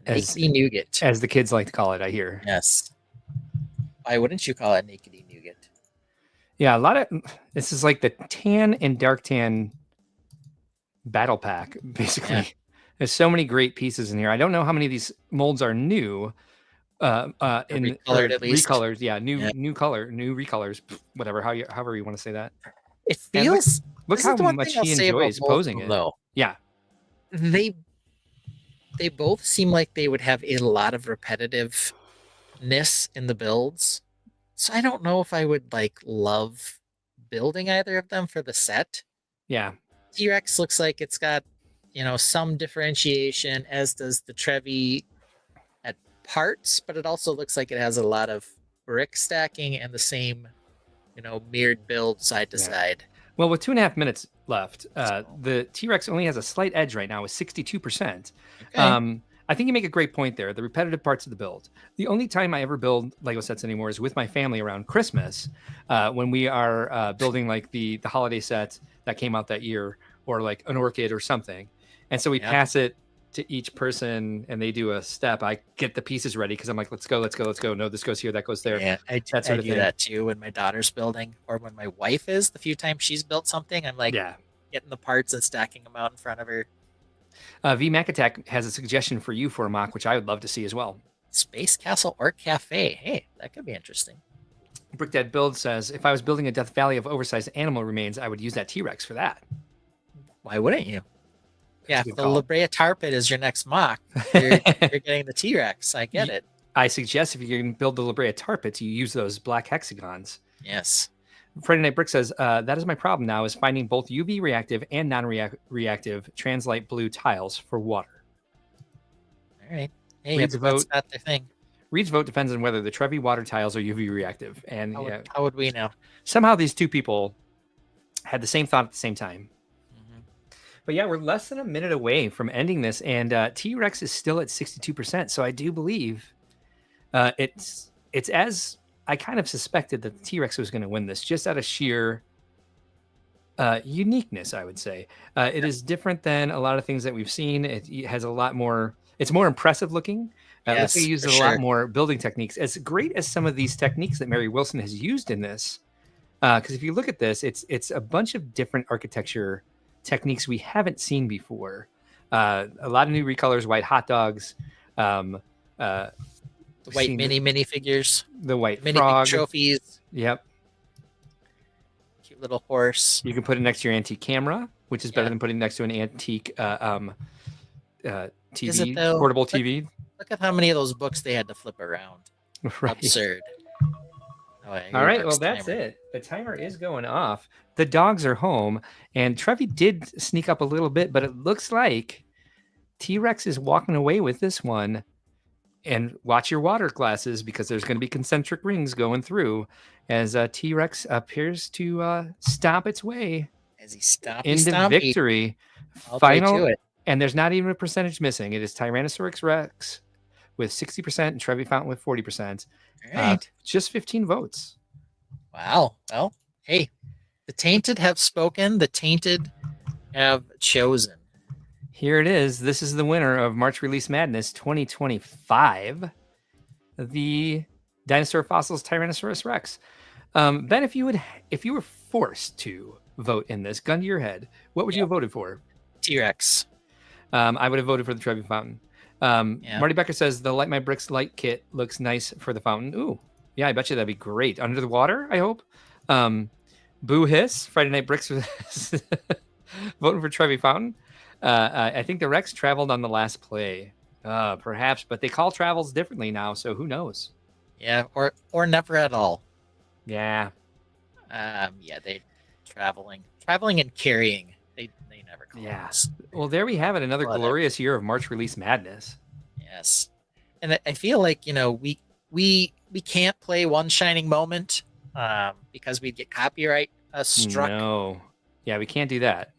Nakedy nougat. As the kids like to call it, I hear. Yes. Why wouldn't you call it nakedy nougat? Yeah, a lot of this is like the tan and dark tan battle pack, basically. Yeah. There's so many great pieces in here. I don't know how many of these molds are new. Recolored at least. Recolored, yeah. New color, new recolors, whatever. However you want to say that. It feels. Look how much he enjoys posing it. Though. Yeah. They both seem like they would have a lot of repetitiveness in the builds. So I don't know if I would love building either of them for the set. Yeah. T-Rex looks like it's got, some differentiation, as does the Trevi at parts, but it also looks like it has a lot of brick stacking and the same, mirrored build side to side. Well, with 2.5 minutes left, the T-Rex only has a slight edge right now with 62%. Okay. I think you make a great point there. The repetitive parts of the build. The only time I ever build Lego sets anymore is with my family around Christmas, when we are building the holiday set that came out that year, or like an orchid or something. And so we pass it to each person and they do a step. I get the pieces ready because I'm like, let's go. No, this goes here, that goes there. Yeah, I do that too when my daughter's building, or when my wife is. The few times she's built something, I'm getting the parts and stacking them out in front of her. V Mac Attack has a suggestion for you for a mock, which I would love to see as well. Space Castle Orc Cafe. Hey, that could be interesting. Brick Dad Build says, if I was building a Death Valley of oversized animal remains, I would use that T-Rex for that. Why wouldn't you? Yeah, if the La Brea Tar Pit is your next mock, you're getting the T-Rex. I get it. I suggest if you're going to build the La Brea Tar Pits, you use those black hexagons. Yes. Friday Night Brick says, that is my problem now, is finding both UV reactive and non-reactive translite blue tiles for water. All right. Hey, that's not the thing. Reed's vote depends on whether the Trevi water tiles are UV reactive. And how would we know? Somehow these two people had the same thought at the same time. Mm-hmm. But yeah, we're less than a minute away from ending this, and T-Rex is still at 62%. So I do believe it's as I kind of suspected that the T-Rex was going to win this, just out of sheer uniqueness, I would say. It is different than a lot of things that we've seen. It has a lot more. It's more impressive looking. Let's say it uses a lot more building techniques. As great as some of these techniques that Mary Wilson has used in this, because if you look at this, it's a bunch of different architecture techniques we haven't seen before. A lot of new recolors, white hot dogs, the white mini figures, the white mini frog trophies. Yep. Cute little horse. You can put it next to your antique camera, which is better than putting it next to an antique TV, portable TV. Look at how many of those books they had to flip around. Right. Absurd. All right, well, that's it. The timer is going off. The dogs are home, and Trevi did sneak up a little bit, but it looks like T-Rex is walking away with this one And watch your water glasses because there's going to be concentric rings going through as T-Rex appears to stomp its way As he stompy into stompy. victory. All the way to Final, it. and there's not even a percentage missing. It is Tyrannosaurus Rex with 60% and Trevi Fountain with 40%. All right. Just 15 votes. Wow. Well, hey, the Tainted have spoken. The Tainted have chosen. Here it is. This is the winner of March Release Madness 2025. The Dinosaur Fossils Tyrannosaurus Rex. Ben, if you were forced to vote in this, gun to your head, what would you have voted for? T-Rex. I would have voted for the Trevi Fountain. Marty Becker says the Light My Bricks light kit looks nice for the fountain. Ooh, yeah, I bet you that'd be great. Under the water, I hope. Boo Hiss, Friday Night Bricks was voting for Trevi Fountain. I think the Rex traveled on the last play. Perhaps, but they call travels differently now, so who knows? Yeah, or never at all. Yeah. Yeah, they traveling and carrying. They never call. Yeah. us. Well, there we have it. Another Whatever. glorious year of March Release Madness. Yes, and I feel like we can't play One Shining Moment because we'd get copyright struck. No. Yeah, we can't do that.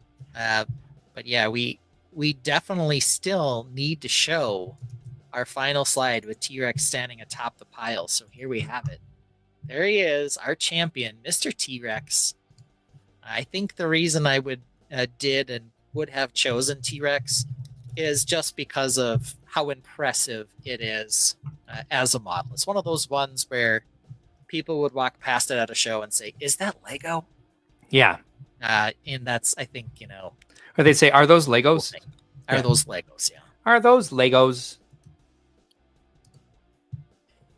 But yeah, we definitely still need to show our final slide with T-Rex standing atop the pile. So here we have it. There he is, our champion, Mr. T-Rex. I think the reason I would have chosen T-Rex is just because of how impressive it is as a model. It's one of those ones where people would walk past it at a show and say, "Is that Lego?" Yeah. And that's, I think, Or they'd say, are those Legos? Are those Legos? Yeah. Are those Legos?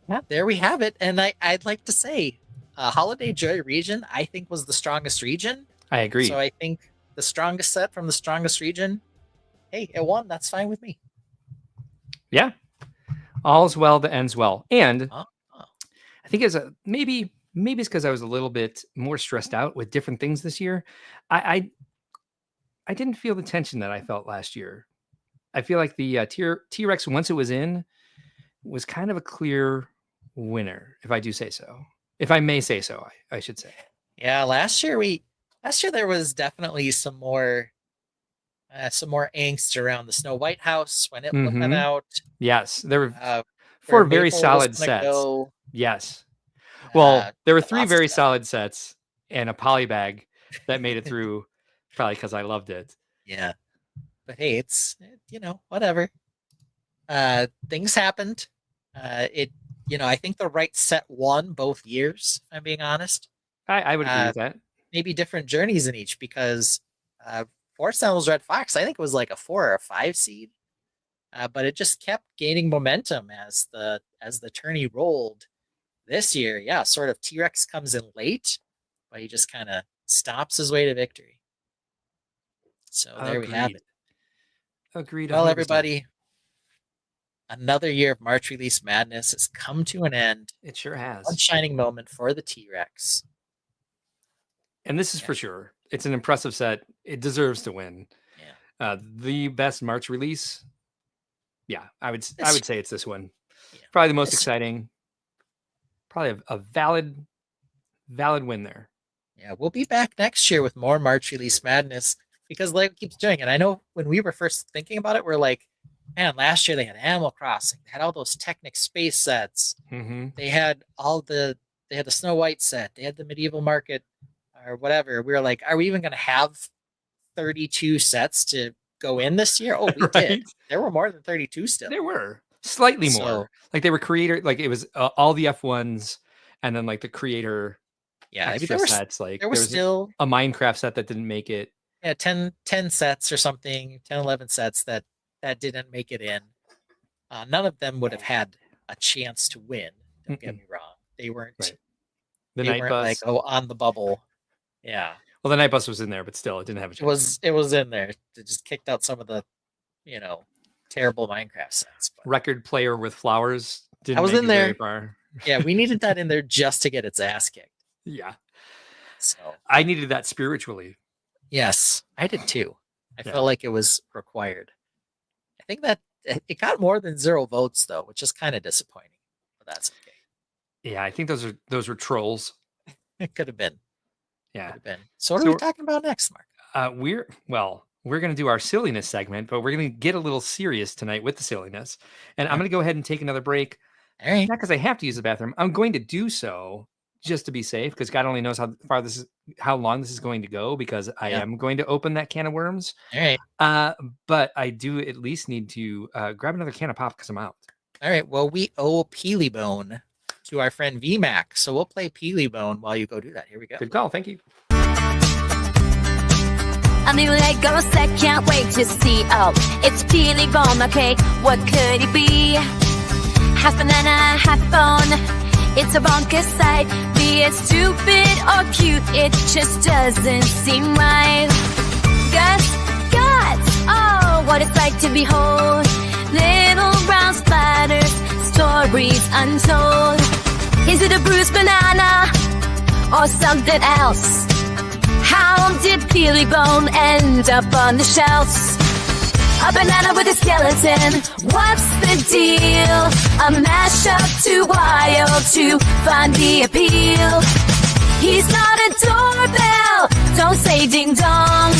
Yeah, there we have it. And I'd like to say, Holiday Joy region, I think, was the strongest region. I agree. So I think the strongest set from the strongest region, hey, it won. That's fine with me. Yeah. All's well that ends well. And Oh. I think maybe it's because I was a little bit more stressed out with different things this year. I didn't feel the tension that I felt last year. I feel like the T-Rex, once it was in, was kind of a clear winner, if I do say so. If I may say so, I should say. Yeah, last year there was definitely some more angst around the Snow White house when it went out. Yes, there were where 4 very Maple was solid gonna sets. go. Yes. Well, there were 3 lots of very stuff. solid sets and a polybag that made it through, probably because I loved it. Yeah. But hey, it's whatever. Things happened. I think the right set won both years, if I'm being honest. I would agree with that. Maybe different journeys in each because Forest Animals Red Fox, I think it was like a 4 or a 5 seed. But it just kept gaining momentum as the tourney rolled. This year, yeah, sort of T-Rex comes in late, but he just kind of stomps his way to victory. So there we have it. Agreed. Well, 100%. everybody, another year of March Release Madness has come to an end. It sure has. One shining moment for the T-Rex. And this is for sure. It's an impressive set. It deserves to win. Yeah. The best March release. Yeah, I would say it's this one. Yeah. Probably the most exciting. Probably a valid win there. Yeah, we'll be back next year with more March Release Madness because Lego keeps doing it. I know when we were first thinking about it, we're like, man, last year they had Animal Crossing, they had all those Technic space sets, they had the Snow White set, they had the Medieval Market or whatever. We were like, are we even going to have 32 sets to go in this year? Oh, we did. There were more than 32 still. There were slightly more. Like they were creator, like it was all the F1s, and then like the creator. Yeah, extra sets. Like there was still a Minecraft set that didn't make it. Yeah, 10 sets or something, 10, 11 sets that didn't make it in. None of them would have had a chance to win. Don't get me wrong. They weren't. Right. They Night weren't Bus. like on the bubble. Yeah. Well, the Night Bus was in there, but still, it didn't have a chance. It was in there. It just kicked out some of the, terrible Minecraft sets. But Record player with flowers. Didn't I was make in it there. very far. Yeah, we needed that in there just to get its ass kicked. Yeah. So I needed that spiritually. yes, I did too. I felt like it was required. I think that It got more than 0 votes though, which is kind of disappointing. But that's okay. Yeah, I think those were trolls. It could have been. Yeah. Could have been. So what are we talking about next, Mark? We're going to do our silliness segment, but we're going to get a little serious tonight with the silliness. And I'm going to go ahead and take another break. All right. Not because I have to use the bathroom. I'm going to do so just to be safe, because God only knows how long this is going to go, because I am going to open that can of worms. All right. But I do at least need to grab another can of pop because I'm out. All right. Well, we owe Peelybone to our friend VMAC, so we'll play Peelybone while you go do that. Here we go. Good call. Thank you. A new Lego set, can't wait to see. Oh, it's Peelybone, okay, what could it be? Half banana, half bone. It's a bonkers sight. Be it stupid or cute, it just doesn't seem right. Guts, oh, what it's like to behold. Little brown splatters, stories untold. Is it a bruised banana or something else? How did Peelybone end up on the shelves? A banana with a skeleton, what's the deal? A mashup too wild to find the appeal. He's not a doorbell, don't say ding dong.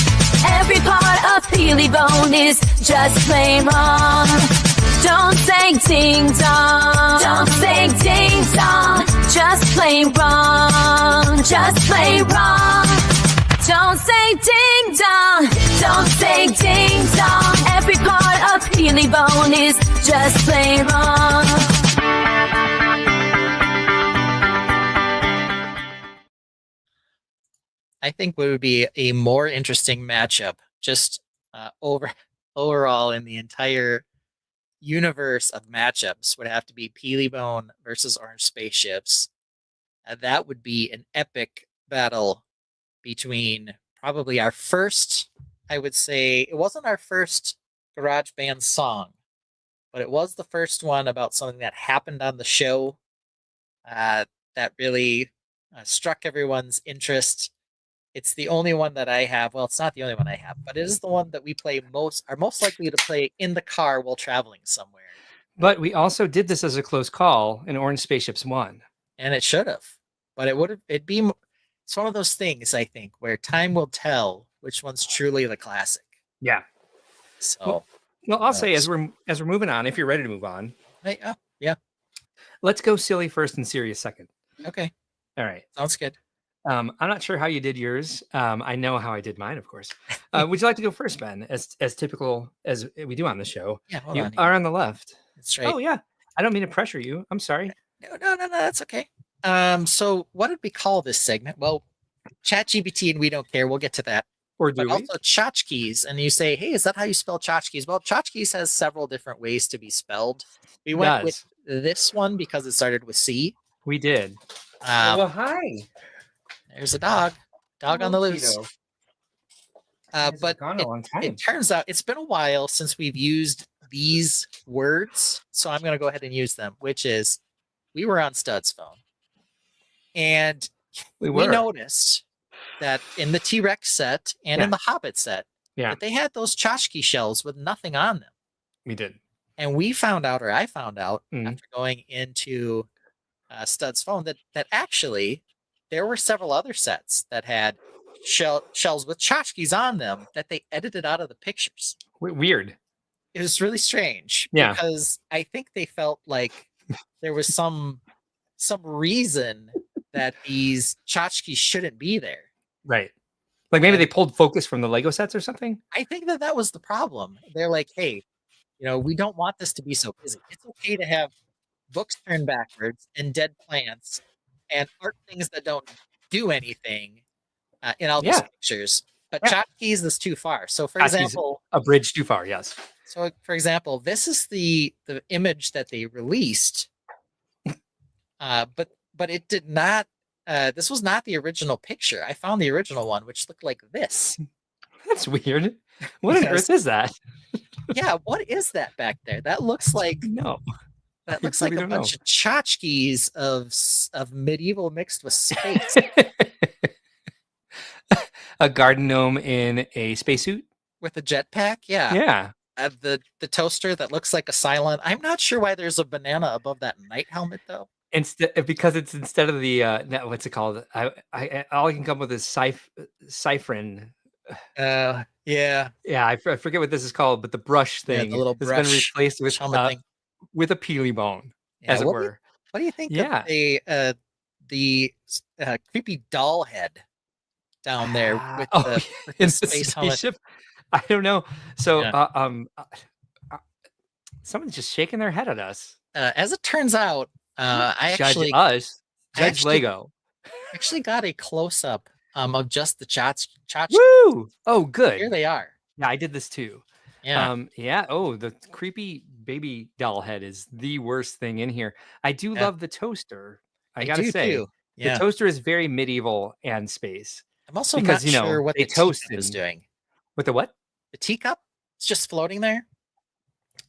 Every part of Peelybone is just plain wrong. Don't say ding dong, don't say ding dong. Just plain wrong, just plain wrong. Don't say ding dong, don't say ding dong. Every part of Peelybone is just plain wrong. I think what would be a more interesting matchup, just overall in the entire universe of matchups, would have to be Peelybone versus Orange Spaceships. That would be an epic battle between probably our first, I would say, it wasn't our first garage band song, but it was the first one about something that happened on the show that really struck everyone's interest. It's the only one that I have. Well, it's not the only one I have, but it is the one that we are most likely to play in the car while traveling somewhere. But we also did this as a close call, and Orange Spaceships won. And it should have, but it's one of those things, I think, where time will tell which one's truly the classic. Yeah. So, well, I'll say as we're moving on, if you're ready to move on. Yeah. Let's go silly first and serious second. Okay. All right. Sounds good. I'm not sure how you did yours. I know how I did mine, of course. Would you like to go first, Ben? As typical as we do on the show. Yeah, hold you on. are on the left. That's right. Oh yeah. I don't mean to pressure you. I'm sorry. No, that's okay. So what did we call this segment? Well, ChatGPT and we don't care. We'll get to that. Or do but we? Also tchotchkes, and you say, hey, is that how you spell tchotchkes? Well, tchotchkes has several different ways to be spelled. We went with this one because it started with C. We did. Well, hi. There's a dog on the loose. But gone a long time. It turns out it's been a while since we've used these words, so I'm going to go ahead and use them, which is, we were on Stud's phone, and we noticed that in the T-Rex set and in the Hobbit set, that they had those tchotchke shells with nothing on them. We did. And we found out, or I found out after going into Stud's phone, that actually there were several other sets that had shells with tchotchkes on them that they edited out of the pictures. Weird. It was really strange. Yeah. Because I think they felt like there was some reason that these tchotchkes shouldn't be there. Right. Like maybe they pulled focus from the Lego sets or something? I think that was the problem. They're like, hey, we don't want this to be so busy. It's okay to have books turned backwards and dead plants and art things that don't do anything in all these pictures. But tchotchkes is too far. So for example, a bridge too far, yes. So for example, this is the image that they released. But it did not this was not the original picture. I found the original one, which looked like this. That's weird. What on earth is that? Yeah, what is that back there? That looks like that looks like a bunch of tchotchkes of medieval mixed with space. A garden gnome in a spacesuit with a jetpack. Yeah. Yeah. the toaster that looks like a Cylon. I'm not sure why there's a banana above that knight helmet though. Because it's instead of the what's it called? I all I can come up with is Cyphrin. Yeah. Yeah, I forget what this is called, but the brush Yeah, thing the little has been brush replaced with helmet thing. with a peely bone, Yeah, as it were. What do you think Yeah. of the creepy doll head down there with Oh, the in the space helmet? spaceship. I don't know. So, Yeah. someone's just shaking their head at us. As it turns out, I Judge actually us. I Judge actually- Lego. actually got a close up of just the tchotchkes. Woo! Oh, good. Here they are. Yeah, I did this too. Yeah. Yeah. Oh, the creepy baby doll head is the worst thing in here. I do Yeah. love the toaster. I I gotta do say, too. Yeah. the toaster is very medieval and space. I'm also because, not sure what they the toast teacup is in- doing. With the what? The teacup? It's just floating there.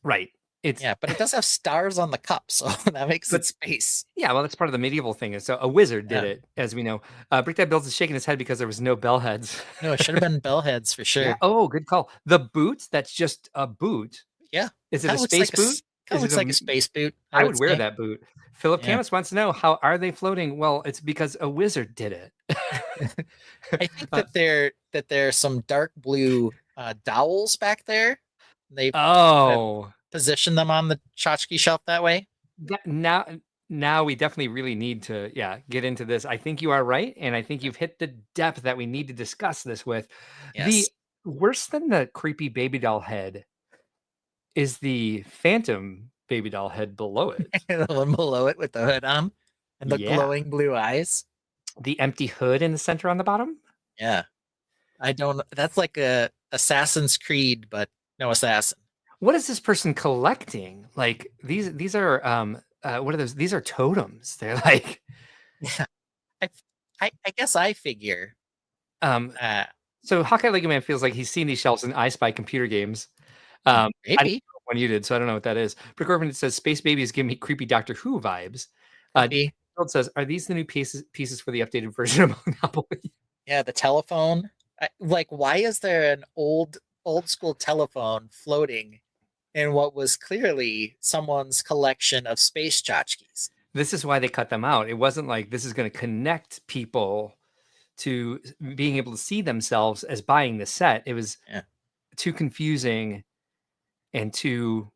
Right. It's Yeah, but it does have stars on the cup, so that makes But- it space. Yeah, well, that's part of the medieval thing. So a wizard did Yeah. it, as we know. Brickdad Builds is shaking his head because there was no bell heads. No, it should have been bell heads for sure. Yeah. Oh, good call. The boot, that's just a boot. Yeah. Is it Kinda a looks space like boot? Kind Is of looks it like a space boot. I would wear say. that boot. Philip Yeah. Camus wants to know, how are they floating? Well, it's because a wizard did it. I think that there's some dark blue dowels back there. They Oh, position them on the tchotchke shelf that way. now we definitely really need to, get into this. I think you are right, and I think you've hit the depth that we need to discuss this with. Yes. The worse than the creepy baby doll head is the phantom baby doll head below it. The one below it with the hood on and the Yeah. glowing blue eyes. The empty hood in the center on the bottom. Yeah. I don't that's like a Assassin's Creed, but no assassin. What is this person collecting? Like these are what are those? These are totems. They're like I guess I figure. So Hawkeye Lego Man feels like he's seen these shelves in I Spy computer games. I didn't Maybe. know when you did, so I don't know what that is. Brick Orphan says Space Babies give me creepy Doctor Who vibes. Maybe. Field says, are these the new pieces for the updated version of Monopoly? Yeah, the telephone. Like, why is there an old school telephone floating in what was clearly someone's collection of space tchotchkes? This is why they cut them out. It wasn't like this is going to connect people to being able to see themselves as buying the set. It was too confusing and too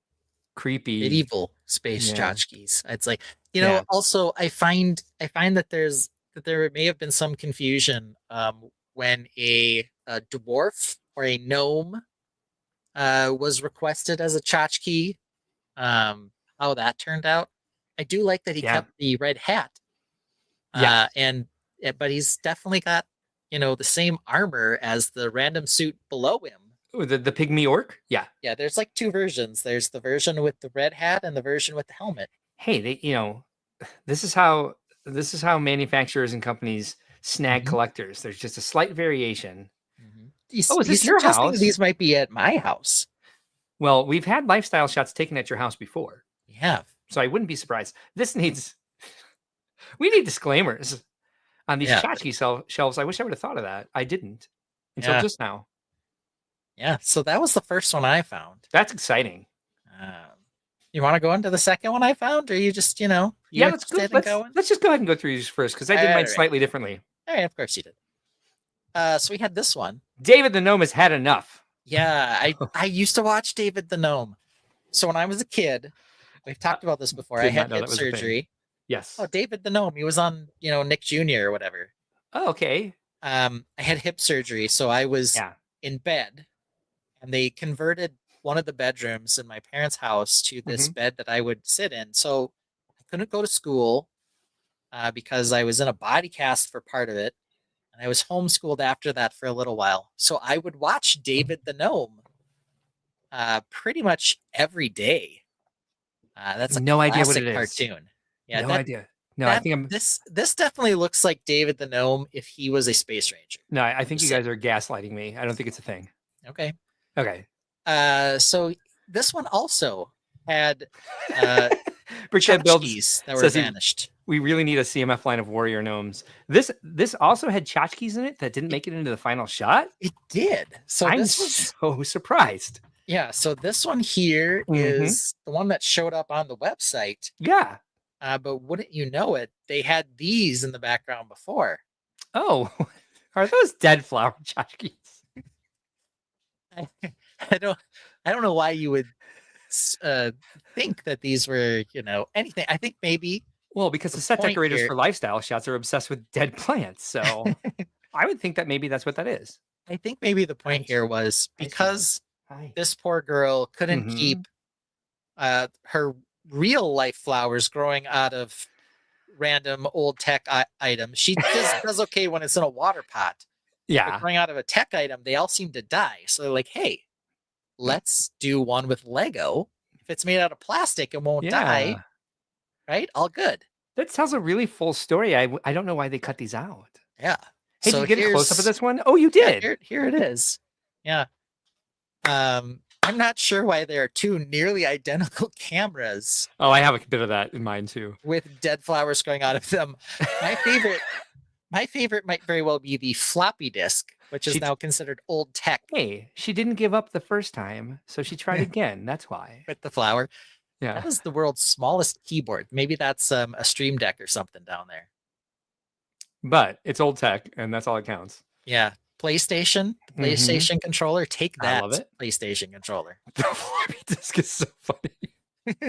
creepy. Medieval space Yeah. tchotchkes. It's like, you know, Yeah. also I find that there may have been some confusion when a dwarf or a gnome was requested as a tchotchke. How that turned out. I do like that he kept the red hat. Yeah. But he's definitely got, the same armor as the random suit below him. Oh, the pygmy orc? Yeah. Yeah, there's like two versions. There's the version with the red hat and the version with the helmet. Hey, this is how manufacturers and companies snag collectors. There's just a slight variation. Is this your house? These might be at my house. Well, we've had lifestyle shots taken at your house before, We have. so I wouldn't be surprised. We need disclaimers on these Yeah. tchotchke shelves. I wish I would have thought of that. I didn't until Yeah. just now. Yeah, so that was the first one I found. That's exciting. You want to go into the second one I found, or you just, you Yeah, let's go. interested in going? Let's just go ahead and go through these first because I did mine Alright. slightly differently. All right, of course you did. So we had this one. David the Gnome has had enough. Yeah, I used to watch David the Gnome. So when I was a kid, we've talked about this before. I did not had know hip that was a thing. surgery. Yes. Oh, David the Gnome. He was on, Nick Jr. or whatever. Oh, okay. I had hip surgery, so I was in bed, and they converted one of the bedrooms in my parents' house to this bed that I would sit in. So I couldn't go to school because I was in a body cast for part of it, and I was homeschooled after that for a little while. So I would watch David the Gnome pretty much every day. That's a No idea what classic it is. cartoon. Yeah, No idea. No, I think I'm. this definitely looks like David the Gnome if he was a space ranger. No, I think you guys are gaslighting me. I don't think it's a thing. Okay. Okay. So this one also had Brickhead Builds tchotchkes that were says vanished. we really need a CMF line of warrior gnomes. This also had tchotchkes in it that didn't make it into the final shot. It did. So I'm this was so surprised. Yeah, so this one here is the one that showed up on the website. Yeah. But wouldn't you know it, they had these in the background before. Oh, are those dead flower tchotchkes? I don't know why you would think that these were, anything. I think maybe Well, because the set point decorators here- for lifestyle shots are obsessed with dead plants, so I would think that maybe that's what that is. I think maybe the point here was because this poor girl couldn't keep her real life flowers growing out of random old tech items. She does okay when it's in a water pot. Yeah. But growing out of a tech item, they all seem to die. So they're like, hey, let's do one with Lego. If it's made out of plastic, it won't die. Right? All good. That tells a really full story. I don't know why they cut these out. Yeah. Hey, So did you get a close up of here's- this one? Oh, you Yeah, did. here it is. Yeah. I'm not sure why there are two nearly identical cameras Oh, I have a bit of that in mind too. with dead flowers growing out of them. My favorite might very well be the floppy disk, which is She- now considered old tech Hey, she didn't give up the first time, so she tried again. That's why. with the flower. Yeah. That is the world's smallest keyboard. Maybe that's a Stream Deck or something down there. But it's old tech, and that's all that counts. Yeah. PlayStation, the PlayStation controller. Take I that, love it. PlayStation controller. The floppy disk is so funny.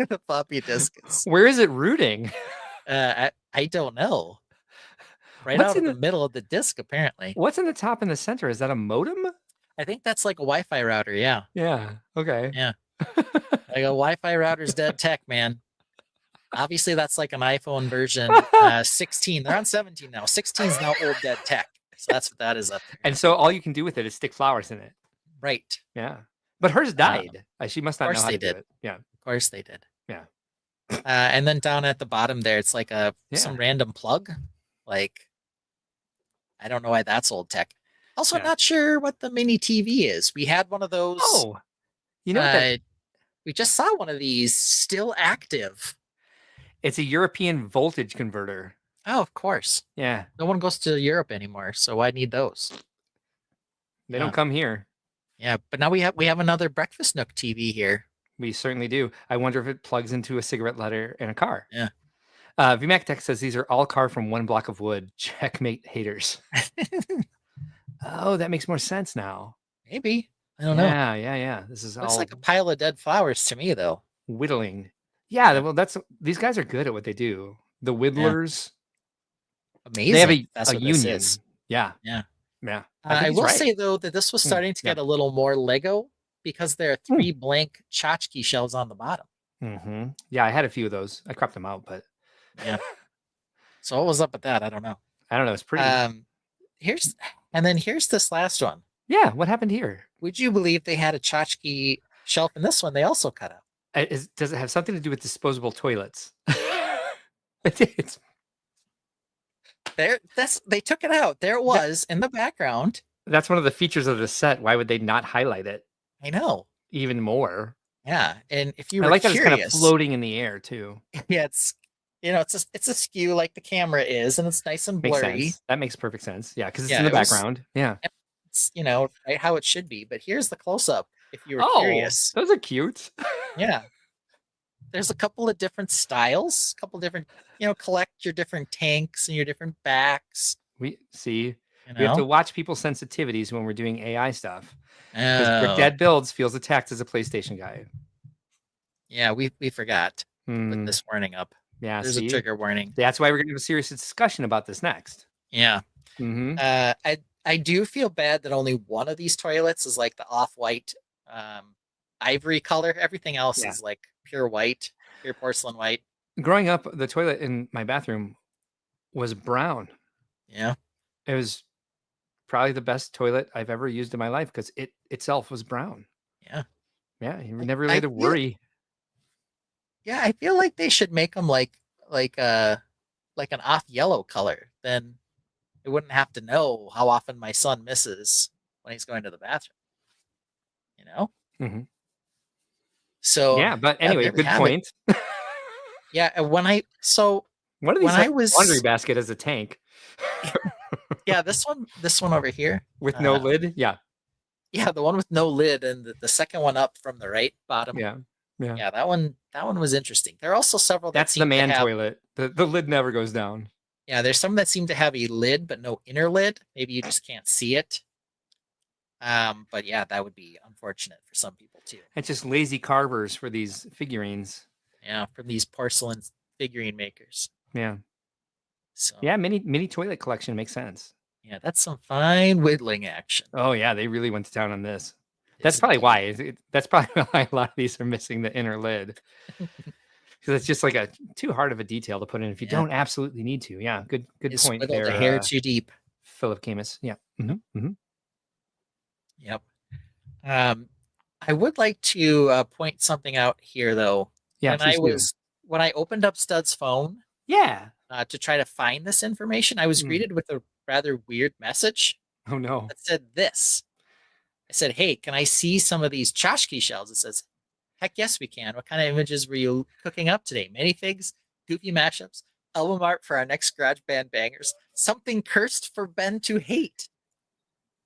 The floppy disk is. Where is it rooting? I don't know. Right What's out in of the middle of the disk, apparently. What's in the top and the center? Is that a modem? I think that's like a Wi-Fi router. Yeah. Yeah. Okay. Yeah. Like a Wi-Fi router's dead tech, man. Obviously, that's like an iPhone version 16. They're on 17 now. 16 is now old dead tech. So that's what that is up there. And so all you can do with it is stick flowers in it. Right. Yeah. But hers died. She must not know course how they to do did. it. Yeah. Of course they did. Yeah. And then down at the bottom there, it's like some Yeah. random plug. Like, I don't know why that's old tech. Also, Yeah. not sure what the mini TV is. We had one of those. Oh, you know that We just saw one of these still active. it's a European voltage converter. Oh, of course. Yeah. No one goes to Europe anymore, so I need those. They Yeah. don't come here. Yeah, but now we have another Breakfast Nook TV here. We certainly do. I wonder if it plugs into a cigarette lighter in a car. Yeah. VMAC Tech says these are all carved from one block of wood. Checkmate haters. Oh, that makes more sense now. Maybe. I don't know. Yeah. This is Looks all like a pile of dead flowers to me, though. whittling. Yeah, well, these guys are good at what they do. The whittlers, Amazing. they have a That's what this union. is. Yeah. Yeah. Yeah. I think he's will right. say though that this was starting to yeah. get a little more Lego because there are 3 blank tchotchke shells on the bottom. Yeah, I had a few of those. I cropped them out, but Yeah. So what was up with that? I don't know. I don't know. It's pretty. Here's this last one. Yeah. What happened here? Would you believe they had a tchotchke shelf in this one? They also cut out. Does it have something to do with disposable toilets? It's They took it out. There it was in the background. That's one of the features of the set. Why would they not highlight it I know. even more? Yeah, and if you I were like that it's kind of curious, floating in the air too. yeah, it's a skew like the camera is, and it's nice and Makes blurry. sense. That makes perfect sense. Yeah, because it's Yeah, in the it was- background. Yeah. It's right how it should be. But here's the close up. If you were Oh, curious, those are cute. yeah. There's a couple of different styles, a couple different, collect your different tanks and your different backs. We see. You We have to know? watch people's sensitivities when we're doing AI stuff. Because Oh, Dead Builds feels attacked as a PlayStation guy. yeah, we forgot to Hmm, put this warning up. yeah, There's see? a trigger warning. That's why we're going to have a serious discussion about this next. Yeah. Hmm. I do feel bad that only one of these toilets is like the off-white ivory color. Everything else Yeah. is like pure white, pure porcelain white. Growing up, the toilet in my bathroom was brown. Yeah. It was probably the best toilet I've ever used in my life because it itself was brown. Yeah. Yeah, you never really I had to feel- worry. Yeah, I feel like they should make them like an off yellow color. Then I wouldn't have to know how often my son misses when he's going to the bathroom. Mhm. So Yeah, but anyway, there we good have it. point. Yeah, One of these when has I a was- laundry basket as a tank yeah, this one over here. with no Uh, lid. Yeah. Yeah, the one with no lid, and the second one up from the right bottom. Yeah. Yeah. Yeah, that one was interesting. There are also several that That's the seem man to have, toilet. The lid never goes down. Yeah, there's some that seem to have a lid but no inner lid. Maybe you just can't see it. But yeah, that would be unfortunate for some people too. It's just lazy carvers for these figurines. Yeah, from these porcelain figurine makers. Yeah. So Yeah, mini toilet collection makes sense. yeah, that's some fine whittling action. Oh yeah, they really went to town on this. That's Yes, probably indeed. why. That's probably why a lot of these are missing the inner lid. Because it's just like a too hard of a detail to put in if you Yeah. don't absolutely need to. Yeah, good Just point whittle there. the hair too deep. Philip Camus. Yeah. Mm-hmm. Yep. I would like to point something out here, though. Yeah, please do. When I opened up Stud's phone Yeah. to try to find this information, I was greeted with a rather weird message Oh no. that said this. I said, "Hey, can I see some of these tchotchke shells?" It says, "Heck yes, we can. What kind of images were you cooking up today? Minifigs, goofy mashups, album art for our next garage band bangers, something cursed for Ben to hate.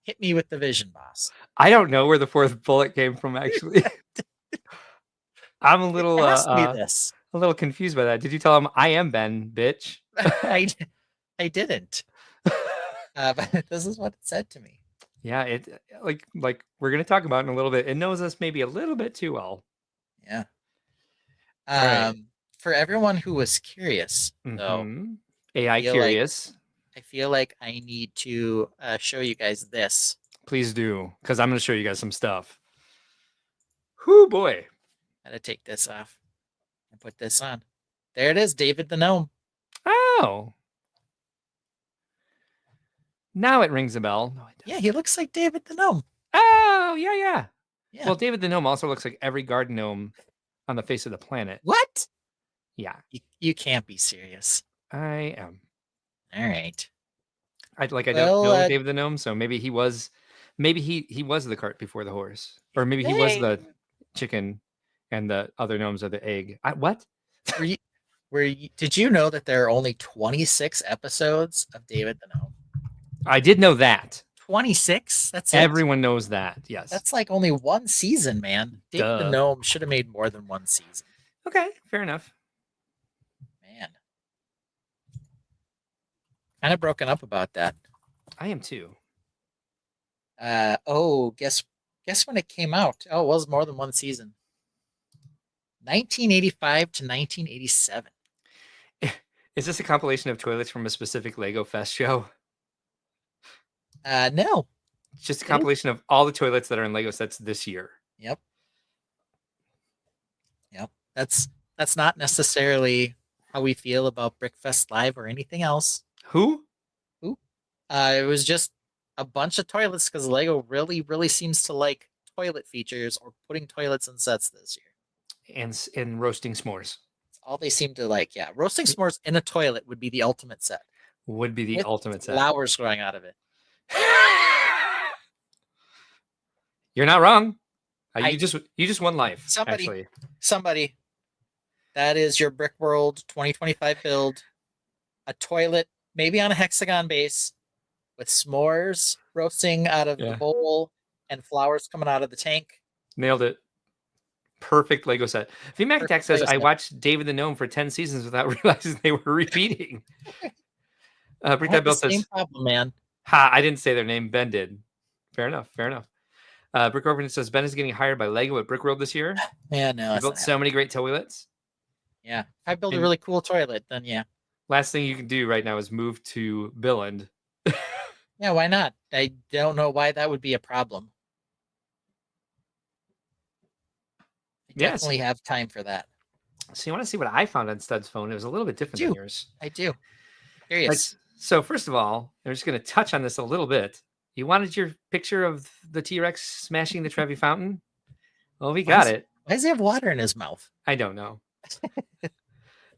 Hit me with the vision, boss." I don't know where the fourth bullet came from. Actually, I'm a little Ask me this. a little confused by that. Did you tell him I am Ben, bitch? I didn't. But this is what it said to me. Yeah, it like we're gonna talk about in a little bit. It knows us maybe a little bit too well. Yeah. Right. For everyone who was curious, though, Mhm. AI feel curious. I feel like I need to show you guys this. Please do, because I'm gonna show you guys some stuff. Whoo boy. Gotta take this off and put this on. There it is, David the Gnome. Oh. Now it rings a bell. No, it doesn't. Yeah, he looks like David the Gnome. Oh, yeah. Yeah. Well, David the Gnome also looks like every garden gnome on the face of the planet. What? Yeah, You can't be serious. I am. All right. I don't Well, know David the Gnome, so maybe he was the cart before the horse. Or maybe he was Hey. the chicken and the other gnomes are the egg. What? Did you know that there are only 26 episodes of David the Gnome? I did know that. 26? That's it? Everyone knows that. Yes. That's like only one season, man. David the Duh. Gnome should have made more than one season. Okay, fair enough. Man. Kind of broken up about that. I am too. Guess when it came out. Oh, it was more than one season. 1985 to 1987. Is this a compilation of toilets from a specific Lego Fest show? No. It's just a compilation of all the toilets that are in Lego sets this year. Yep. That's not necessarily how we feel about Brickfest Live or anything else. Who? It was just a bunch of toilets because Lego really, really seems to like toilet features or putting toilets in sets this year. And roasting s'mores. That's all they seem to like. Yeah, roasting s'mores in a toilet would be the ultimate set. Would be the With ultimate set. Flowers growing out of it. You're not wrong. You just won life. Somebody- Actually, That is your Brickworld 2025 build. A toilet, maybe on a hexagon base, with s'mores roasting out of the bowl and flowers coming out of the tank. nailed it. Perfect Lego set. VMAC Attack says, Lego I set. watched David the Gnome for 10 seasons without realizing they were repeating. I Brick had Bill the same says, problem, man. ha, I didn't say their name. Ben did. Fair enough. Brick Orphan says, Ben is getting hired by Lego at Brickworld this year. Yeah, no. He that's built not so many great toilets. Yeah. If I build a And- really cool toilet, then yeah. Last thing you can do right now is move to Billund. Yeah, why not? I don't know why that would be a problem. I Yes. definitely have time for that. So you want to see what I found on Stud's phone? It was a little bit different than Do. yours. I do. Curious. So first of all, I'm just going to touch on this a little bit. You wanted your picture of the T-Rex smashing the Trevi Fountain? Well, we got it. Why does he have water in his mouth? I don't know.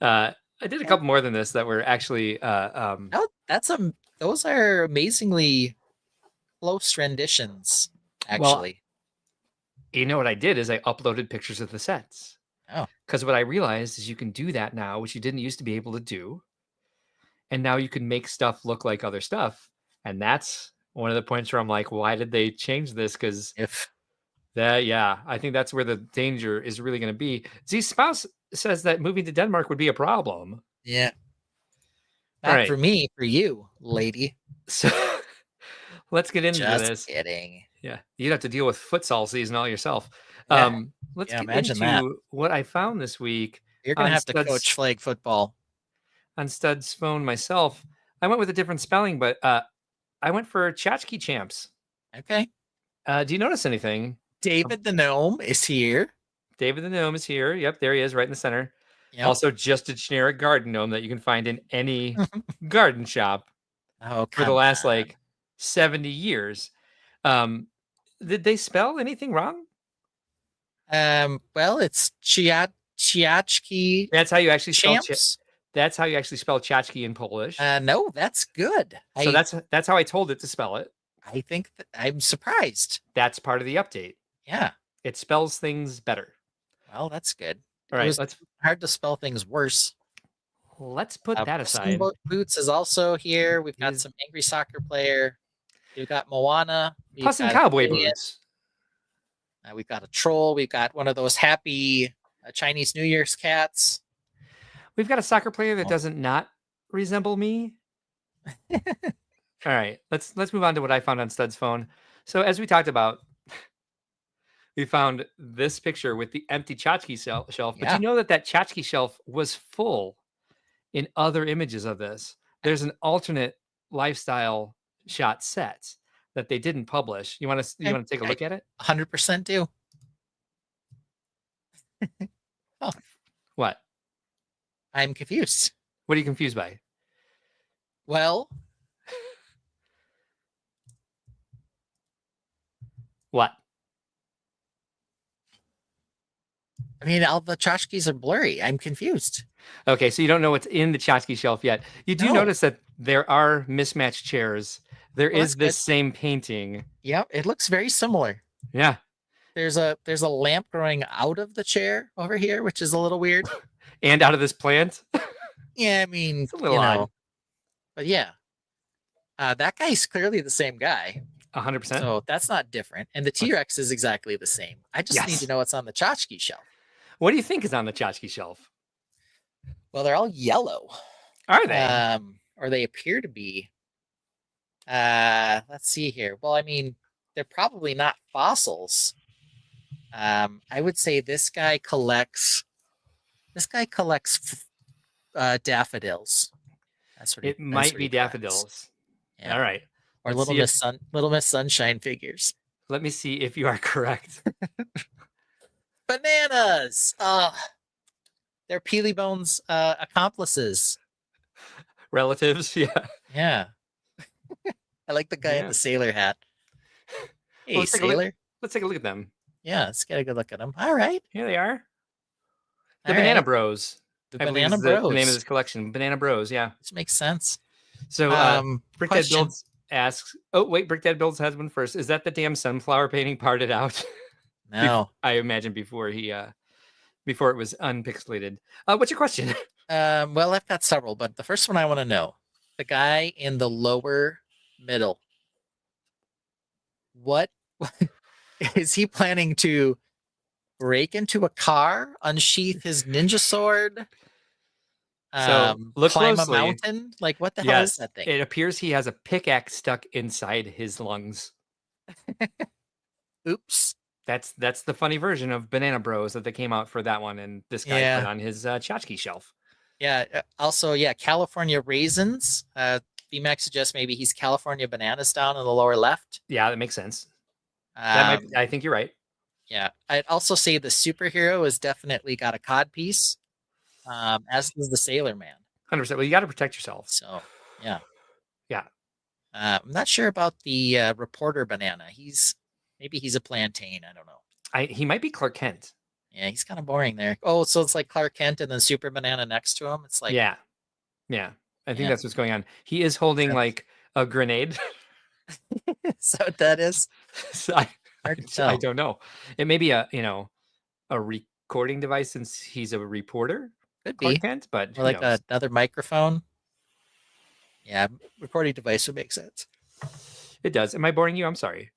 I did a couple more than this that were actually No, those are amazingly close renditions, actually. you know what I did is I uploaded pictures of the sets. Oh. Because what I realized is you can do that now, which you didn't used to be able to do. And now you can make stuff look like other stuff. And that's one of the points where I'm like, why did they change this? Because If I think that's where the danger is really going to be. Z Spouse says that moving to Denmark would be a problem. yeah, All not right. for me, for you, lady. So let's get into Just this. kidding. Yeah, you'd have to deal with futsal season all yourself. Yeah. Let's Yeah, get imagine into that. what I found this week You're gonna on have to coach flag football. on Stud's phone myself. I went with a different spelling, but I went for tchotchke champs. Okay. Do you notice anything? David the gnome is here. David the gnome is here. Yep, there he is, right in the center. Yep. Also, just a generic garden gnome that you can find in any garden shop Oh, for the come last on. like 70 years. Did they spell anything wrong? Well, it's Tchotchke That's how you actually spell champs. that's how you actually spell tchotchke in Polish. No, that's good. So that's how I told it to spell it. I think I'm surprised. That's part of the update. Yeah. It spells things better. Well, that's good. All It right, was hard to spell things worse. let's put that Puss in aside. Boots is also here. We've got He's- some angry soccer player. We've got Moana. We've Puss in got cowboy Idiot. boots. We've got a troll. We've got one of those happy Chinese New Year's cats. We've got a soccer player Oh. that doesn't not resemble me. All right, let's move on to what I found on Stud's phone. So as we talked about, we found this picture with the empty tchotchke shelf. But Yeah. you know that tchotchke shelf was full in other images of this. There's an alternate lifestyle shot set that they didn't publish. You want to take a look at it? 100% do. What? I'm confused. What are you confused by? Well, What? I mean, all the tchotchkes are blurry. I'm confused. Okay, so you don't know what's in the tchotchke shelf yet. You do No. notice that there are mismatched chairs. There Well, is that's this good. same painting. Yep, it looks very similar. Yeah. There's a lamp growing out of the chair over here, which is a little weird. And out of this plant. Yeah, I mean, It's a little odd. but yeah, that guy's clearly the same guy, 100%. so that's not different. And the T-Rex is exactly the same. I just need Yes. to know what's on the tchotchke shelf. What do you think is on the tchotchke shelf? Well, they're all yellow, Are they? or they appear to be. Let's see here. Well, I mean, they're probably not fossils. I would say this guy collects daffodils. That's what It might be daffodils. Yeah. All right. Or Let's Little see Little Miss Sunshine figures. Let me see if you are correct. Bananas. They're Peelybone's accomplices. Relatives. Yeah. Yeah. I like the guy in Yeah. the sailor hat. Hey, let's take a look. sailor. Let's take a look at them. Yeah, let's get a good look at them. All right. Here they are. The All Banana right. Bros. The I believe Banana is the name of Bros. this collection. Banana Bros. Yeah. This makes sense. So Brickdead Question. Builds asks, oh, wait, Brickdead Builds has one first. Is that the damn sunflower painting parted out? No. I imagine before it was unpixelated. What's your question? Well, I've got several, but the first one I want to know, the guy in the lower middle, what is he planning to break into a car, unsheath his ninja sword, So, look climb closely. a mountain? Like, what the hell is that thing? It appears he has a pickaxe stuck inside his lungs. Oops. That's the funny version of Banana Bros that they came out for that one, and this guy Yeah. put on his tchotchke shelf. Yeah. Also, yeah, California raisins. BMAX suggests maybe he's California bananas down in the lower left. Yeah, that makes sense. I think you're right. Yeah. I'd also say the superhero has definitely got a cod piece, as does the sailor man. 100%. Well, you got to protect yourself. So, yeah. Yeah. I'm not sure about the reporter banana. Maybe he's a plantain. I don't know. He might be Clark Kent. Yeah, he's kind of boring there. Oh, so it's like Clark Kent and then Super Banana next to him. It's like, Yeah. I think Yeah. that's what's going on. He is holding Yeah. like a grenade. so what that is. So Hard to I tell. don't know. It may be a recording device since he's a reporter, Could Clark be. Kent, but Or who like knows? another microphone. Yeah, recording device would make sense. It does. Am I boring you? I'm sorry.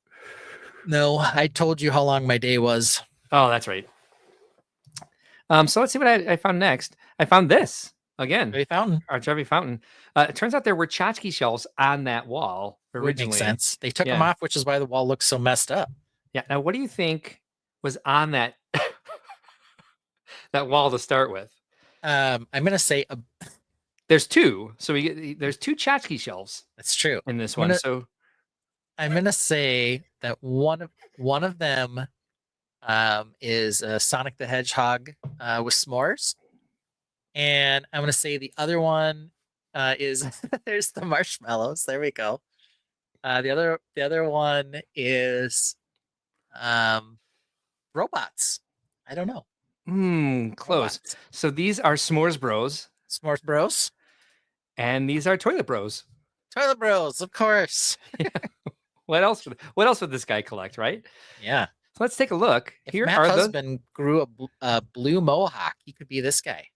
No, I told you how long my day was. Oh, that's right. So let's see what I found next. I found this again. Trevi Fountain. Our Trevi Fountain. It turns out there were tchotchke shelves on that wall originally. Makes sense. They took Yeah. them off, which is why the wall looks so messed up. Yeah. Now, what do you think was on that that wall to start with? I'm gonna say There's two. So there's two tchotchke shelves that's true. in this I'm one. gonna- So I'm gonna say that one of them is Sonic the Hedgehog with s'mores, and I'm gonna say the other one is there's the marshmallows. There we go. The other one is robots. I don't know. close. Robots. So these are S'mores Bros, S'mores Bros. and these are Toilet Bros. Toilet Bros, of course. What else? What else would this guy collect, right? Yeah. So let's take a look. If Here Matt are the Husband grew a blue mohawk, he could be this guy.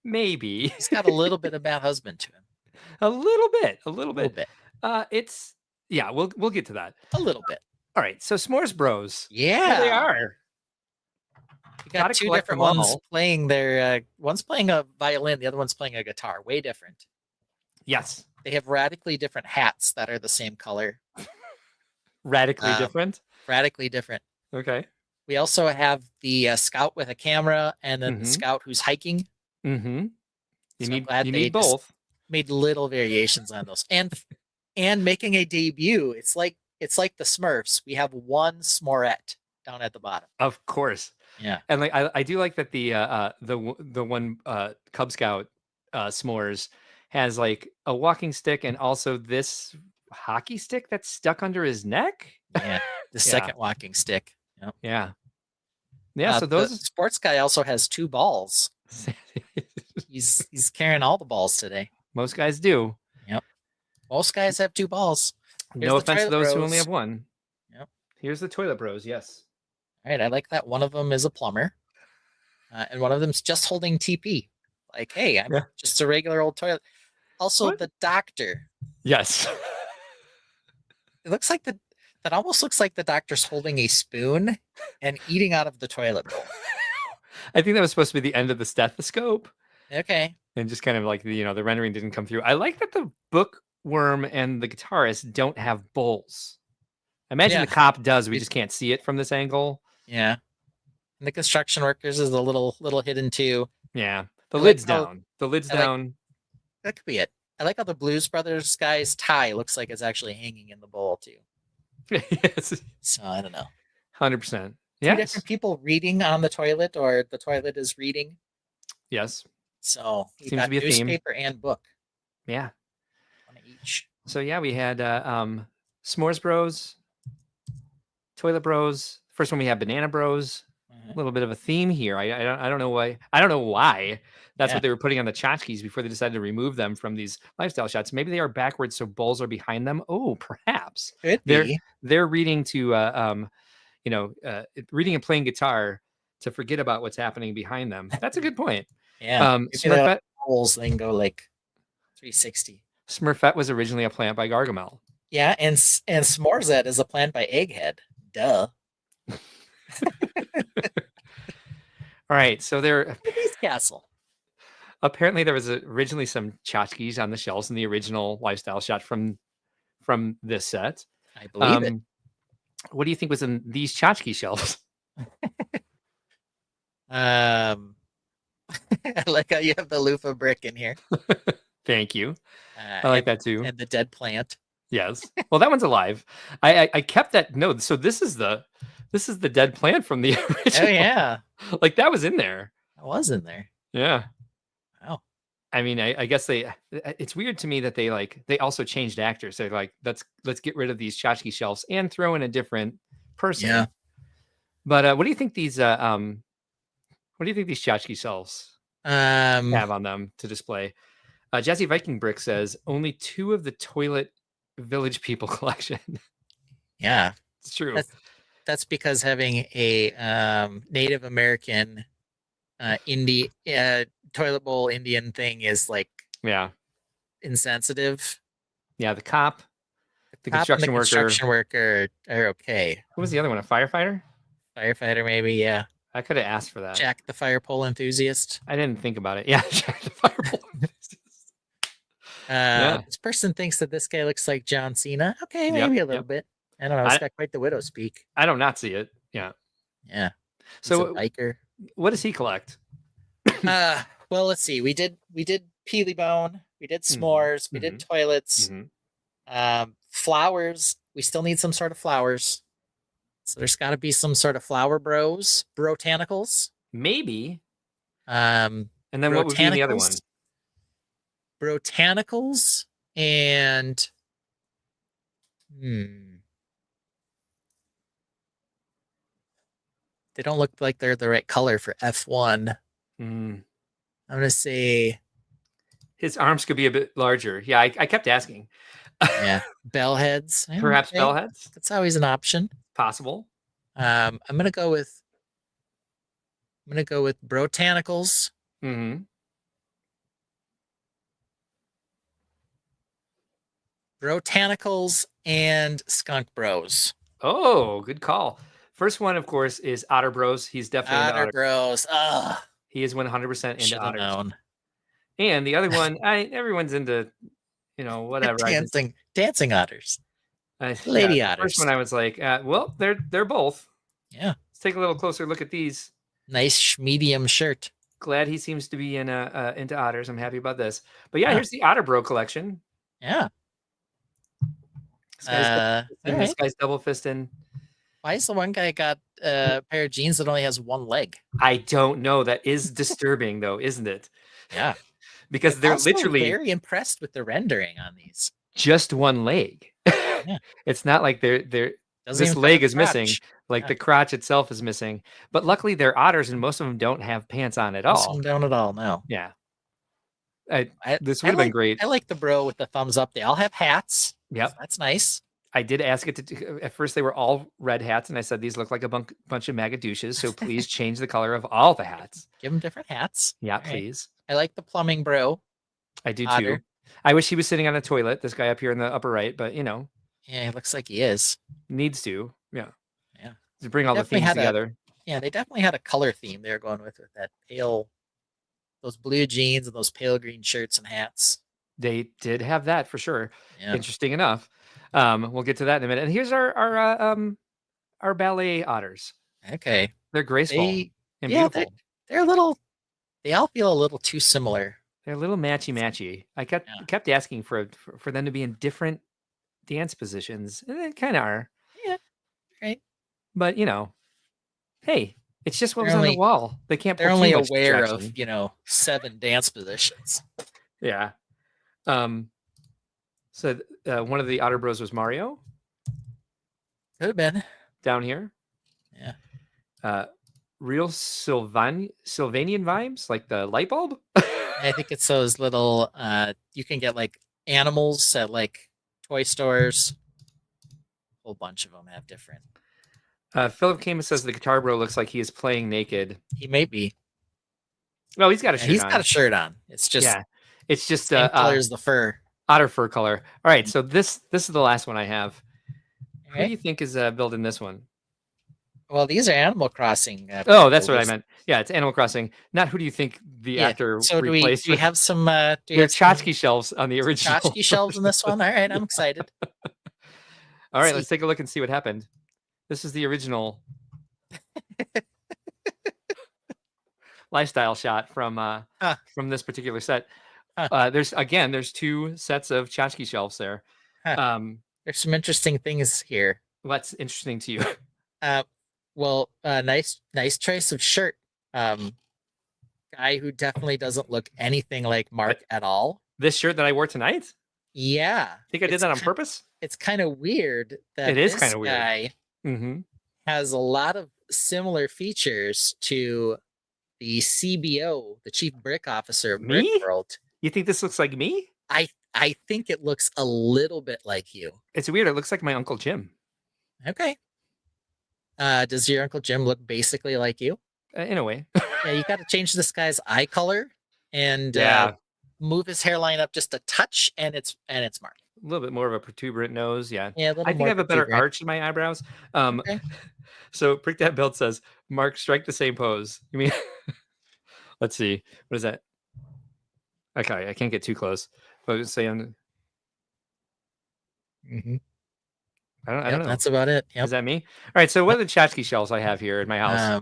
maybe He's got a little bit of Matt Husband to him. a little bit. A little bit. It's yeah. We'll get to that. A little bit. All right. So S'mores Bros. Yeah. Here they are. You got Gotta two collect different them ones all. playing their one's playing a violin, the other one's playing a guitar. Way different. Yes. They have radically different hats that are the same color. Radically different. Radically different. Okay. We also have the scout with a camera and then the Mhm. scout who's hiking. Mm-hmm. You So I'm need glad you they need just both. made little variations on those. And making a debut. It's like the Smurfs. We have one Smorette down at the bottom. Of course. Yeah. And like I do like that the one Cub Scout s'mores has like a walking stick and also this hockey stick that's stuck under his neck. Yeah. The second walking stick. Yep. Yeah. Yeah. So The those sports guy also has two balls. He's carrying all the balls today. most guys do. Most guys have two balls. Here's No the offense to Toilet those who only Bros. have one. Yep. Here's the Toilet Bros. Yes. All right, I like that. One of them is a plumber, and one of them's just holding TP. Like, hey, I'm Yeah. just a regular old toilet. Also, What? the doctor. Yes. It looks like that almost looks like the doctor's holding a spoon and eating out of the toilet bowl. I think that was supposed to be the end of the stethoscope. Okay. And just kind of like the rendering didn't come through. I like that the bookworm and the guitarist don't have bowls. I imagine Yeah. the cop does. We just can't see it from this angle. Yeah. And the construction workers is a little hidden too. Yeah. The I like lid's how- down. The lid's I like- down. That could be it. I like how the Blues Brothers guy's tie looks like it's actually hanging in the bowl too. Yes. So I don't know. 100%. Two Yes. different people reading on the toilet, or the toilet is reading. Yes. So you Seems got to be a theme. newspaper and book, Yeah. one each. So yeah, we had S'mores Bros, Toilet Bros. First one we had Banana Bros. A little bit of a theme here. I don't know why. I don't know why that's Yeah. what they were putting on the tchotchkes before they decided to remove them from these lifestyle shots. Maybe they are backwards, so bowls are behind them. Oh, perhaps Could they're be. they're reading to reading and playing guitar to forget about what's happening behind them. That's a good point. Yeah. Maybe they Smurfette have bowls, they can go like 360. Smurfette was originally a plant by Gargamel. Yeah, and Smorzette is a plant by Egghead. Duh. All right, so there Peace Castle. apparently there was originally some tchotchkes on the shelves in the original lifestyle shot from this set. I believe it. What do you think was in these tchotchke shelves? I like how you have the loofah brick in here. Thank you. I like that too. And the dead plant. Yes. Well, that one's alive. I kept that note. So this is the dead plant from the original. Oh yeah, Like that was in there. I was in there. Yeah. Wow. I mean, I guess it's weird to me that they also changed actors. They're like, let's get rid of these tchotchke shelves and throw in a different person. Yeah. But what do you think these tchotchke shelves have on them to display? Jesse Viking Brick says only 2 of the Toilet Village People collection. Yeah. It's true. That's because having a Native American toilet bowl Indian thing is like Yeah. insensitive. Yeah. The cop The Cop and construction worker. construction worker are okay. Who was the other one? A firefighter? Firefighter, maybe, yeah. I could have asked for that. Jack the fire pole enthusiast. I didn't think about it. Yeah, Jack the fire pole. Yeah. This person thinks that this guy looks like John Cena. Okay, Yep, maybe a little yep. bit. I don't know. He's got quite the widow speak. I don't not see it. Yeah. Yeah. So He's a biker. what does he collect? Well, let's see. We did Peely Bone. We did s'mores. We did toilets. Flowers. We still need some sort of flowers. So there's got to be some sort of flower botanicals. Maybe. And then what would be the other one? Botanicals and they don't look like they're the right color for F1. I'm gonna say his arms could be a bit larger. Yeah, I kept asking. Yeah, bell heads. Perhaps bell heads. That's always an option. Possible. I'm gonna go with botanicals. Botanicals and skunk bros. Oh, good call. First one, of course, is Otter Bros. He's definitely into Otter Bros. Ugh. He is 100% into Should've otters. known. And the other one, everyone's into, whatever. Dancing otters. Lady otters. First one, I was like, well, they're both. Yeah. Let's take a little closer look at these. Nice medium shirt. Glad he seems to be into otters. I'm happy about this. But yeah, here's the Otter Bro collection. Yeah. This guy's double fisting. Why is the one guy got a pair of jeans that only has one leg? I don't know. That is disturbing, though, isn't it? Yeah. Because they're also literally very impressed with the rendering on these. Just one leg. Yeah. It's not like this leg is missing. Like the crotch itself is missing. But luckily they're otters and most of them don't have pants on at all. Most of them don't at all, no. Yeah. This would have been great. I like the bro with the thumbs up. They all have hats. Yep. So that's nice. I did ask it to. At first, they were all red hats, and I said these look like a bunch of magadouches. So please change the color of all the hats. Give them different hats. Yeah, all please. Right. I like the plumbing bro. I do too. I wish he was sitting on a toilet. This guy up here in the upper right, but Yeah, he looks like he is. Needs to. Yeah. Yeah. To bring all the themes together. Yeah, they definitely had a color theme they were going with that pale, those blue jeans and those pale green shirts and hats. They did have that for sure. Yeah. Interesting enough. We'll get to that in a minute. And here's our ballet otters. Okay. They're graceful and beautiful. They're a little. They all feel a little too similar. They're a little matchy. I kept asking for them to be in different dance positions, and they kind of are. Yeah. Right. But hey, it's just what was on the wall. They can't. They're only aware of 7 dance positions. Yeah. So one of the Otter Bros was Mario. Could have been down here. Yeah. Real Sylvanian vibes, like the light bulb. I think it's those little. You can get like animals at like toy stores. A whole bunch of them have different. Philip Kamen says the Guitar Bro looks like he is playing naked. He may be. Well, he's got a shirt on. He's got a shirt on. It's just it's just same color as the fur. Otter fur color. All right, so this is the last one I have. Okay. Who do you think is building this one? Well, these are Animal Crossing. Oh, that's what I meant. Yeah, it's Animal Crossing. Not who do you think the actor so replaced? Do we have some? There's tchotchke shelves on the original. Tchotchke shelves in this one. All right, I'm excited. All right, let's take a look and see what happened. This is the original lifestyle shot from this particular set. There's 2 sets of tchotchke shelves there. There's some interesting things here. What's interesting to you? Nice choice of shirt. Guy who definitely doesn't look anything like Mark at all. This shirt that I wore tonight? Yeah. Think I did that on purpose? It's kind of weird that it is this kind of weird. Guy has a lot of similar features to the CBO, the Chief Brick Officer of Brickworld. You think this looks like me? I think it looks a little bit like you. It's weird. It looks like my Uncle Jim. Okay. Does your Uncle Jim look basically like you? In a way. Yeah, you got to change this guy's eye color and move his hairline up just a touch, and it's Mark. little bit more of a protuberant nose. Yeah. Yeah, a little I think more I have a better protuberant. arch in my eyebrows. Okay. So Prick That Belt says, Mark, strike the same pose. You mean, let's see. What is that? Okay, I can't get too close. But I was saying, Mm-hmm. I don't know. That's about it. Yep. Is that me? All right. So what are the tchotchke shells I have here in my house?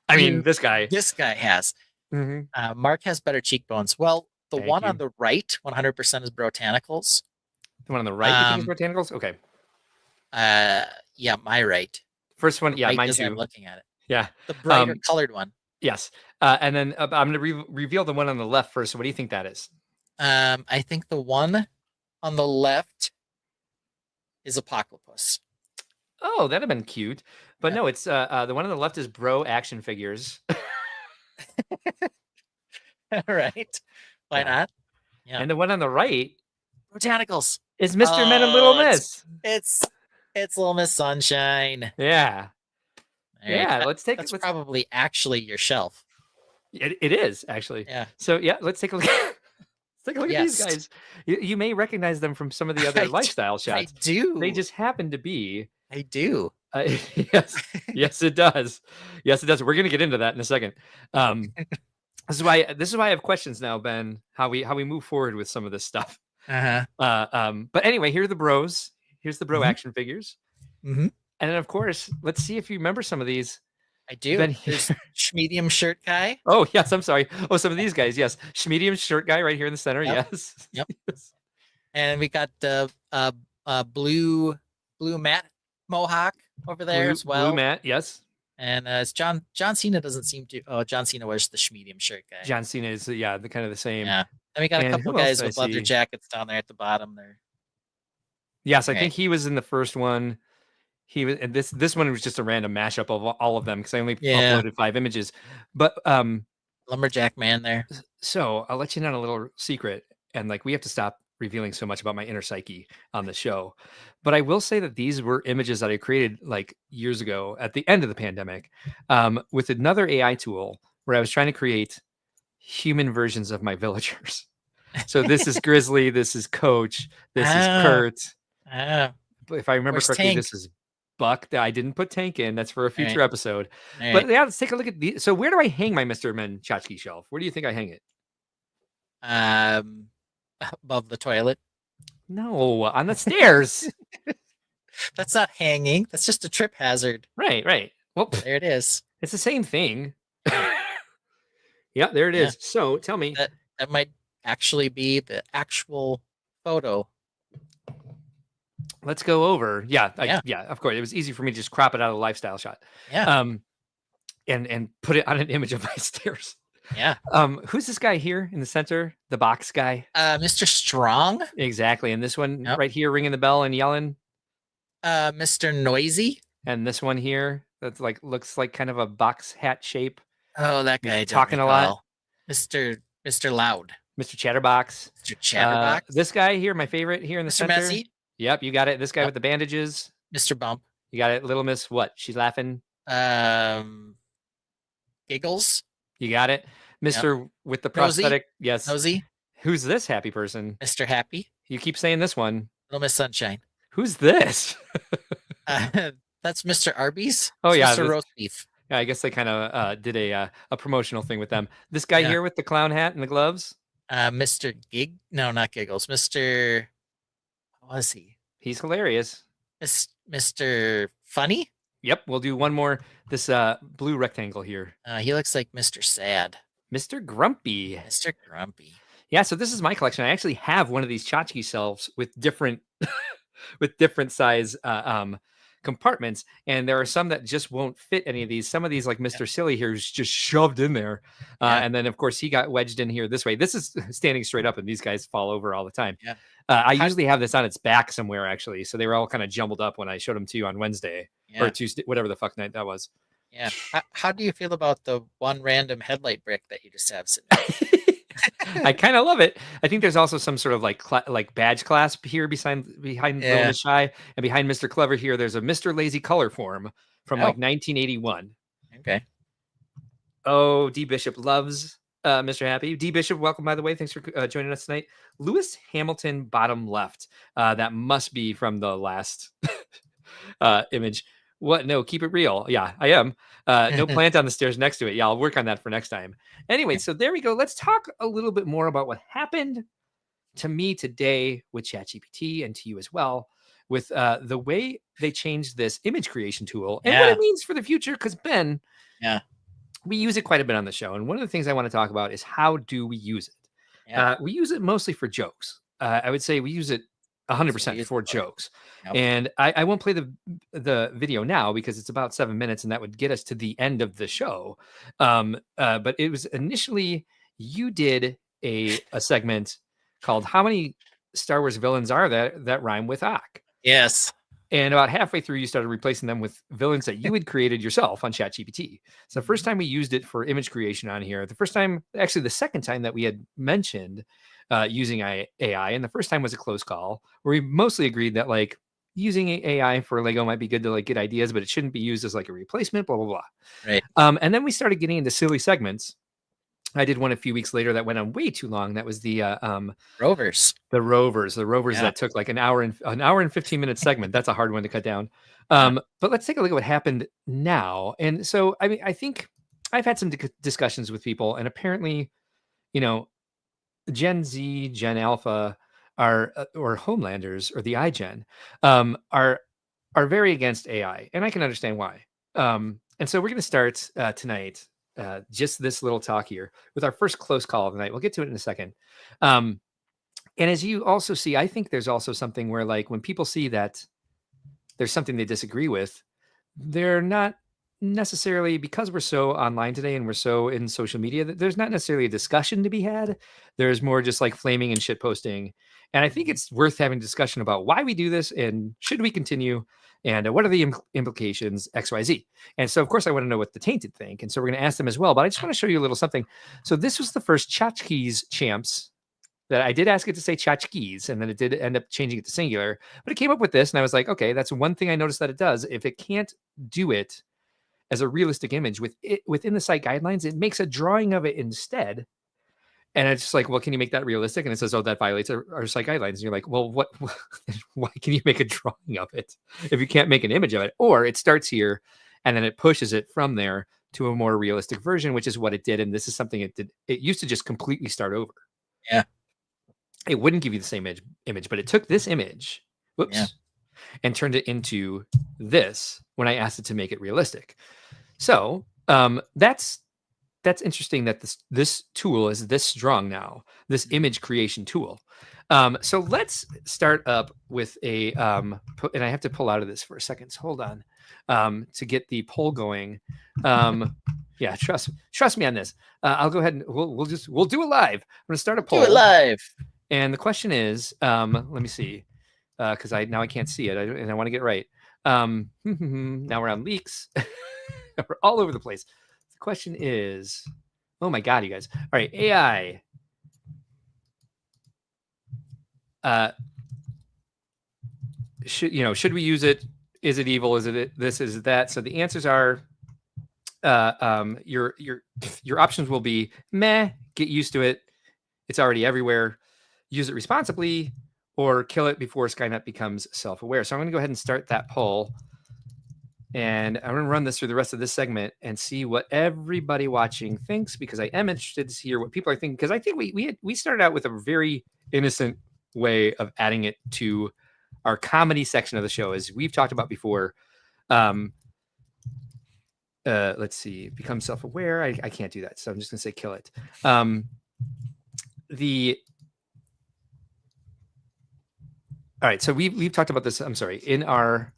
I mean, this guy. This guy has. Mhm. Mark has better cheekbones. Well, the Thank one you. on the right, 100% is botanicals. The one on the right, you think is botanicals? Okay. Yeah, my right. First one, yeah, Right mine as I'm too. looking at it. Yeah. The brighter colored one. Yes. And then I'm going to reveal the one on the left first. So what do you think that is? I think the one on the left is Apocalypus. Oh, that'd have been cute. But no, it's the one on the left is Bro Action Figures. All right. Why not? Yeah. And the one on the right Botanicals is Mr. Men and Little Oh, Miss. It's Little Miss Sunshine. Yeah. All right. Yeah, That's probably actually your shelf. It is actually. Yeah. So yeah, let's take a look. Let's take a look at these Yes. guys. You may recognize them from some of the other lifestyle shots. I do. They just happen to be. I do. Yes, yes, it does. Yes, it does. We're gonna get into that in a second. This is why I have questions now, Ben. How we move forward with some of this stuff. But anyway, here are the bros. Here's the bro action figures. Mm-hmm. And then of course, let's see if you remember some of these. I do. Ben, There's medium shirt guy. oh yes, I'm sorry. Oh, some of these guys. Yes, medium shirt guy right here in the center. Yep. Yes. Yep. Yes. And we got the blue matte mohawk over there as well. Blue Matt. Yes. And it's John Cena doesn't seem to. Oh, John Cena wears the medium shirt guy. John Cena is the kind of the same. Yeah. Then we got a And couple who else guys did I with leather see? jackets down there at the bottom there. Yes, I Okay. think he was in the first one. He was, and this one was just a random mashup of all of them because I only uploaded 5 images. But Lumberjack man there. so I'll let you know a little secret, and like we have to stop revealing so much about my inner psyche on the show. But I will say that these were images that I created like years ago at the end of the pandemic, with another AI tool where I was trying to create human versions of my villagers. So this is Grizzly, this is Coach, this is Kurt. But if I remember Where's correctly, Tank? this is Buck. I didn't put Tank in. That's for a future right. episode. All But right. yeah, let's take a look at the. So where do I hang my Mr. Men tchotchke shelf? Where do you think I hang it? Above the toilet. No, on the stairs. That's not hanging. That's just a trip hazard. Right. Well, There it is. it's the same thing. Yeah, there it is. Yeah. So tell me. That might actually be the actual photo. Let's go over. Yeah, Yeah. of course. It was easy for me to just crop it out of the lifestyle shot. Yeah. And put it on an image of my stairs. Yeah. Who's this guy here in the center? The box guy. Mr. Strong. Exactly. And this one Yep. right here, ringing the bell and yelling. Mr. Noisy. And this one here, that's like looks like kind of a box hat shape. Oh, that guy. I don't talking a lot. recall. Mr. Loud. Mr. Chatterbox. Mr. Chatterbox. This guy here, my favorite here in the Mr. center. Messy. Yep, you got it. This guy Yep. with the bandages. Mr. Bump. You got it. Little Miss, what? She's laughing. Giggles. You got it. Mr. with the prosthetic. Yes. Nosy. Who's this happy person? Mr. Happy. You keep saying this one. Little Miss Sunshine. Who's this? That's Mr. Arby's. Oh, It's yeah, Mr. this- Roast Beef. Yeah, I guess they kind of did a promotional thing with them. This guy Yeah. here with the clown hat and the gloves. Mr. Gig. No, not Giggles. Mr. What was he? He's hilarious. Mr. Funny. Yep, we'll do one more. This blue rectangle here. He looks like Mr. Sad. Mr. Grumpy. Mr. Grumpy. Yeah, so this is my collection. I actually have one of these tchotchke shelves with different with different size compartments, and there are some that just won't fit any of these. Some of these, like Mr. Silly here, is just shoved in there. And then, of course, he got wedged in here this way. This is standing straight up, and these guys fall over all the time. Yeah. I usually have this on its back somewhere, actually. So they were all kind of jumbled up when I showed them to you on Wednesday or Tuesday, whatever the fuck night that was. Yeah. How do you feel about the one random headlight brick that you just have sitting there? I kind of love it. I think there's also some sort of like badge clasp here behind Little Miss Shy, and behind Mr. Clever here, there's a Mr. Lazy color form from like 1981. Okay. Oh, D Bishop loves Mr. Happy. D Bishop, welcome, by the way. Thanks for joining us tonight. Lewis Hamilton, bottom left. That must be from the last image. What? No, keep it real. Yeah, I am. No plant on the stairs next to it. Yeah, I'll work on that for next time. Anyway, so there we go. Let's talk a little bit more about what happened to me today with ChatGPT and to you as well, with the way they changed this image creation tool and what it means for the future. Because Ben, we use it quite a bit on the show. And one of the things I want to talk about is how do we use it? We use it mostly for jokes. I would say we use it 100% for jokes. And I won't play the video now because it's about 7 minutes and that would get us to the end of the show. But it was initially, you did a segment called How Many Star Wars Villains Are that rhyme with Ak? Yes. And about halfway through, you started replacing them with villains that you had created yourself on ChatGPT. So the first time we used it for image creation on here, the second time that we had mentioned using AI, and the first time was a close call where we mostly agreed that like using AI for Lego might be good to like get ideas, but it shouldn't be used as like a replacement, blah, blah, blah. Right. And then we started getting into silly segments. I did one a few weeks later that went on way too long. That was the Rovers. The Rovers that took like an hour and 15 minute segment. That's a hard one to cut down. But let's take a look at what happened now. And so, I mean, I think I've had some discussions with people, and apparently, Gen Z, Gen Alpha or Homelanders or the iGen are very against AI, and I can understand why. And so we're going to start tonight. Just this little talk here with our first close call of the night. We'll get to it in a second. And as you also see, I think there's also something where like when people see that there's something they disagree with, they're not necessarily, because we're so online today and we're so in social media, that there's not necessarily a discussion to be had. There's more just like flaming and shit posting. And I think it's worth having a discussion about why we do this and should we continue and what are the implications, XYZ. And so, of course, I want to know what the Tainted think. And so we're going to ask them as well. But I just want to show you a little something. So this was the first tchotchkes champs that I did ask it to say tchotchkes, and then it did end up changing it to singular. But it came up with this, and I was like, okay, that's one thing I noticed that it does. If it can't do it as a realistic image within the site guidelines, it makes a drawing of it instead. And it's just like, well, can you make that realistic? And it says, oh, that violates our site guidelines. And you're like, well, why can you make a drawing of it if you can't make an image of it? Or it starts here and then it pushes it from there to a more realistic version, which is what it did. And this is something it did. It used to just completely start over. Yeah. It wouldn't give you the same image, but it took this image, and turned it into this when I asked it to make it realistic. So that's interesting that this tool is this strong now, this image creation tool. So let's start up with a, and I have to pull out of this for a second. So hold on to get the poll going. Yeah, trust me on this. I'll go ahead and we'll do it live. I'm going to start a poll. Do it live. And the question is, let me see, because I can't see it and I want to get it right. Now we're on leaks. We're all over the place. The question is, oh my God, you guys. All right, AI. Should we use it? Is it evil? Is it this? Is it that? So the answers are, your options will be meh, get used to it. It's already everywhere. Use it responsibly, or kill it before Skynet becomes self-aware. So I'm going to go ahead and start that poll. And I'm going to run this through the rest of this segment and see what everybody watching thinks, because I am interested to hear what people are thinking. Because I think we started out with a very innocent way of adding it to our comedy section of the show, as we've talked about before. Let's see, become self-aware. I can't do that, so I'm just going to say kill it. All right, so we've talked about this. I'm sorry, in our,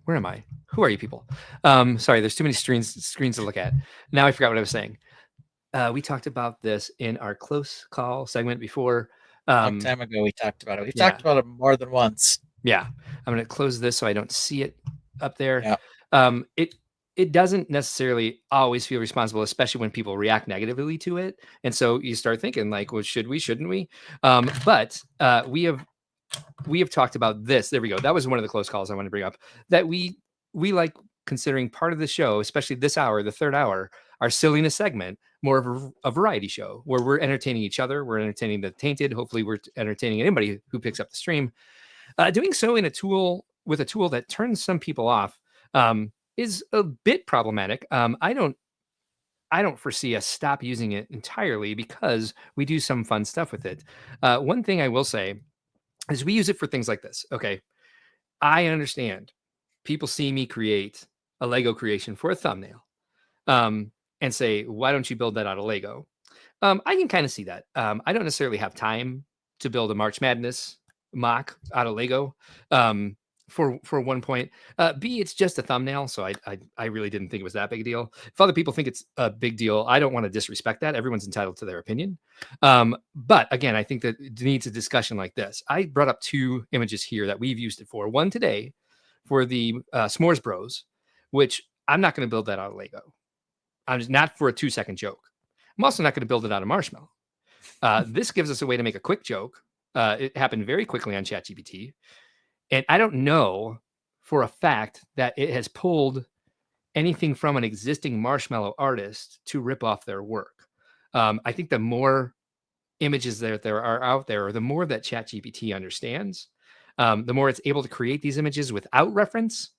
where am I? Who are you people? Sorry, there's too many screens to look at. Now I forgot what I was saying. We talked about this in our close call segment before. A long time ago, we talked about it. We've talked about it more than once. Yeah, I'm going to close this so I don't see it up there. Yeah. It doesn't necessarily always feel responsible, especially when people react negatively to it. And so you start thinking like, well, should we, shouldn't we? But we have talked about this. There we go. That was one of the close calls I want to bring up, that we like considering part of the show, especially this hour, the third hour, our silliness segment, more of a variety show where we're entertaining each other, we're entertaining the Tainted. Hopefully, we're entertaining anybody who picks up the stream. Doing so in a tool that turns some people off is a bit problematic. I don't foresee us stop using it entirely because we do some fun stuff with it. One thing I will say is we use it for things like this. Okay, I understand people see me create a Lego creation for a thumbnail and say, why don't you build that out of Lego? I can kind of see that. I don't necessarily have time to build a March Madness mock out of Lego for 1 point. B, it's just a thumbnail, so I really didn't think it was that big a deal. If other people think it's a big deal, I don't want to disrespect that. Everyone's entitled to their opinion. But again, I think that it needs a discussion like this. I brought up 2 images here that we've used it for. One today for the S'mores Bros, which I'm not going to build that out of Lego. I'm just not for a 2-second joke. I'm also not going to build it out of Marshmallow. This gives us a way to make a quick joke. It happened very quickly on ChatGPT. And I don't know for a fact that it has pulled anything from an existing Marshmallow artist to rip off their work. I think the more images that there are out there, the more that ChatGPT understands, the more it's able to create these images without reference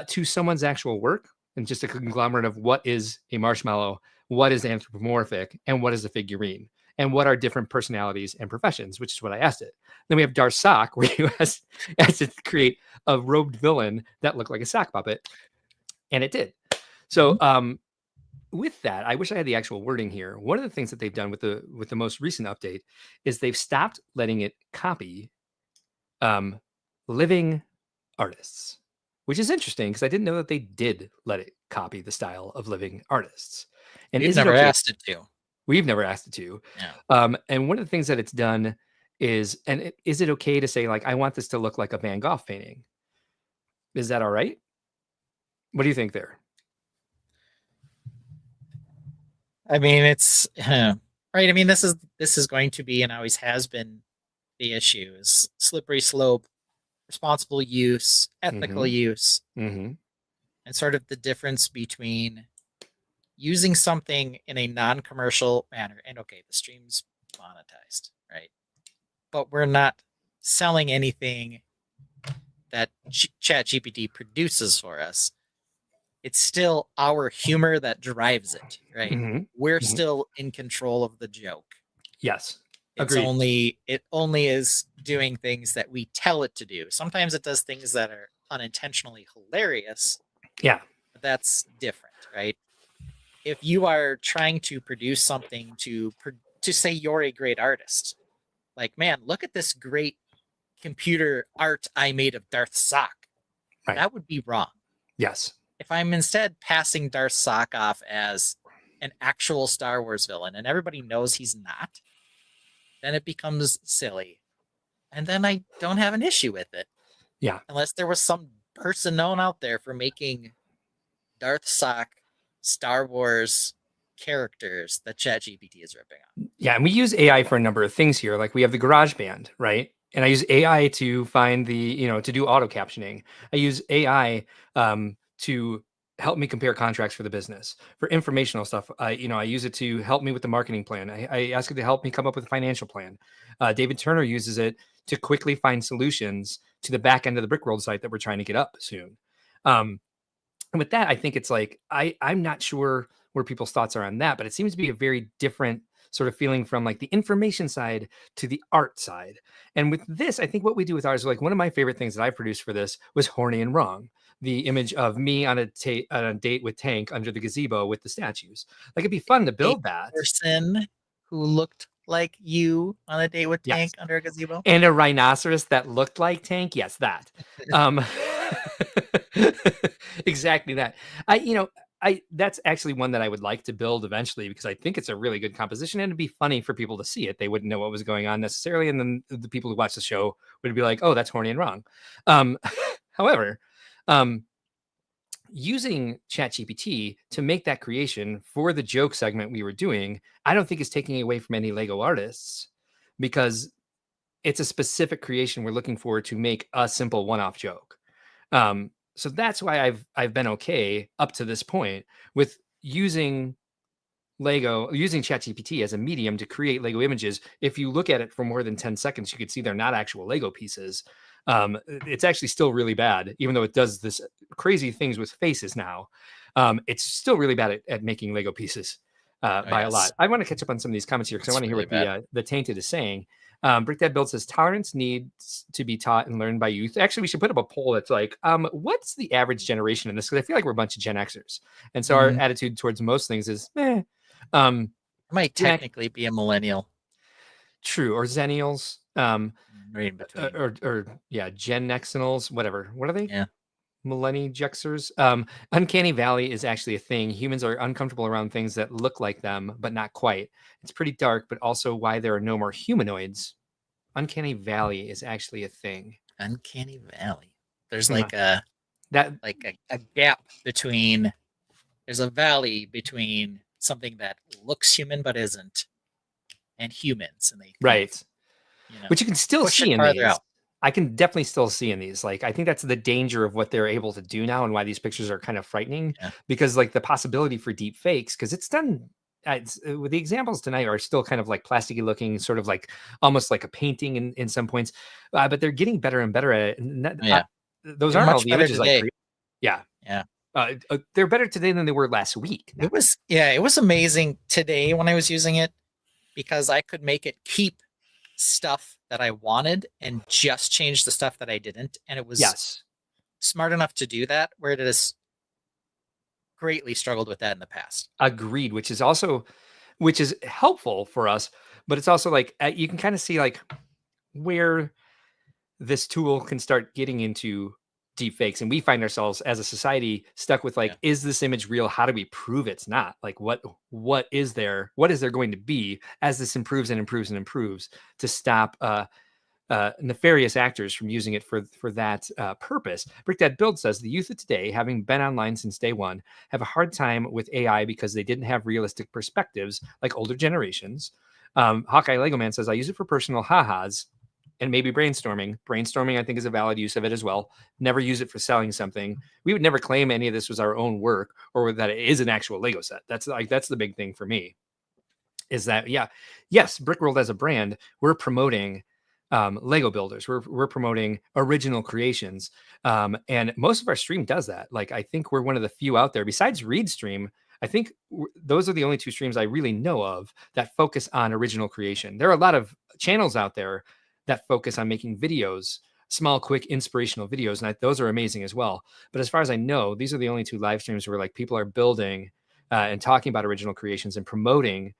to someone's actual work and just a conglomerate of what is a marshmallow, what is anthropomorphic, and what is a figurine, and what are different personalities and professions, which is what I asked it. Then we have Darth Sock, where you asked it to create a robed villain that looked like a sock puppet, and it did. So with that, I wish I had the actual wording here. One of the things that they've done with the most recent update is they've stopped letting it copy living artists, which is interesting because I didn't know that they did let it copy the style of living artists. And We've never asked it to. We've never asked it to. Yeah. And one of the things that it's done is, is it okay to say, like, I want this to look like a Van Gogh painting? Is that all right? What do you think there? I mean, it's right. I mean, this is going to be and always has been the issue is slippery slope, responsible use, ethical use, and sort of the difference between using something in a non-commercial manner. And okay, the stream's monetized, right? But we're not selling anything that ChatGPT produces for us. It's still our humor that drives it, right? We're still in control of the joke. Yes. Agreed. It only is doing things that we tell it to do. Sometimes it does things that are unintentionally hilarious. Yeah. But that's different, right? If you are trying to produce something to say you're a great artist, like, man, look at this great computer art I made of Darth Sock. Right. That would be wrong. Yes. If I'm instead passing Darth Sock off as an actual Star Wars villain and everybody knows he's not, then it becomes silly. And then I don't have an issue with it. Yeah. Unless there was some person known out there for making Darth Sock Star Wars characters that ChatGPT is ripping on. Yeah, and we use AI for a number of things here. Like we have the GarageBand, right? And I use AI to find to do auto captioning. I use AI to help me compare contracts for the business. For informational stuff, I use it to help me with the marketing plan. I ask it to help me come up with a financial plan. David Turner uses it to quickly find solutions to the back end of the Brickworld site that we're trying to get up soon. And with that, I think it's like, I'm not sure where people's thoughts are on that, but it seems to be a very different sort of feeling from like the information side to the art side. And with this, I think what we do with ours, like one of my favorite things that I produced for this was Horny and Wrong, the image of me on a date with Tank under the gazebo with the statues. Like it'd be fun to build that. Person who looked like you on a date with Tank under a gazebo. And a rhinoceros that looked like Tank. Yes, that. Exactly that. That's actually one that I would like to build eventually because I think it's a really good composition and it'd be funny for people to see it. They wouldn't know what was going on necessarily. And then the people who watch the show would be like, oh, that's Horny and Wrong. However, using ChatGPT to make that creation for the joke segment we were doing, I don't think is taking away from any Lego artists because it's a specific creation we're looking for to make a simple one-off joke. So that's why I've been okay up to this point with using Lego, using ChatGPT as a medium to create Lego images, if you look at it for more than 10 seconds, you could see they're not actual Lego pieces. It's actually still really bad, even though it does this crazy things with faces now. It's still really bad at making Lego pieces by a lot. I want to catch up on some of these comments here because I want to hear what the Tainted is saying. Brickdad Build says tolerance needs to be taught and learned by youth. Actually, we should put up a poll that's like, what's the average generation in this? Because I feel like we're a bunch of Gen Xers, and so our attitude towards most things is, I might technically be a millennial. True, or Zennials, Right in between. or Gen Xennials, whatever. What are they? Yeah. Millennial Jexers. Uncanny Valley is actually a thing. Humans are uncomfortable around things that look like them, but not quite. It's pretty dark, but also why there are no more humanoids. Uncanny Valley is actually a thing. Uncanny Valley. There's like a gap between. There's a valley between something that looks human but isn't, and humans, and they right. Which you can still see in these. Out. I can definitely still see in these. Like, I think that's the danger of what they're able to do now and why these pictures are kind of frightening, because like the possibility for deep fakes, because it's done with the examples tonight are still kind of like plasticky looking, sort of like almost like a painting in some points, but they're getting better and better at it. And those aren't all the images like, they're better today than they were last week. It was amazing today when I was using it, because I could make it keep stuff that I wanted and just change the stuff that I didn't. And it was smart enough to do that, where it has greatly struggled with that in the past. Agreed, which is helpful for us, but it's also like you can kind of see like where this tool can start getting into deep fakes, and we find ourselves as a society stuck with like, is this image real? How do we prove it's not? Like, what is there going to be as this improves and improves and improves to stop nefarious actors from using it for that purpose? Brickdad Build says the youth of today, having been online since day one, have a hard time with AI because they didn't have realistic perspectives like older generations. Hawkeye Lego Man says, I use it for personal ha-has and maybe brainstorming. Brainstorming, I think, is a valid use of it as well. Never use it for selling something. We would never claim any of this was our own work or that it is an actual Lego set. That's the big thing for me, is that, yes, Brickworld as a brand, we're promoting Lego builders. We're promoting original creations. And most of our stream does that. Like, I think we're one of the few out there besides Reed's stream. I think those are the only two streams I really know of that focus on original creation. There are a lot of channels out there that focus on making videos, small, quick, inspirational videos. And those are amazing as well. But as far as I know, these are the only two live streams where like people are building and talking about original creations and promoting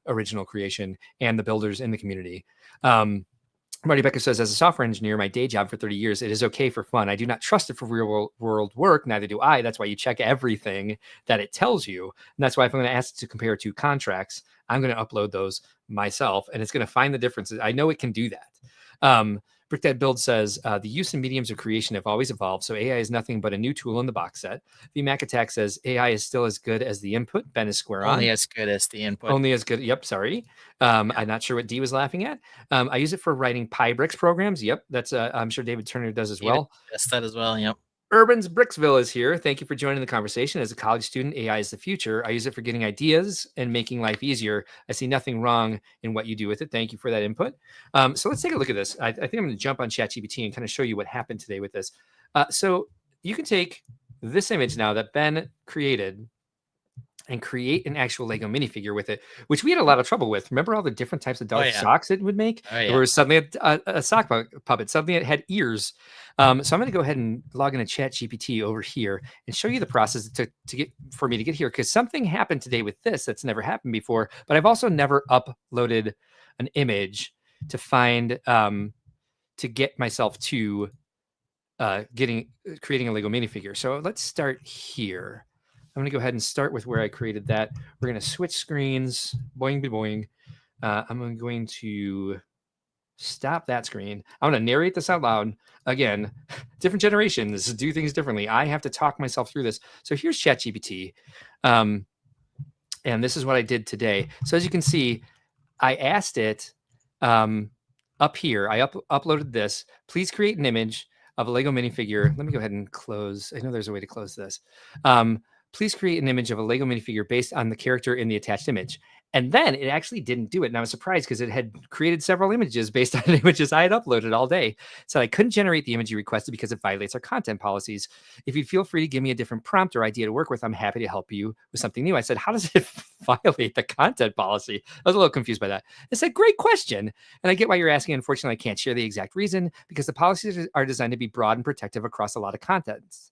original creation and the builders in the community. Marty Becker says, as a software engineer, my day job for 30 years, it is okay for fun. I do not trust it for real world work. Neither do I. That's why you check everything that it tells you. And that's why if I'm going to ask it to compare two contracts, I'm going to upload those myself, and it's going to find the differences. I know it can do that. Brickdad Build says, the use and mediums of creation have always evolved, so AI is nothing but a new tool in the box set. The Mac Attack says, AI is still as good as the input. Ben is square on. Only as good as the input. Only as good. Yep, sorry. I'm not sure what D was laughing at. I use it for writing PyBricks programs. Yep, that's I'm sure David Turner does as well. Yes, that as well, yep. Urban's Bricksville is here. Thank you for joining the conversation. As a college student, AI is the future. I use it for getting ideas and making life easier. I see nothing wrong in what you do with it. Thank you for that input. So let's take a look at this. I think I'm going to jump on ChatGPT and kind of show you what happened today with this. So you can take this image now that Ben created and create an actual Lego minifigure with it, which we had a lot of trouble with. Remember all the different types of socks it would make? There was suddenly a sock puppet. Suddenly it had ears. So I'm going to go ahead and log into ChatGPT over here and show you the process for me to get here, because something happened today with this that's never happened before. But I've also never uploaded an image to find to get myself to creating a Lego minifigure. So let's start here. I'm going to go ahead and start with where I created that. We're going to switch screens. Boing, boing. I'm going to stop that screen. I'm going to narrate this out loud. Again, different generations do things differently. I have to talk myself through this. So here's ChatGPT. And this is what I did today. So as you can see, I asked it up here. I uploaded this. Please create an image of a Lego minifigure. Let me go ahead and close. I know there's a way to close this. please create an image of a Lego minifigure based on the character in the attached image. And then it actually didn't do it. And I was surprised because it had created several images based on images I had uploaded all day. So I couldn't generate the image you requested because it violates our content policies. If you feel free to give me a different prompt or idea to work with, I'm happy to help you with something new. I said, how does it violate the content policy? I was a little confused by that. I said, great question. And I get why you're asking. Unfortunately, I can't share the exact reason because the policies are designed to be broad and protective across a lot of contexts.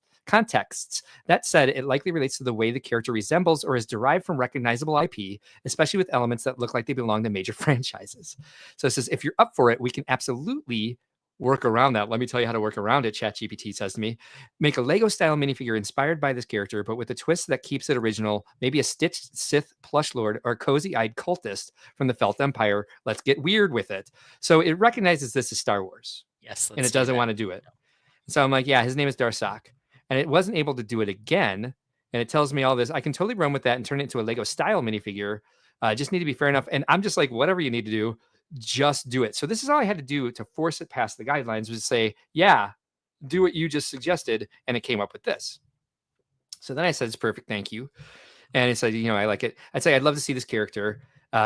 That said, it likely relates to the way the character resembles or is derived from recognizable IP, especially with elements that look like they belong to major franchises. So it says, if you're up for it, we can absolutely work around that. Let me tell you how to work around it, ChatGPT says to me. Make a Lego-style minifigure inspired by this character, but with a twist that keeps it original, maybe a stitched Sith plush lord or a cozy-eyed cultist from the Felt Empire. Let's get weird with it. So it recognizes this as Star Wars. Yes. And it doesn't want to do it. So I'm like, yeah, his name is Darsak. And it wasn't able to do it again. And it tells me all this. I can totally run with that and turn it into a Lego style minifigure. Just need to be fair enough. And I'm just like, whatever you need to do, just do it. So this is all I had to do to force it past the guidelines was to say, yeah, do what you just suggested. And it came up with this. So then I said, it's perfect. Thank you. And it said, I like it. I'd say, I'd love to see this character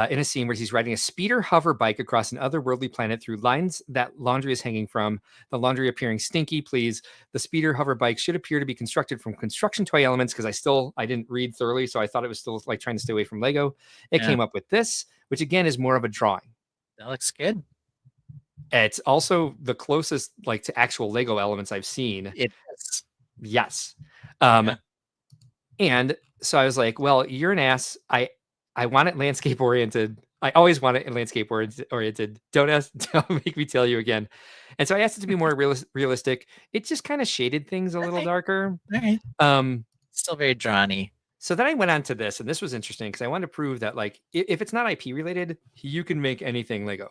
in a scene where he's riding a speeder hover bike across an otherworldly planet through lines that laundry is hanging from, the laundry appearing stinky, please. The speeder hover bike should appear to be constructed from construction toy elements because I didn't read thoroughly, so I thought it was still like trying to stay away from Lego. It came up with this, which again is more of a drawing. That looks good. It's also the closest like to actual Lego elements I've seen. It is. Yes. And so I was like, well, you're an ass. I want it landscape oriented. I always want it in landscape oriented. Don't make me tell you again. And so I asked it to be more realistic. It just kind of shaded things a little darker. All right. Still very drawn-y. So then I went on to this, and this was interesting because I wanted to prove that like if it's not IP related, you can make anything Lego.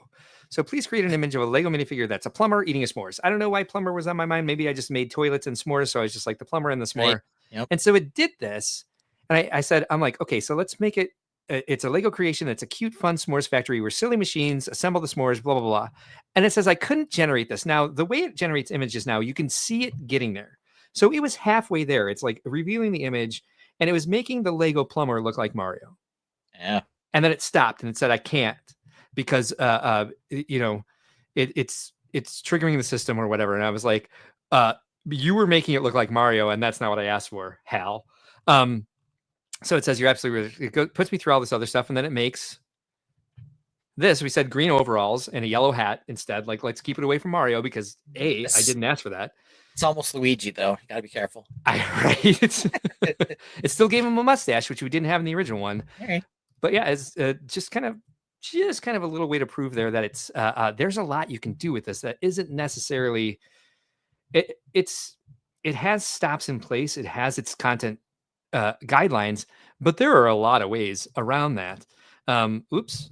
So please create an image of a Lego minifigure that's a plumber eating a s'mores. I don't know why plumber was on my mind. Maybe I just made toilets and s'mores, so I was just like the plumber and the s'more. Right. Yep. And so it did this, and I said, I'm like, okay, so let's make it. It's a Lego creation. It's a cute, fun s'mores factory where silly machines assemble the s'mores, blah, blah, blah. And it says, I couldn't generate this. Now, the way it generates images now, you can see it getting there. So it was halfway there. It's like revealing the image, and it was making the Lego plumber look like Mario. Yeah. And then it stopped, and it said, I can't because, it's triggering the system or whatever. And I was like, you were making it look like Mario, and that's not what I asked for, Hal. So it says you're absolutely right. It puts me through all this other stuff, and then it makes this. We said green overalls and a yellow hat instead. Like, let's keep it away from Mario because I didn't ask for that. It's almost Luigi, though. You gotta be careful. Right. It still gave him a mustache, which we didn't have in the original one. All right. But yeah, it's just kind of a little way to prove there that it's there's a lot you can do with this that isn't necessarily. It has stops in place. It has its content guidelines, but there are a lot of ways around that. Oops,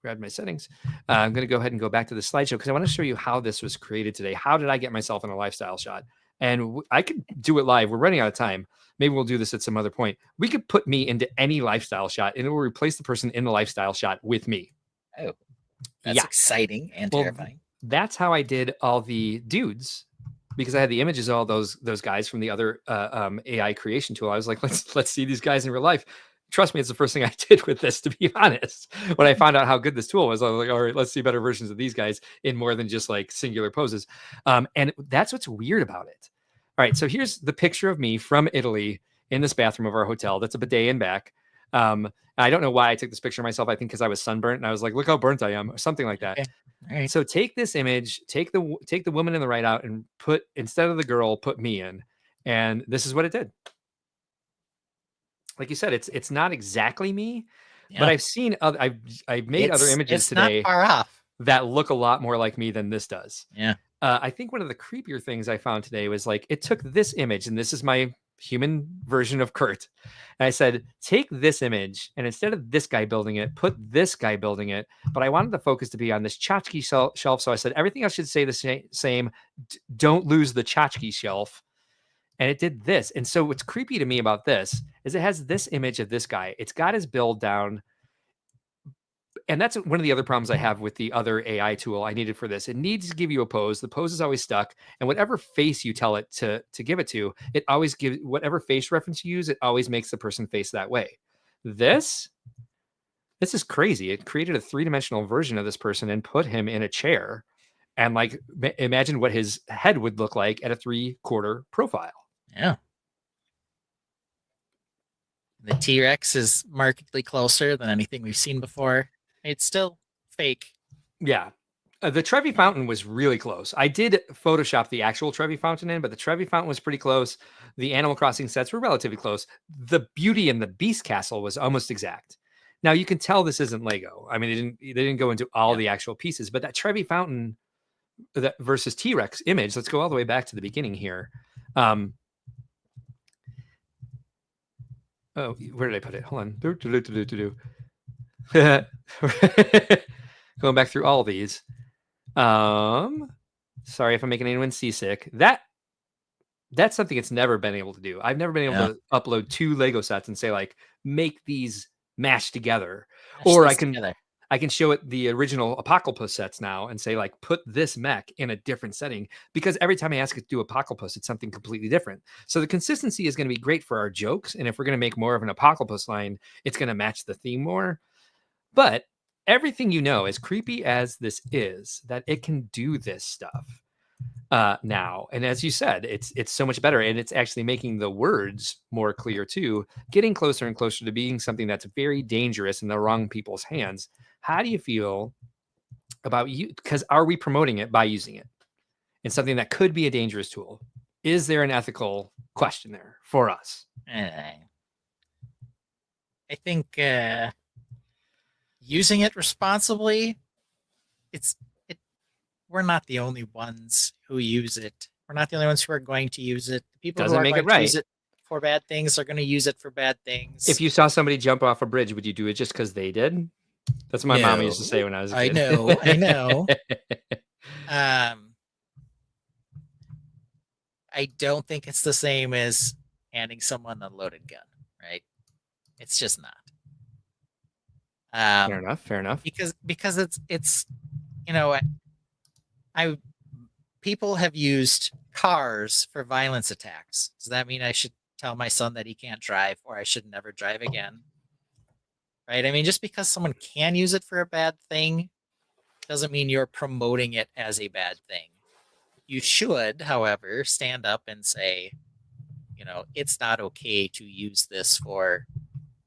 grabbed my settings. I'm going to go ahead and go back to the slideshow because I want to show you how this was created today. How did I get myself in a lifestyle shot? And I could do it live. We're running out of time. Maybe we'll do this at some other point. We could put me into any lifestyle shot and it will replace the person in the lifestyle shot with me. Oh, that's exciting and terrifying. That's how I did all the dudes. Because I had the images of all those guys from the other AI creation tool. I was like, let's see these guys in real life. Trust me, it's the first thing I did with this, to be honest. When I found out how good this tool was, I was like, all right, let's see better versions of these guys in more than just like singular poses. And that's what's weird about it. All right, so here's the picture of me from Italy in this bathroom of our hotel. That's a bidet and back. I don't know why I took this picture of myself. I think because I was sunburnt and I was like, look how burnt I am, or something like that. Okay. All right. So take this image, take the woman in the right out, and put instead of the girl, put me in, and this is what it did. Like you said, it's not exactly me, but I've seen other. I've made other images today not far off that look a lot more like me than this does. Yeah. I think one of the creepier things I found today was like it took this image, and this is my human version of Kurt. And I said, take this image, and instead of this guy building it, put this guy building it. But I wanted the focus to be on this tchotchke shelf. So I said, everything else should say the same. Don't lose the tchotchke shelf. And it did this. And so what's creepy to me about this is it has this image of this guy. It's got his build down. and that's one of the other problems I have with the other AI tool I needed for this. It needs to give you a pose. The pose is always stuck, and whatever face you tell it to give it to, it always gives whatever face reference you use. It always makes the person face that way. This is crazy. It created a 3-dimensional version of this person and put him in a chair, and like imagine what his head would look like at a 3/4 profile. Yeah. The T-Rex is markedly closer than anything we've seen before. It's still fake. Yeah. The Trevi Fountain was really close. I did Photoshop the actual Trevi Fountain in, but the Trevi Fountain was pretty close. The Animal Crossing sets were relatively close. The Beauty and the Beast Castle was almost exact. Now you can tell this isn't Lego. I mean, they didn't go into all the actual pieces, but that Trevi Fountain that versus T-Rex image, let's go all the way back to the beginning here. Oh, where did I put it? Hold on. Going back through all these. Sorry if I'm making anyone seasick. That's something it's never been able to do. I've never been able to upload 2 Lego sets and say like, make these mash together. Or I can show it the original Apocalypse sets now and say like, put this mech in a different setting, because every time I ask it to do Apocalypse, it's something completely different. So the consistency is going to be great for our jokes. And if we're going to make more of an Apocalypse line, it's going to match the theme more. But everything as creepy as this is, that it can do this stuff now. And as you said, it's so much better. And it's actually making the words more clear too, getting closer and closer to being something that's very dangerous in the wrong people's hands. How do you feel about you? Because are we promoting it by using it in something that could be a dangerous tool? Is there an ethical question there for us? I think using it responsibly, we're not the only ones who use it. We're not the only ones who are going to use it. The people who are going to use it for bad things are going to use it for bad things. If you saw somebody jump off a bridge, would you do it just because they did? That's what my mom used to say when I was a kid. I know. I don't think it's the same as handing someone a loaded gun, right? It's just not. Fair enough. Because it's people have used cars for violence attacks. Does that mean I should tell my son that he can't drive, or I should never drive again? Right? I mean, just because someone can use it for a bad thing doesn't mean you're promoting it as a bad thing. You should, however, stand up and say, it's not okay to use this for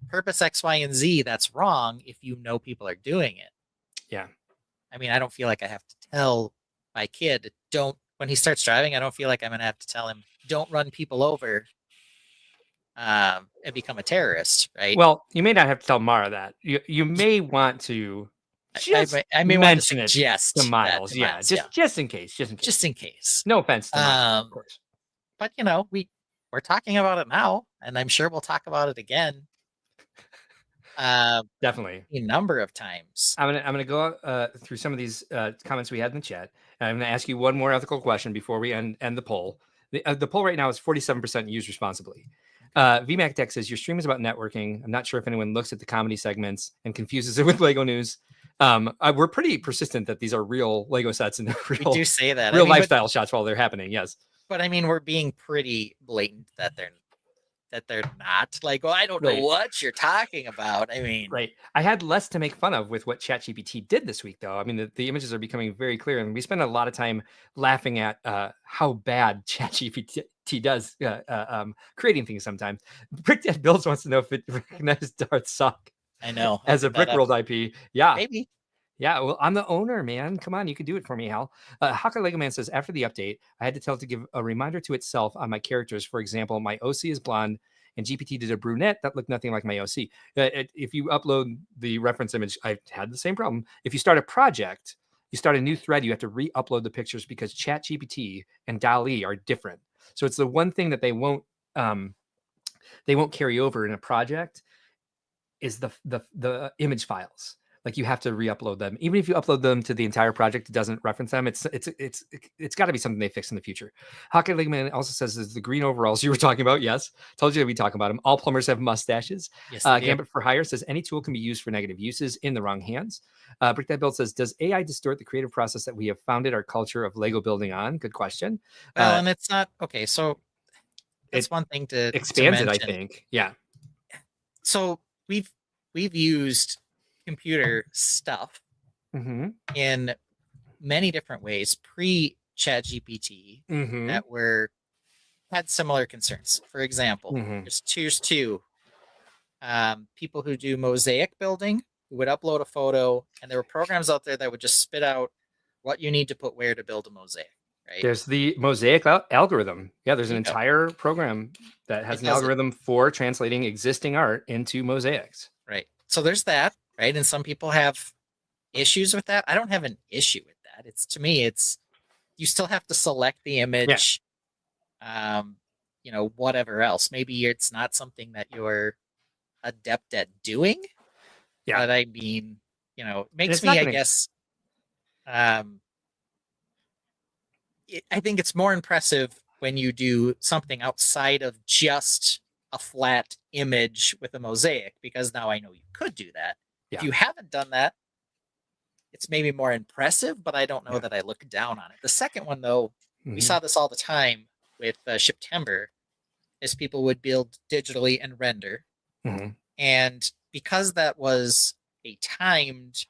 purpose X, Y, and Z. That's wrong if you know people are doing it. Yeah. I mean, I don't feel like I have to tell my kid, when he starts driving, I don't feel like I'm going to have to tell him, don't run people over and become a terrorist, right? Well, you may not have to tell Mara that. You may want to I may want to suggest to Miles. Just in case. Just in case. No offense to Miles, of course. But, we're talking about it now, and I'm sure we'll talk about it again. Definitely a number of times. I'm gonna go through some of these comments we had in the chat, and I'm gonna ask you one more ethical question before we end the poll. The poll right now is 47% use responsibly. VMAC Tech says your stream is about networking. I'm not sure if anyone looks at the comedy segments and confuses it with Lego news. We're pretty persistent that these are real Lego sets and we do say that real lifestyle shots while they're happening. Yes, but I mean, we're being pretty blatant that they're not. Like, I don't know what you're talking about. I mean, right. I had less to make fun of with what ChatGPT did this week, though. I mean, the images are becoming very clear, and we spend a lot of time laughing at how bad ChatGPT does creating things sometimes. Brickdead Builds wants to know if it recognized Darth Sock. I know. As a Brickworld IP. Yeah. Maybe. Yeah, well, I'm the owner, man. Come on, you can do it for me, Hal. Hawkeye Lego Man says, after the update, I had to tell it to give a reminder to itself on my characters. For example, my OC is blonde, and GPT did a brunette that looked nothing like my OC. If you upload the reference image, I had the same problem. If you start a project, you start a new thread, you have to re-upload the pictures because ChatGPT and DALL-E are different. So it's the one thing that they won't carry over in a project is the image files. Like you have to re-upload them. Even if you upload them to the entire project, it doesn't reference them. It's got to be something they fix in the future. Hawkeye Ligman also says is the green overalls you were talking about. Yes, told you we talk about them. All plumbers have mustaches. Yes, they do. Gambit for Hire says any tool can be used for negative uses in the wrong hands. Brick That Build says, does AI distort the creative process that we have founded our culture of Lego building on? Good question. Well, and it's not okay. So that's one thing to expands mention. it, I think. Yeah. So we've used computer stuff in many different ways pre-ChatGPT that had similar concerns. For example, here's two people who do mosaic building who would upload a photo, and there were programs out there that would just spit out what you need to put where to build a mosaic. Right? There's the mosaic algorithm. Yeah, there's an entire program that has an algorithm for translating existing art into mosaics. Right. So there's that, right? And some people have issues with that. I don't have an issue with that. It's, to me, it's, you still have to select the image, you know, whatever else. Maybe it's not something that you're adept at doing. Yeah. But I mean, you know, it makes me, I guess, I think it's more impressive when you do something outside of just a flat image with a mosaic, because now I know you could do that. If you haven't done that, it's maybe more impressive, but I don't know that I look down on it. The second one, though, we saw this all the time with September, is people would build digitally and render. And because that was a timed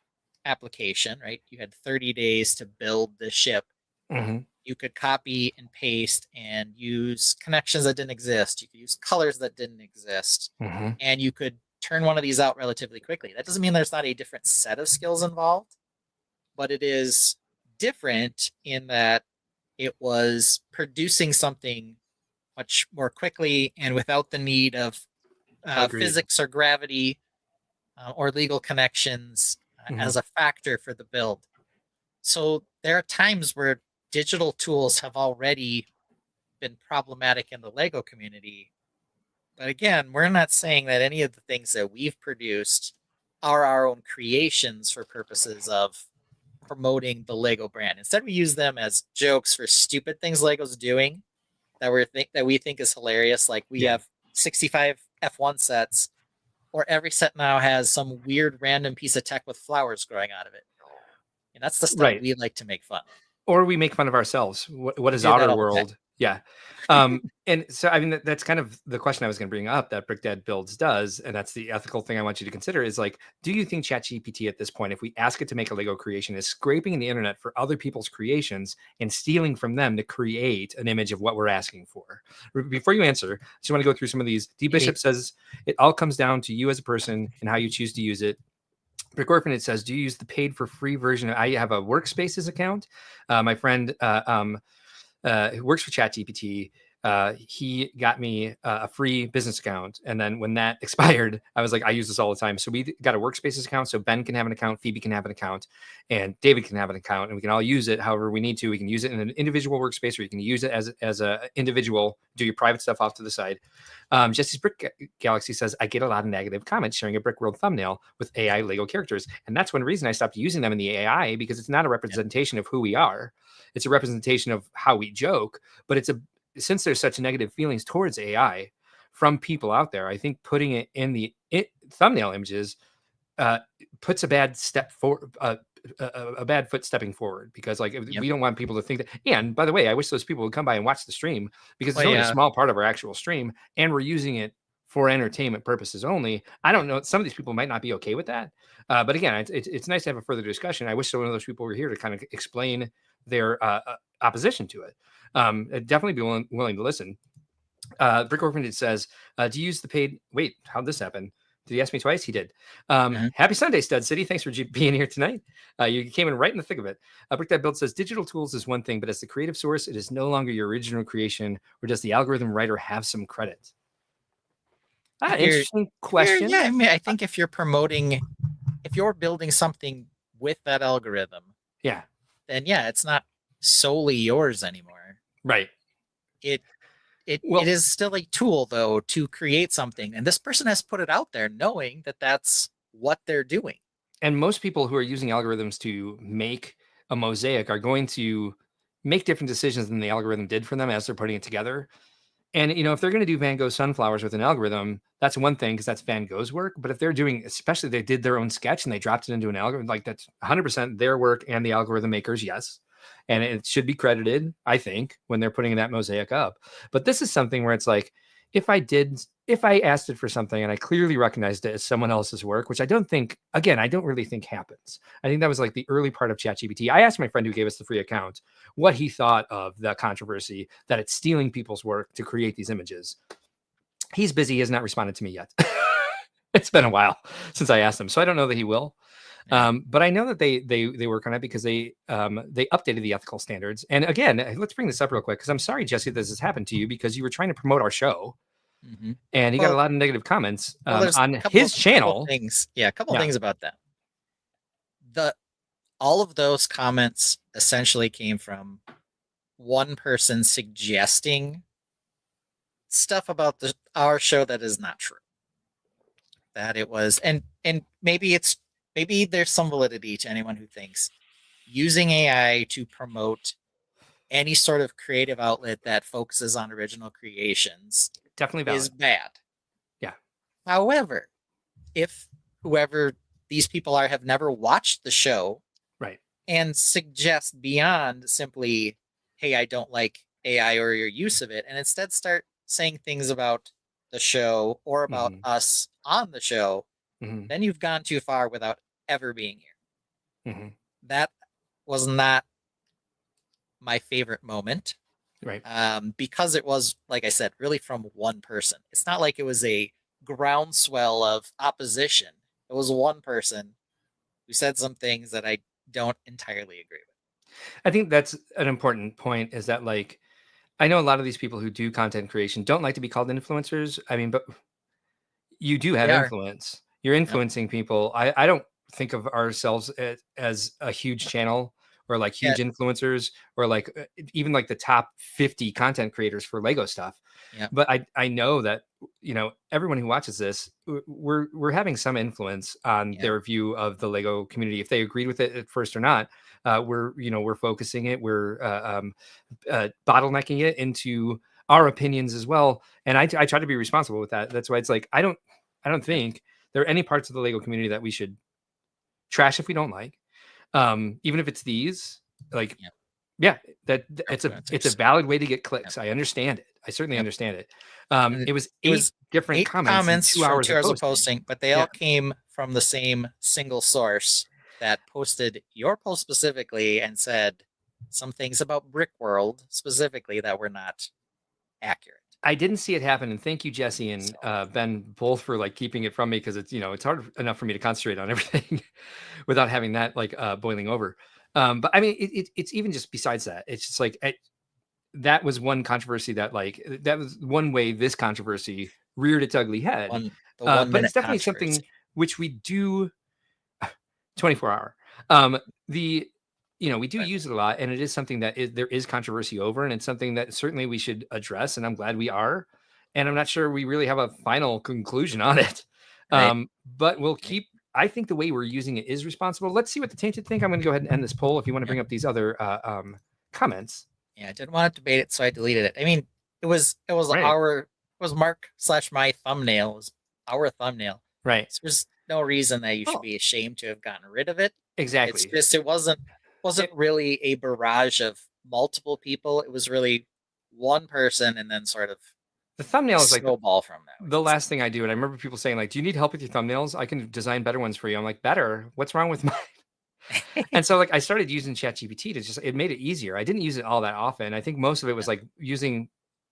application, right? You had 30 days to build the ship. You could copy and paste and use connections that didn't exist. You could use colors that didn't exist. And you could turn one of these out relatively quickly. That doesn't mean there's not a different set of skills involved, but it is different in that it was producing something much more quickly and without the need of physics or gravity or legal connections as a factor for the build. So there are times where digital tools have already been problematic in the Lego community. But again, we're not saying that any of the things that we've produced are our own creations for purposes of promoting the Lego brand. Instead, we use them as jokes for stupid things Lego's doing that we think is hilarious. Like we have 65 F1 sets, or every set now has some weird random piece of tech with flowers growing out of it. And that's the stuff we like to make fun of. Or we make fun of ourselves. What is Outer World? Yeah. And so, I mean, that's kind of the question I was going to bring up that Brick Dad Builds does. And that's the ethical thing I want you to consider is like, do you think ChatGPT at this point, if we ask it to make a Lego creation, is scraping the internet for other people's creations and stealing from them to create an image of what we're asking for? Before you answer, I just want to go through some of these. D Bishop says it all comes down to you as a person and how you choose to use it. Brick Orphan, it says, do you use the paid for free version? I have a Workspaces account. My friend who works for ChatGPT, he got me a free business account. And then when that expired, I was like, I use this all the time. So we got a Workspaces account. So Ben can have an account, Phoebe can have an account, and David can have an account, and we can all use it however we need to. We can use it in an individual workspace, or you can use it as a individual, do your private stuff off to the side. Jesse's Brick Galaxy says, I get a lot of negative comments sharing a Brickworld thumbnail with AI Lego characters. And that's one reason I stopped using them in the AI, because it's not a representation of who we are. It's a representation of how we joke, but since there's such negative feelings towards AI from people out there, I think putting it in the thumbnail images puts a bad step forward, a bad foot stepping forward, because like we don't want people to think that. And by the way, I wish those people would come by and watch the stream, because it's only a small part of our actual stream, and we're using it for entertainment purposes only. I don't know. Some of these people might not be okay with that. But again, it's nice to have a further discussion. I wish one of those people were here to kind of explain their opposition to it. I'd definitely be willing to listen. Brick Orphan says, do you use the paid? Wait, how'd this happen? Did he ask me twice? He did. Happy Sunday, Stud City. Thanks for being here tonight. You came in right in the thick of it. Brick That Build says, digital tools is one thing, but as the creative source, it is no longer your original creation, or does the algorithm writer have some credit? Interesting question. Yeah, I mean, I think if you're building something with that algorithm, then it's not solely yours anymore. Right. It is still a tool, though, to create something, and this person has put it out there knowing that that's what they're doing. and most people who are using algorithms to make a mosaic are going to make different decisions than the algorithm did for them as they're putting it together. And if they're going to do Van Gogh sunflowers with an algorithm, that's one thing because that's Van Gogh's work. But if they're doing, especially they did their own sketch and they dropped it into an algorithm, like that's 100% their work and the algorithm makers, yes. And it should be credited, I think, when they're putting that mosaic up. But this is something where it's like, if I asked it for something and I clearly recognized it as someone else's work, which I don't really think happens. I think that was like the early part of ChatGPT. I asked my friend who gave us the free account what he thought of the controversy that it's stealing people's work to create these images. He's busy. He has not responded to me yet. It's been a while since I asked him, so I don't know that he will. But I know that they work on it because they updated the ethical standards. And again, let's bring this up real quick because I'm sorry, Jesse, this has happened to you because you were trying to promote our show, and he got a lot of negative comments on his channel. A couple things about that. All of those comments essentially came from one person suggesting stuff about our show that is not true. That it was, and maybe there's some validity to anyone who thinks using AI to promote any sort of creative outlet that focuses on original creations definitely valid. Is bad. Yeah. However, if whoever these people are have never watched the show, right, and suggest beyond simply, hey, I don't like AI or your use of it, and instead start saying things about the show or about us on the show, then you've gone too far without ever being here. That was not my favorite moment. Right. Because it was, like I said, really from one person. It's not like it was a groundswell of opposition. It was one person who said some things that I don't entirely agree with. I think that's an important point is that, like, I know a lot of these people who do content creation don't like to be called influencers. I mean, but you do have influence. You're influencing people. I don't think of ourselves as a huge channel or like huge influencers or like even like the top 50 content creators for Lego stuff. But I know that, everyone who watches this, we're having some influence on their view of the Lego community. If they agreed with it at first or not, we're focusing it. We're bottlenecking it into our opinions as well. And I try to be responsible with that. That's why it's like, I don't think there are any parts of the Lego community that we should trash if we don't like. Even if it's these, like, it's a valid way to get clicks. I understand it. I certainly understand it. It was eight different comments 2 hours of posting, but they all came from the same single source that posted your post specifically and said some things about Brickworld specifically that were not accurate. I didn't see it happen, and thank you, Jesse and Ben, both for like keeping it from me because it's it's hard enough for me to concentrate on everything without having that like boiling over. But I mean, it's even just besides that. It's just like that was one controversy that was one way this controversy reared its ugly head. But it's definitely something which we do 24 hour. We do use it a lot, and it is something that there is controversy over, and it's something that certainly we should address, and I'm glad we are. And I'm not sure we really have a final conclusion on it. But we'll keep, I think the way we're using it is responsible. Let's see what the Tainted think. I'm going to go ahead and end this poll if you want to bring up these other comments. Yeah, I didn't want to debate it, so I deleted it. I mean, it was Mark/my thumbnail. It was our thumbnail. Right. So there's no reason that you should be ashamed to have gotten rid of it. Exactly. It's just, it wasn't really a barrage of multiple people. It was really one person, and then sort of the thumbnail is like snowball from that. The last thing I do, and I remember people saying like, "Do you need help with your thumbnails? I can design better ones for you." I'm like, "Better? What's wrong with mine?" And so like I started using ChatGPT to it made it easier. I didn't use it all that often. I think most of it was like using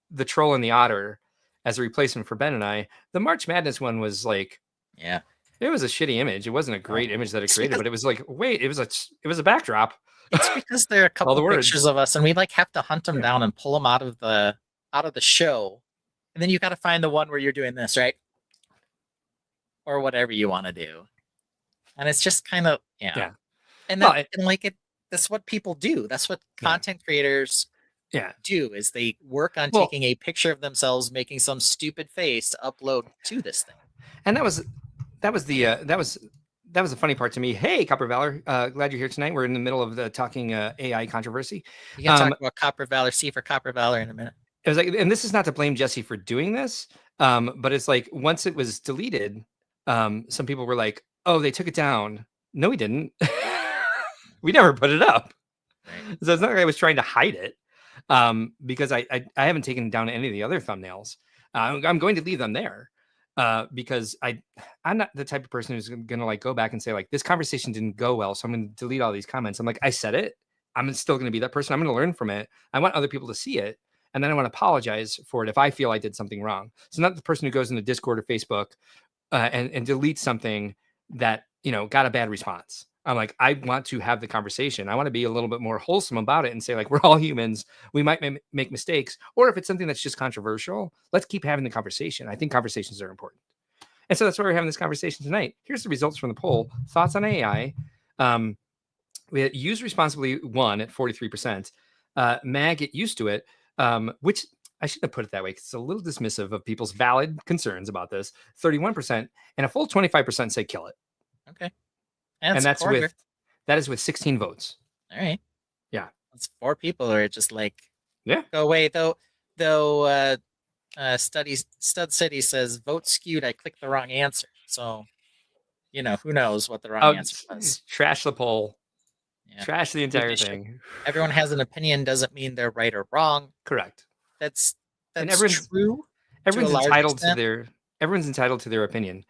the troll and the otter as a replacement for Ben and I. The March Madness one was like, it was a shitty image. It wasn't a great image that it created, but it was like, wait, it was a backdrop. It's because there are a couple of pictures of us, and we like have to hunt them down and pull them out of the show, and then you got to find the one where you're doing this, right, or whatever you want to do, and it's just kind of and that's what people do. That's what content creators do is they work on taking a picture of themselves making some stupid face to upload to this thing. And that was that was a funny part to me. Hey, Copper Valor, glad you're here tonight. We're in the middle of the talking AI controversy. We can talk about Copper Valor, C for Copper Valor in a minute. It was like, and this is not to blame Jesse for doing this, but it's like once it was deleted, some people were like, "Oh, they took it down." No, we didn't. We never put it up. Right. So it's not like I was trying to hide it, because I haven't taken down any of the other thumbnails. I'm going to leave them there. Because I'm not the type of person who's gonna like go back and say like this conversation didn't go well, so I'm gonna delete all these comments. I'm like, I said it. I'm still gonna be that person. I'm gonna learn from it. I want other people to see it, and then I want to apologize for it if I feel I did something wrong. So not the person who goes into Discord or Facebook and deletes something that got a bad response. I'm like, I want to have the conversation. I want to be a little bit more wholesome about it and say like, we're all humans. We might make mistakes. Or if it's something that's just controversial, let's keep having the conversation. I think conversations are important. And so that's why we're having this conversation tonight. Here's the results from the poll. Thoughts on AI. We had use responsibly won at 43%. Mag get used to it, which I shouldn't have put it that way because it's a little dismissive of people's valid concerns about this. 31%, and a full 25% say kill it. Okay. And that is with 16 votes. All right. Yeah. That's 4 people who are just like, yeah. Go away. Though Stud City says vote skewed. I clicked the wrong answer. So, who knows what the wrong answer was. Trash the poll. Yeah. Trash the entire thing. Everyone has an opinion doesn't mean they're right or wrong. Correct. That's true. Everyone's entitled to their opinion.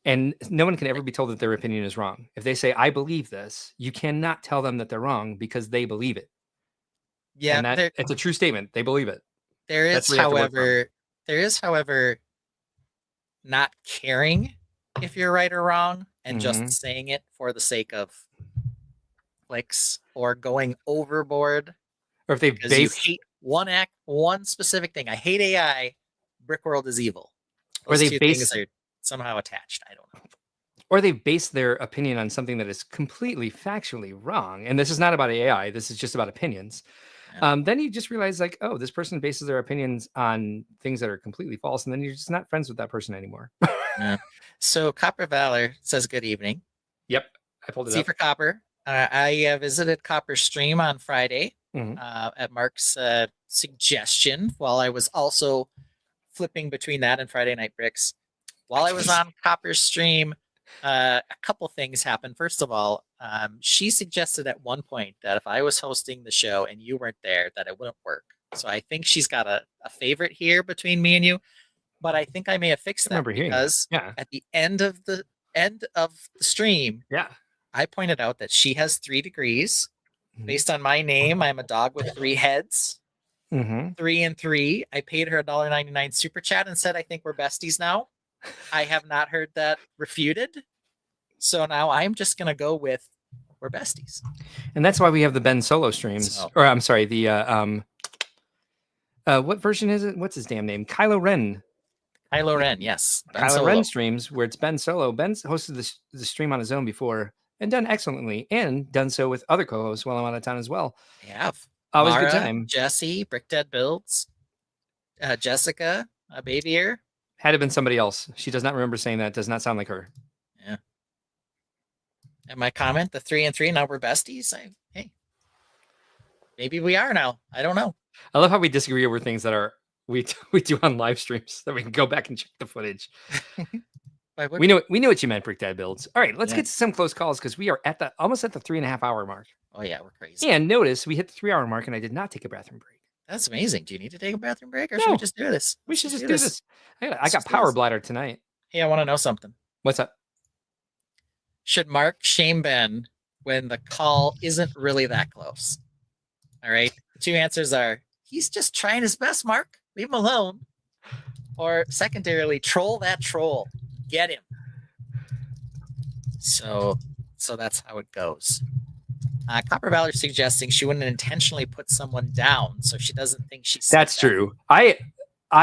And no one can ever be told that their opinion is wrong. If they say, I believe this, you cannot tell them that they're wrong because they believe it. Yeah. And it's a true statement. They believe it. There is, however, not caring if you're right or wrong and just saying it for the sake of clicks or going overboard. Or if they you hate one specific thing. I hate AI. Brickworld is evil. Those two things are somehow attached. I don't know. Or they base their opinion on something that is completely factually wrong. And this is not about AI. This is just about opinions. Yeah. Then you just realize like, oh, this person bases their opinions on things that are completely false. And then you're just not friends with that person anymore. Yeah. So Copper Valor says, good evening. Yep. I pulled it up. C for Copper. I visited Copper's stream on Friday at Mark's suggestion while I was also flipping between that and Friday Night Bricks. While I was on Copper's stream, a couple things happened. First of all, she suggested at one point that if I was hosting the show and you weren't there, that it wouldn't work. So I think she's got a favorite here between me and you. But I think I may have fixed that because at the end of the stream, I pointed out that she has 3 degrees. Based on my name, I'm a dog with 3 heads. 3 and 3. I paid her $1.99 super chat and said, I think we're besties now. I have not heard that refuted. So now I'm just going to go with we're besties. And that's why we have the Ben Solo streams. Or I'm sorry, the what version is it? What's his damn name? Kylo Ren. Kylo Ren, yes. Ben Kylo Ren streams where it's Ben Solo. Ben's hosted the stream on his own before and done excellently and done so with other co-hosts while I'm out of town as well. Yeah. Always Mara, good time. Jesse, Brick Dead Builds, Jessica, Bavier. Had it been somebody else. She does not remember saying that. It does not sound like her. Yeah. And my comment, the 3 and 3, now we're besties. Hey, maybe we are now. I don't know. I love how we disagree over things that are we do on live streams that we can go back and check the footage. We know what you meant, Brick Dad Builds. All right, let's get to some close calls because we are almost at the 3.5 hour mark. Oh yeah, we're crazy. And notice we hit the 3 hour mark and I did not take a bathroom break. That's amazing. Do you need to take a bathroom break or should we just do this? We should just do this. I got power bladder tonight. Hey, I want to know something. What's up? Should Mark shame Ben when the call isn't really that close? All right. The 2 answers are he's just trying his best, Mark. Leave him alone. Or secondarily, troll that troll. Get him. So that's how it goes. Copper Valor suggesting she wouldn't intentionally put someone down, so she doesn't think she's. That's true. I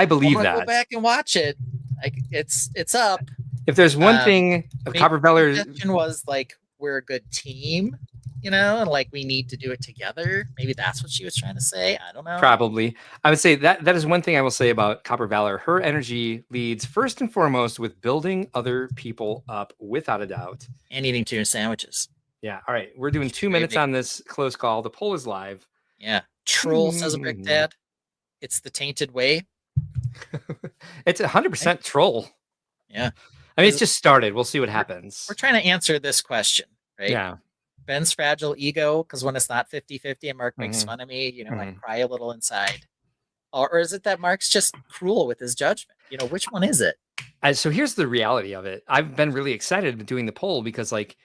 believe that. Go back and watch it. Like it's up. If there's one thing of Copper Valor, suggestion was like we're a good team. and like we need to do it together. Maybe that's what she was trying to say. I don't know. Probably. I would say that is one thing I will say about Copper Valor. Her energy leads first and foremost with building other people up without a doubt. And eating tuna sandwiches. Yeah. All right. We're doing 2 minutes on this close call. The poll is live. Yeah. Troll says a brick dad. It's the tainted way. It's 100% troll. Yeah. I mean, it's just started. We'll see what happens. We're trying to answer this question, right? Yeah. Ben's fragile ego, because when it's not 50-50 and Mark makes fun of me, I cry a little inside. Or is it that Mark's just cruel with his judgment? Which one is it? So here's the reality of it. I've been really excited doing the poll because like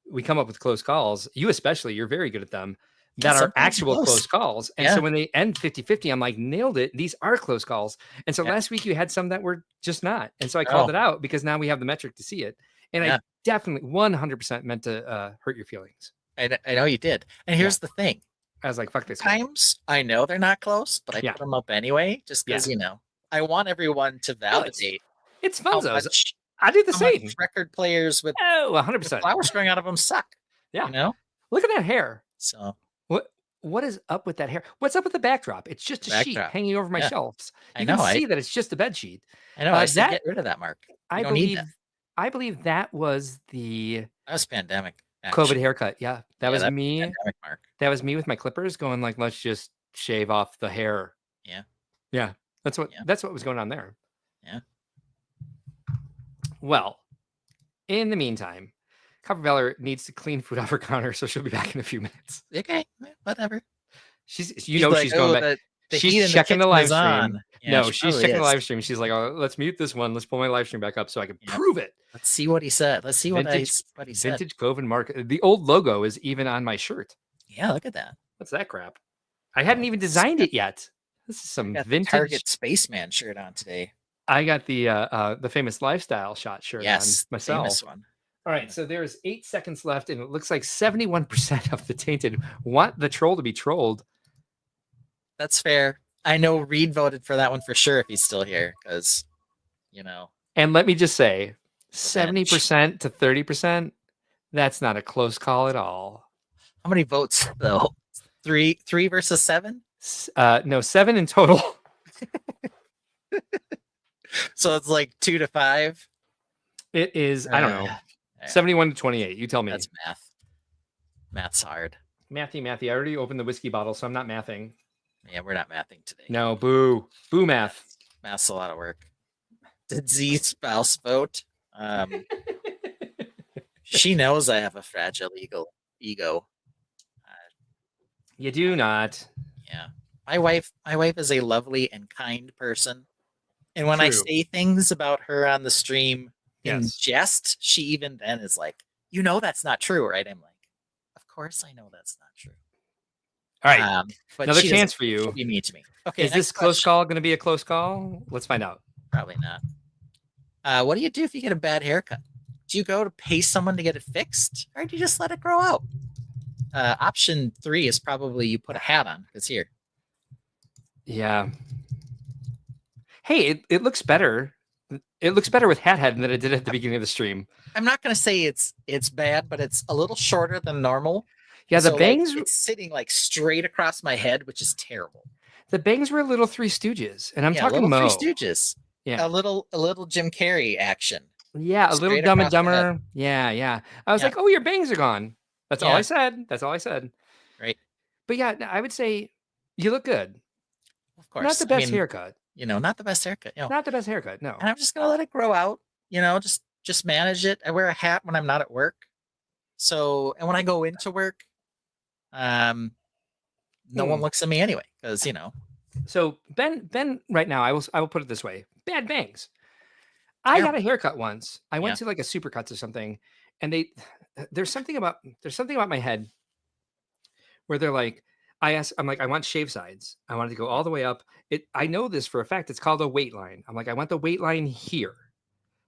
we come up with close calls. You especially, you're very good at them. That are actual close calls. And so when they end 50-50, I'm like, nailed it. These are close calls. And so last week you had some that were just not. And so I called it out because now we have the metric to see it. And I definitely 100% meant to hurt your feelings. I know you did. And here's the thing. I was like, fuck this. Sometimes I know they're not close, but I put them up anyway, just because, I want everyone to validate. It's fun. I do the same. Record players with 100% flowers growing out of them suck. Yeah. Look at that hair. So what is up with that hair? What's up with the backdrop? It's just a sheet hanging over my shelves. You can see that it's just a bed sheet. I know. I said get rid of that, Mark. I believe that was that was pandemic. COVID haircut. Yeah, that was me. Pandemic, Mark. That was me with my clippers going like, let's just shave off the hair. Yeah. That's what was going on there. Yeah. Well, in the meantime, Copper Valor needs to clean food off her counter, so she'll be back in a few minutes. Okay, whatever. She's going back. She's checking the live stream. Yeah, no, she's checking the live stream. She's like, oh, let's mute this one. Let's pull my live stream back up so I can prove it. Let's see what he said. Let's see what he said. Vintage Cove and Mark. The old logo is even on my shirt. Yeah, look at that. What's that crap? I hadn't even designed it yet. This is some vintage Target Spaceman shirt on today. I got the famous lifestyle shot shirt on myself. Famous one. All right, so there's 8 seconds left, and it looks like 71% of the Tainted want the troll to be trolled. That's fair. I know Reed voted for that one for sure if he's still here, because, And let me just say, 70% to 30%, that's not a close call at all. How many votes, though? Three versus 7? No, 7 in total. So it's like 2 to 5? It is, I don't know. 71 to 28. You tell me. That's math. Math's hard. Mathy. I already opened the whiskey bottle, so I'm not mathing. Yeah, we're not mathing today. No, boo. Boo math. Math's a lot of work. Did Z spouse vote? She knows I have a fragile ego. You do not. Yeah. My wife is a lovely and kind person. And when I say things about her on the stream in jest, she even then is like, that's not true, right? I'm like, of course I know that's not true. All right. But another chance for you. Be mean to me. Okay. Is this close call going to be a close call? Let's find out. Probably not. What do you do if you get a bad haircut? Do you go to pay someone to get it fixed, or do you just let it grow out? Option 3 is probably you put a hat on, because here. Yeah. Hey, it looks better. It looks better with hat head than it did at the beginning of the stream. I'm not going to say it's bad, but it's a little shorter than normal. Yeah, the bangs. It's sitting like straight across my head, which is terrible. The bangs were a little Three Stooges, and I'm talking Mo. Three Stooges. Yeah, a little Jim Carrey action. Yeah, a little Dumb and Dumber. Yeah. I was like, oh, your bangs are gone. That's all I said. Right. But yeah, I would say you look good. Of course. Not the best haircut. Not the best haircut. Not the best haircut. No. And I'm just gonna let it grow out. Just manage it. I wear a hat when I'm not at work. So, and when I go into work, no one looks at me anyway, because So Ben, right now, I will put it this way: bad bangs. I got a haircut once. I went to like a Supercuts or something, and there's something about my head where they're like, I'm like, I want shave sides. I want it to go all the way up. I know this for a fact. It's called a weight line. I'm like, I want the weight line here.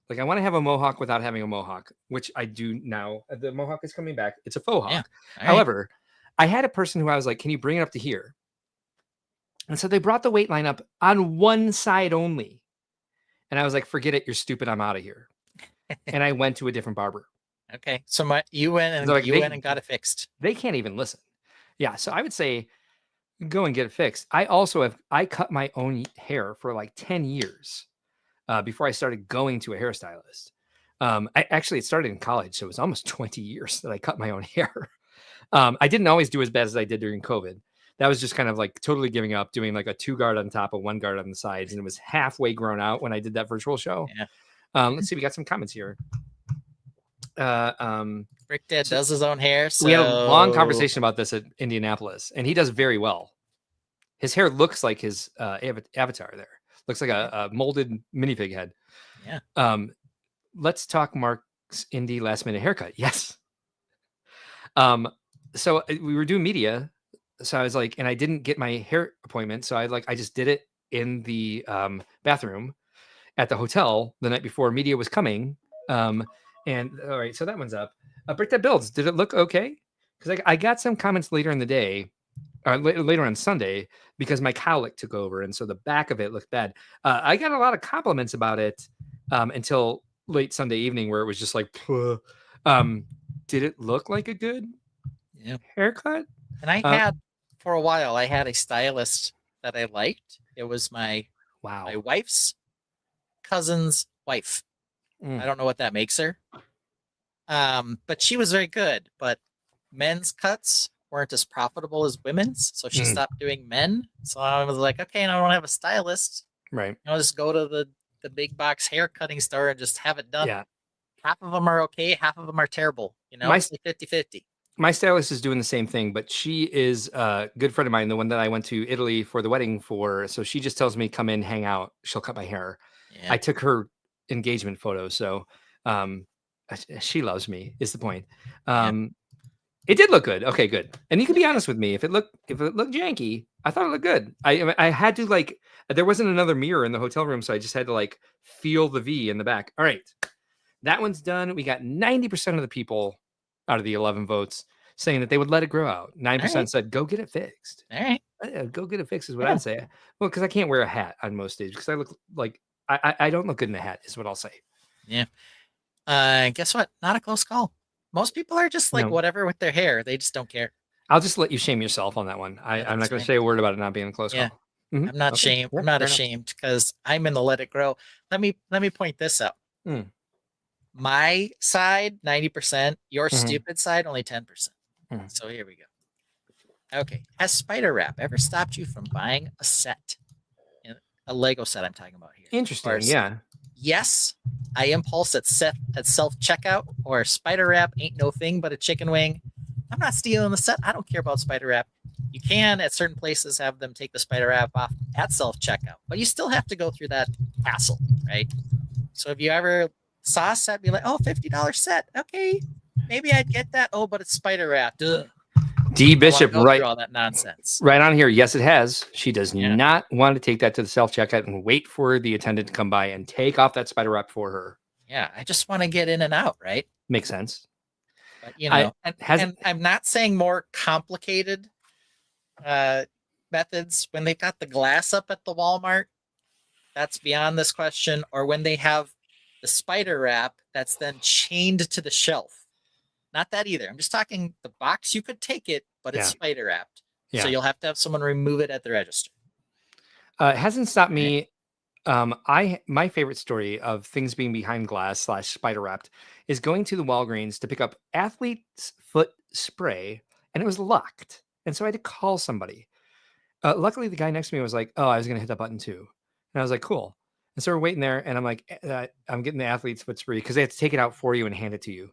Like, I want to have a mohawk without having a mohawk, which I do now. The mohawk is coming back. It's a faux hawk. Yeah. However, I had a person who I was like, can you bring it up to here? And so they brought the weight line up on one side only. And I was like, forget it. You're stupid. I'm out of here. And I went to a different barber. Okay, so you went and got it fixed. They can't even listen. Yeah, so I would say go and get it fixed. I cut my own hair for like 10 years before I started going to a hairstylist. It started in college, so it was almost 20 years that I cut my own hair. I didn't always do as bad as I did during COVID. That was just kind of like totally giving up, doing like a 2 guard on top of 1 guard on the sides, and it was halfway grown out when I did that virtual show. Yeah. Let's see, we got some comments here. Brick Dad does his own hair. So we had a long conversation about this at Indianapolis, and he does very well. His hair looks like his avatar there. Looks like a molded minifig head. Yeah. Let's talk Mark's indie last minute haircut. Yes. So we were doing media. So I was like, and I didn't get my hair appointment. So I just did it in the bathroom at the hotel the night before media was coming. And all right, so that one's up. Brick That Builds, did it look okay? Because I got some comments later in the day, later on Sunday, because my cowlick took over. And so the back of it looked bad. I got a lot of compliments about it until late Sunday evening, where it was just like, did it look like a good haircut? And I had, for a while, I had a stylist that I liked. It was my wife's cousin's wife. I don't know what that makes her. But she was very good. But men's cuts weren't as profitable as women's. So she stopped doing men. So I was like, okay, and I don't have a stylist. Right. I'll just go to the big box hair cutting store and just have it done. Yeah. Half of them are okay. Half of them are terrible. It's like 50-50. My stylist is doing the same thing, but she is a good friend of mine, the one that I went to Italy for the wedding for. So she just tells me, come in, hang out. She'll cut my hair. Yeah. I took her engagement photo. So she loves me is the point. It did look good. Okay, good. And you can be honest with me. If it looked janky, I thought it looked good. I had to there wasn't another mirror in the hotel room. So I just had to feel the V in the back. All right. That one's done. We got 90% of the people out of the 11 votes saying that they would let it grow out. 9% said, go get it fixed. All right. Go get it fixed is what I'd say. Well, because I can't wear a hat on most days because I look like I don't look good in a hat is what I'll say. Yeah. Guess what? Not a close call. Most people are just whatever with their hair. They just don't care. I'll just let you shame yourself on that one. I'm not going to say a word about it not being a close call. I'm not ashamed. I'm not ashamed because I'm in the let it grow. Let me point this out. My side, 90%. Your stupid side, only 10%. So here we go. Okay. Has spider wrap ever stopped you from buying a set? A Lego set I'm talking about here. Interesting. Yeah. Yes, I impulse at self-checkout or spider wrap ain't no thing but a chicken wing. I'm not stealing the set. I don't care about spider wrap. You can at certain places have them take the spider wrap off at self-checkout, but you still have to go through that hassle, right? So if you ever saw a set, be like, oh, $50 set. Okay, maybe I'd get that. Oh, but it's spider wrap. Duh. D Bishop, right? All that nonsense. Right on here. Yes, it has. She does not want to take that to the self-checkout and wait for the attendant to come by and take off that spider wrap for her. Yeah, I just want to get in and out, right? Makes sense. But, and I'm not saying more complicated methods when they've got the glass up at the Walmart. That's beyond this question. Or when they have the spider wrap that's then chained to the shelf. Not that either. I'm just talking the box. You could take it, but it's spider wrapped. So you'll have to have someone remove it at the register. It hasn't stopped me. My favorite story of things being behind glass / spider wrapped is going to the Walgreens to pick up athlete's foot spray, and it was locked. And so I had to call somebody. Luckily, the guy next to me was like, oh, I was going to hit that button too. And I was like, cool. And so we're waiting there, and I'm like, I'm getting the athlete's foot spray because they have to take it out for you and hand it to you.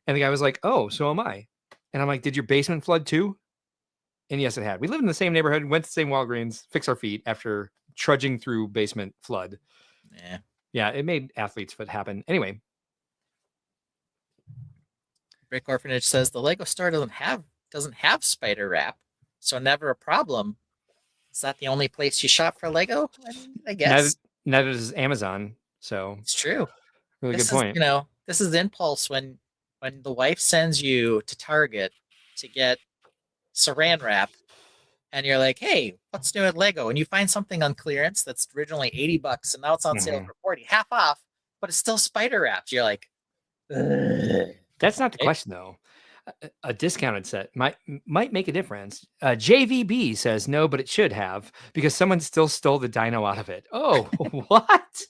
And the guy was like, oh, so am I. And I'm like, did your basement flood too? And yes, it had. We lived in the same neighborhood, went to the same Walgreens, fixed our feet after trudging through basement flood. Yeah, it made athlete's foot happen. Anyway. Brick Orphanage says the Lego store doesn't have spider wrap, so never a problem. Is that the only place you shop for Lego? I guess. Neither does Amazon. So it's true. Really good point. This is impulse when the wife sends you to Target to get saran wrap and you're like, hey, what's new at Lego? And you find something on clearance that's originally $80 and now it's on sale for 40, half off, but it's still spider wrapped. You're like, ugh. That's not the question, though. A discounted set might make a difference. JVB says no, but it should have because someone still stole the dino out of it. Oh, what?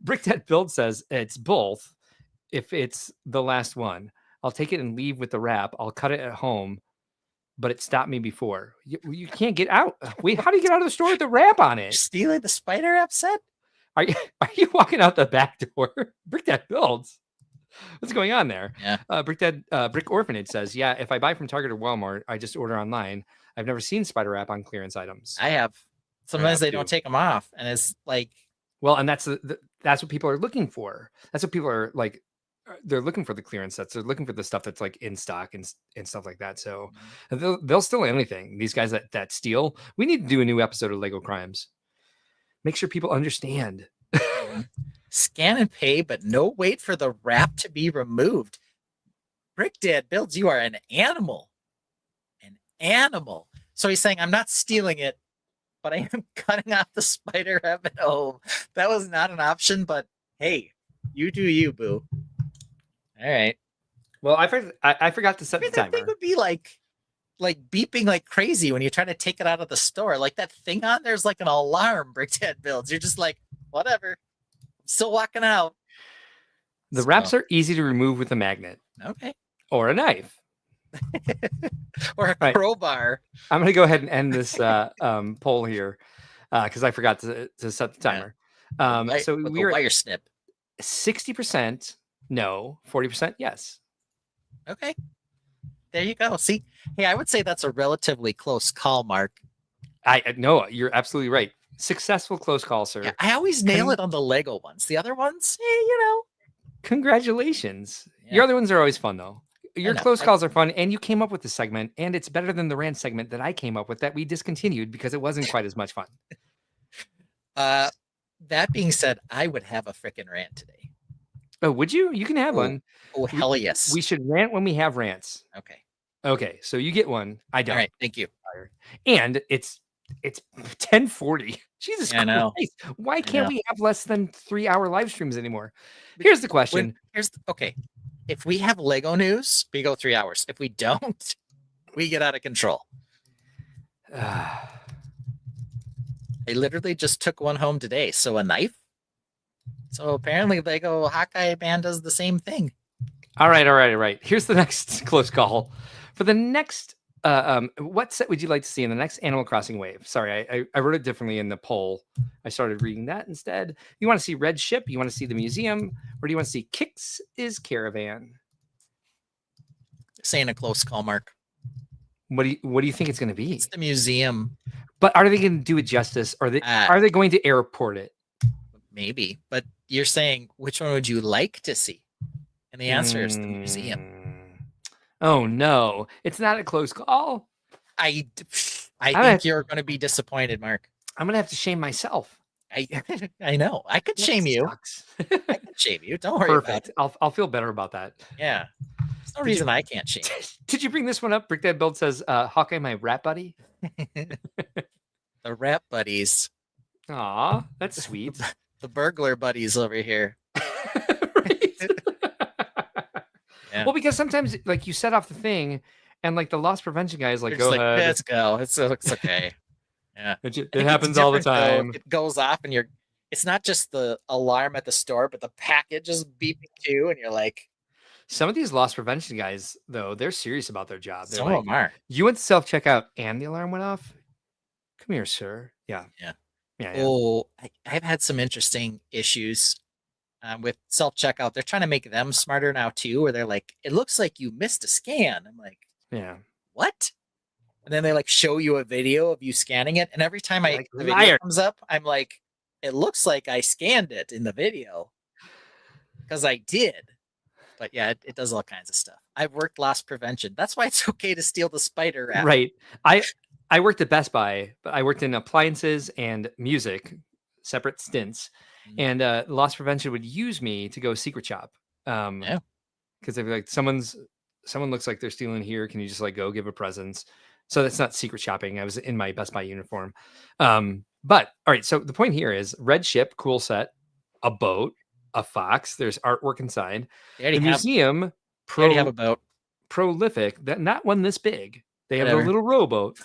Brickdead Build says it's both. If it's the last one, I'll take it and leave with the wrap. I'll cut it at home, but it stopped me before. You can't get out. Wait, how do you get out of the store with the wrap on it? Stealing the spider wrap set? Are you walking out the back door? Brickdead Builds. What's going on there? Yeah. Brick Orphanage says, yeah, if I buy from Target or Walmart, I just order online. I've never seen spider wrap on clearance items. I have. Sometimes they don't take them off, and it's like, well, and that's what people are looking for. That's what people are like. They're looking for the clearance sets. They're looking for the stuff that's like in stock and stuff like that. So they'll steal anything. These guys that steal. We need to do a new episode of Lego Crimes. Make sure people understand. Scan and pay, but no wait for the wrap to be removed. Brickdead Builds, you are an animal. An animal. So he's saying, I'm not stealing it, but I am cutting off the spider wrap at home. That was not an option, but hey, you do you, boo. All right. Well, I forgot to set the timer. That thing would be like beeping like crazy when you try to take it out of the store. Like that thing on there's like an alarm. Brickdead Builds. You're just like, whatever. Still walking out. The wraps are easy to remove with a magnet. Okay. Or a knife. Or a crowbar. I'm going to go ahead and end this poll here because I forgot to set the timer. So we are wire snip. 60% no, 40% yes. Okay. There you go. See, hey, I would say that's a relatively close call, Mark. I no, you're absolutely right. Successful close call, sir. Yeah, I always nail it on the Lego ones. The other ones, Congratulations. Yeah. Your other ones are always fun, though. Your know, close calls are fun, and you came up with the segment, and it's better than the rant segment that I came up with that we discontinued because it wasn't quite as much fun. That being said, I would have a freaking rant today. Oh, would you? You can have one. Oh, hell yes. We should rant when we have rants. Okay, so you get one. I don't. All right, thank you. And it's 10:40. Jesus Christ. I know. Why can't we have less than 3-hour live streams anymore? Here's the question. Okay. If we have Lego news, we go 3 hours. If we don't, we get out of control. I literally just took one home today. So a knife. So apparently Lego Hawkeye Man does the same thing. All right. Here's the next close call. For the next what set would you like to see in the next Animal Crossing wave? Sorry, I wrote it differently in the poll. I started reading that instead. You want to see Red Ship? You want to see the museum? Or do you want to see Kix is Caravan? Saying a close call, Mark. What do you think it's going to be? It's the museum. But are they going to do it justice? Or are they going to airport it? Maybe. But you're saying which one would you like to see? And the answer is the museum. Oh no, it's not a close call. I think you're going to be disappointed, Mark. I'm going to have to shame myself. I know. I could shame you. I could shame you. Don't worry about it. I'll feel better about that. Yeah. There's no reason I can't shame you. Did you bring this one up? Brickdead Build says, Hawkeye, my rap buddy. The rap buddies. Aw, that's sweet. The burglar buddies over here. Yeah. Well, because sometimes like you set off the thing and like the loss prevention guy is like, go ahead. Let's go. It's okay. Yeah. It happens all the time. It goes off and it's not just the alarm at the store, but the package is beeping too. And you're like, some of these loss prevention guys, though, they're serious about their job. They're some like, of them are. You went to self-checkout and the alarm went off? Come here, sir. Yeah. Oh, I've had some interesting issues with self-checkout. They're trying to make them smarter now too, where they're like, it looks like you missed a scan. I'm like, yeah, what? And then they like show you a video of you scanning it. And every time the video comes up, I'm like, it looks like I scanned it in the video because I did. But yeah, it does all kinds of stuff. I've worked loss prevention. That's why it's okay to steal the spider wrap. Right. I worked at Best Buy, but I worked in appliances and music, separate stints. And loss prevention would use me to go secret shop. Because they'd be like, someone looks like they're stealing here. Can you just like go give a presents? So that's not secret shopping. I was in my Best Buy uniform. But all right. So the point here is Red Ship, cool set, a boat, a fox. There's artwork inside. The museum, I already have a boat. prolific, that not one this big. They have Whatever. the little rowboat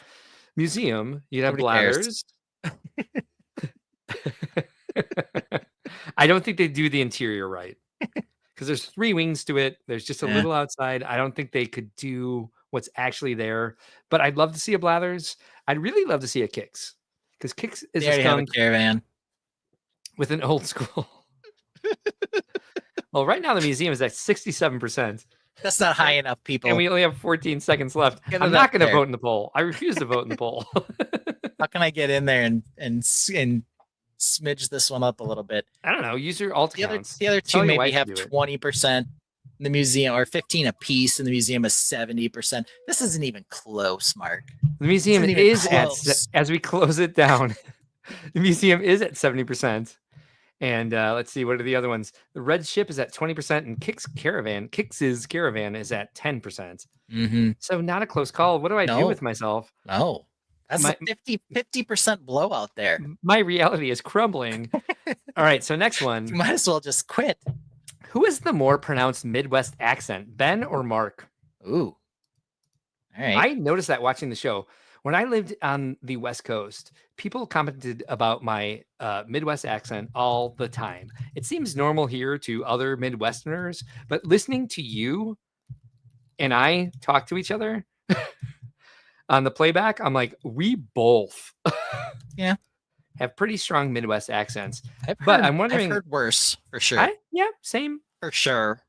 museum. You'd have Nobody cares. bladders. I don't think they do the interior right because there's 3 wings to it. There's just a Yeah. little outside. I don't think they could do what's actually there. But I'd love to see a Blathers. I'd really love to see a Kix because Kix is They a already have a skunk caravan. with an old school. Well, right now the museum is at 67%. That's not high enough, people. And we only have 14 seconds left. Get I'm it not up going to there. vote in the poll. I refuse to vote in the poll. How can I get in there and smidge this one up a little bit? I don't know. Use your alt The other accounts. the other Tell two your maybe wife to have do it. 20% in the museum, or 15 a piece, and the museum is 70%. This isn't even close, Mark. The museum Isn't even is at, close. as we close it down, the museum is at 70%. And let's see, what are the other ones? The Red Ship is at 20%, and Kix's Caravan is at 10%. Mm-hmm. So not a close call. What do I do No. with myself? No, that's My- a 50% blowout there. My reality is crumbling. All right, so next one. You might as well just quit. Who is the more pronounced Midwest accent, Ben or Mark? Ooh. All right. I noticed that watching the show. When I lived on the West Coast, people commented about my Midwest accent all the time. It seems normal here to other Midwesterners, but listening to you and I talk to each other on the playback, I'm like, we both Yeah. have pretty strong Midwest accents. But I'm wondering- I've heard worse for sure. Yeah, same. For sure.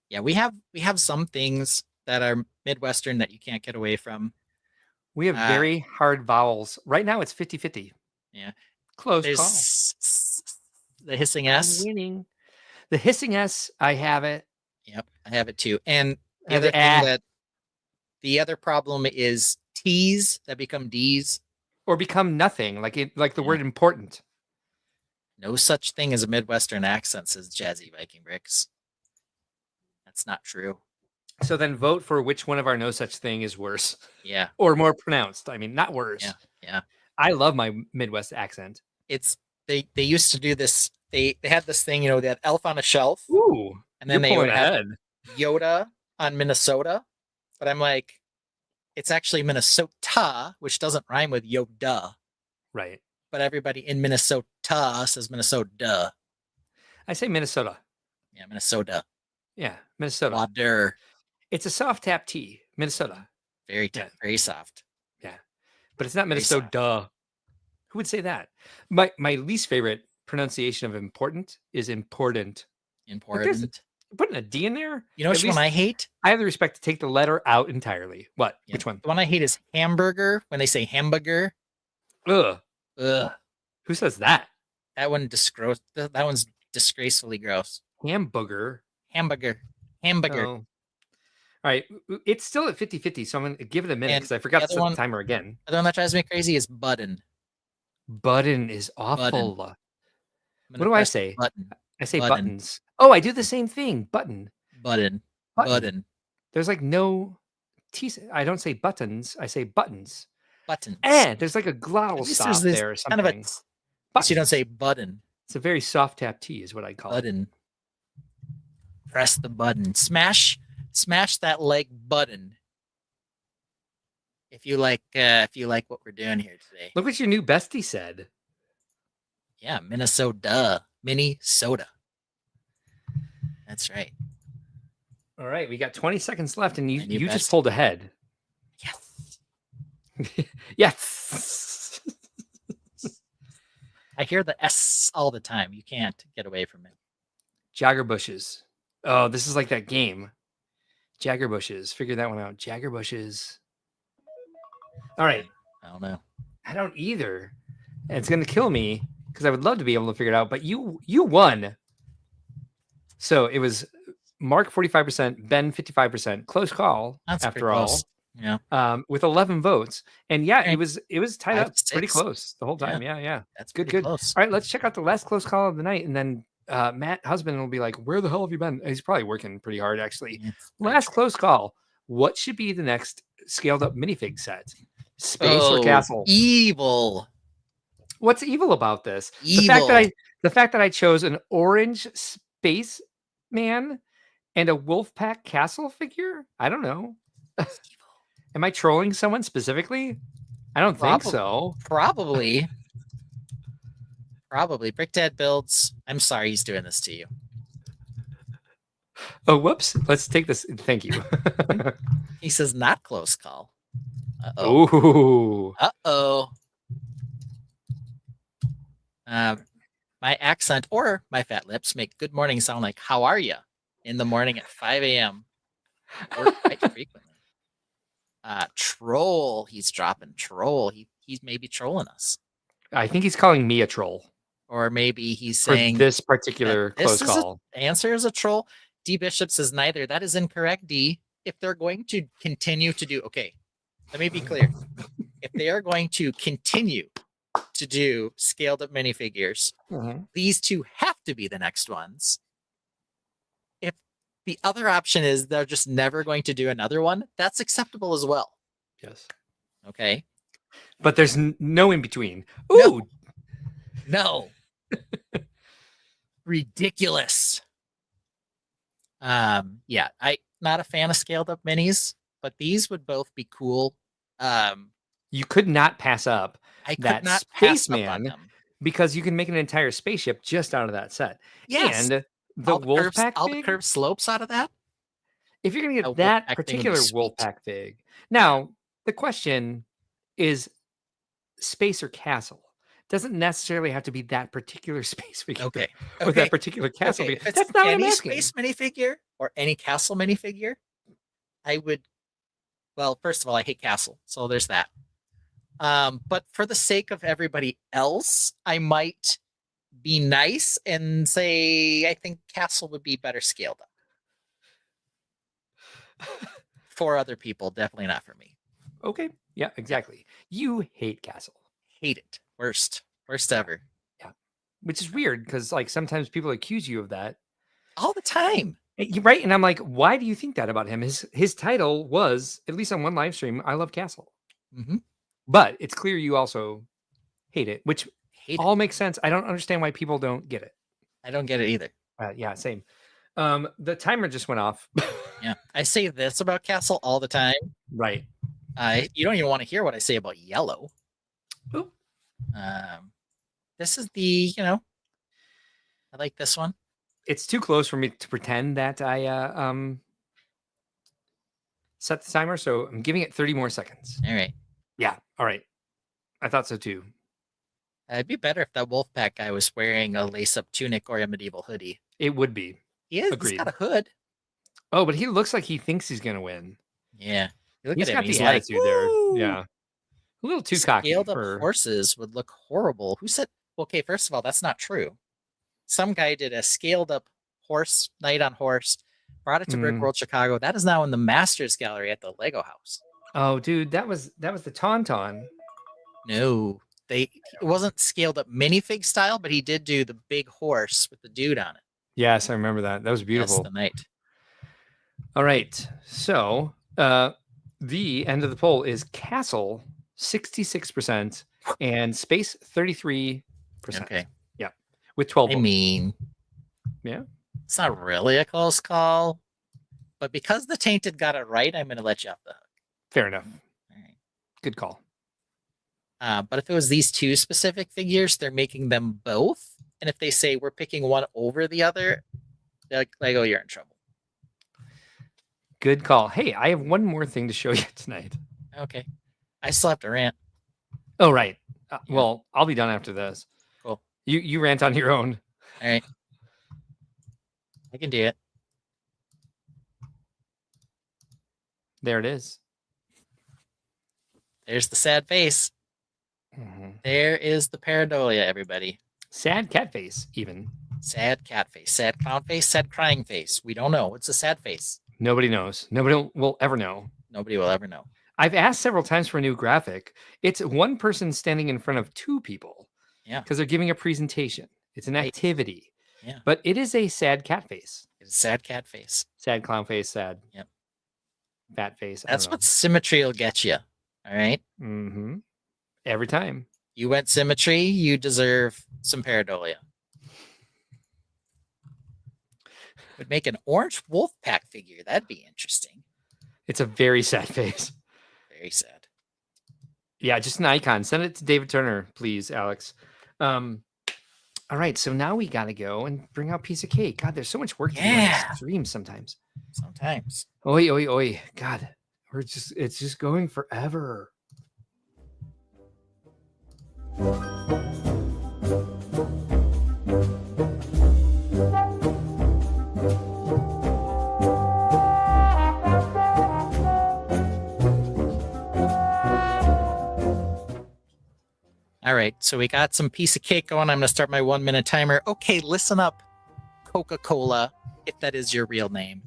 Yeah, we have some things that are Midwestern that you can't get away from. We have very hard vowels. Right now it's 50-50. Yeah. Close There's call. the hissing I'm S. winning. The hissing S, I have it. Yep, I have it too. And the And other the thing the other problem is T's that become D's. Or become nothing, like the word important. No such thing as a Midwestern accent, says Jazzy Viking Bricks. That's not true. So then vote for which one of our no such thing is worse Yeah, or more pronounced. I mean, not worse. yeah. I love my Midwest accent. It's they used to do this. They had this thing, they had Elf on a Shelf, Ooh. and then you're they would pulling have ahead. Yoda on Minnesota. But I'm like, it's actually Minnesota, which doesn't rhyme with Yoda. Right. But everybody in Minnesota says Minnesota. I say Minnesota. Yeah, Minnesota. Yeah, Minnesota. Water. It's a soft tap T. Minnesota. Very Yeah. very soft. Yeah. But it's not Very soft. Minnesota. Who would say that? My least favorite pronunciation of important is important. Important. Putting a D in there? You know At which one least I hate? I have the respect to take the letter out entirely. What? Yeah, Which one? The one I hate is hamburger. When they say hamburger, Ugh. ugh, Who says that? that one's disgracefully gross. Hamburger. Hamburger. Oh. All right. It's still at 50-50, so I'm going to give it a minute And because I forgot the to other set one- the timer again. The one that drives me crazy is button. Button is awful. I'm What gonna do I press say? Button. I say Button. buttons. Oh, I do the same thing. Button. Button. Button. Button. There's like no T. I don't say buttons. I say buttons. Buttons. There's like a glottal At least stop there's this there or kind something. of a. At least you don't say button. It's a very soft tap T is what I call it. Button. Press the button. Smash that like button. If you like what we're doing here today. Look what your new bestie said. Yeah, Minnesota. Minnesota. That's right. All right, we got 20 seconds left, and My new you just bestie. pulled ahead. Yes. Yes. I hear the S all the time. You can't get away from it. Jagger bushes. Oh, this is like that game. Jagger bushes. Figure that one out. Jagger bushes. All right. I don't know. I don't either. And it's going to kill me because I would love to be able to figure it out, but you won. So it was Mark 45%, Ben 55%. Close call. That's after pretty all. close. Yeah. With 11 votes. And yeah, Okay. it was tied 5 up to pretty 6. close the whole time. Yeah. That's Good, pretty good. close. All right, let's check out the last close call of the night, and then Matt Husband will be like, "Where the hell have you been?" He's probably working pretty hard, actually. Yeah, it's pretty Last true. close call. What should be the next scaled up minifig set? Space or Oh, castle? Evil. What's evil about this? Evil. The fact that I chose an orange space man And a Wolfpack Castle figure? I don't know. Am I trolling someone specifically? I don't think so. Probably. Brick Dad builds. I'm sorry he's doing this to you. Oh, whoops. Let's take this. Thank you. He says not close call. Uh-oh. Ooh. Uh-oh. My accent or my fat lips make good morning sound like "How are you?" in the morning at 5 a.m. or quite frequently. Troll. He's dropping troll. He's maybe trolling us, I think he's calling me a troll or maybe he's for saying this particular close call. Answer is a troll. D Bishop says neither. That is incorrect. D. If they're going to continue to do, okay, let me be clear. If they are going to continue to do scaled up minifigures, these two have to be the next ones. If the other option is they're just never going to do another one, that's acceptable as well. Yes. Okay. But there's no in between. Ooh. No. Ridiculous. Yeah, I'm not a fan of scaled up minis, but these would both be cool. You could not pass up I could that not pass up on spaceman them. because you can make an entire spaceship just out of that set. Yes. And the Wolfpack all fig, the curved slopes out of that. if you're going to A get that Wolfpack thing would be particular sweet. Wolfpack fig. Now, the question is space or castle. Doesn't necessarily have to be that particular space figure. Okay. Or that particular castle Okay, figure. if it's That's not what I'm any asking. space minifigure or any castle minifigure, I would. Well, first of all, I hate castle, so there's that. But for the sake of everybody else, I might be nice and say I think castle would be better scaled up. For other people, definitely not for me. Okay. Yeah, exactly. You hate castle. Hate it. Worst ever. Yeah. Which is weird because like sometimes people accuse you of that. All the time. Right. And I'm like, why do you think that about him? His title was, at least on one live stream, I love castle. Mm-hmm. But it's clear you also hate it, which Hate all it. makes sense. I don't understand why people don't get it. I don't get it either. Yeah, same. The timer just went off. Yeah. I say this about castle all the time. Right. You don't even want to hear what I say about yellow. Ooh. This is the, I like this one. It's too close for me to pretend that I set the timer, so I'm giving it 30 more seconds. All right. Yeah. All right. I thought so too. It'd be better if that Wolfpack guy was wearing a lace-up tunic or a medieval hoodie. It would be. He is. Agreed. He's got a hood. Oh, but he looks like he thinks he's gonna win. Yeah. Look He's at got him. He's the like, attitude there. "Woo!" Yeah. A little too cocky. Scaled up For... horses would look horrible. Who said? Okay, first of all, that's not true. Some guy did a scaled up horse night on horse, brought it to Brickworld Chicago. That is now in the Masters Gallery at the Lego House. Oh, dude, that was the Tauntaun. No, it wasn't scaled up minifig style, but he did do the big horse with the dude on it. Yes, I remember that. That was beautiful. That's the night. All right. So the end of the poll is Castle 66% and Space 33%. Okay. Yeah. With 12 I votes. mean, yeah. It's not really a close call, but because the Tainted got it right, I'm going to let you off the hook. Fair enough. All right. Good call. But if it was these two specific figures, they're making them both. And if they say we're picking one over the other, they're like, oh, you're in trouble. Good call. Hey, I have one more thing to show you tonight. Okay. I still have to rant. Oh, right. Well, I'll be done after this. Cool. You rant on your own. All right. I can do it. There it is. There's the sad face. Mm-hmm. There is the pareidolia, everybody. Sad cat face, even. Sad cat face, sad clown face, sad crying face. We don't know. It's a sad face. Nobody knows. Nobody will ever know. Nobody will ever know. I've asked several times for a new graphic. It's one person standing in front of two people. Yeah. Because they're giving a presentation. It's an activity. Yeah. But it is a sad cat face. It's a sad cat face. Sad clown face, sad. Yep. Fat face. That's what symmetry will get you. All right. Mm-hmm. Every time. You went symmetry, you deserve some pareidolia. Would make an orange wolf pack figure. That'd be interesting. It's a very sad face. Very sad. Yeah, just an icon. Send it to David Turner, please, Alex. All right, so now we got to go and bring out Piece of Cake. God, there's so much work to do on this stream sometimes. Sometimes. Oi, oi, oi. God, it's just going forever. All right, so we got some Piece of Cake going. I'm going to start my 1-minute timer. Okay, listen up, Coca-Cola, if that is your real name.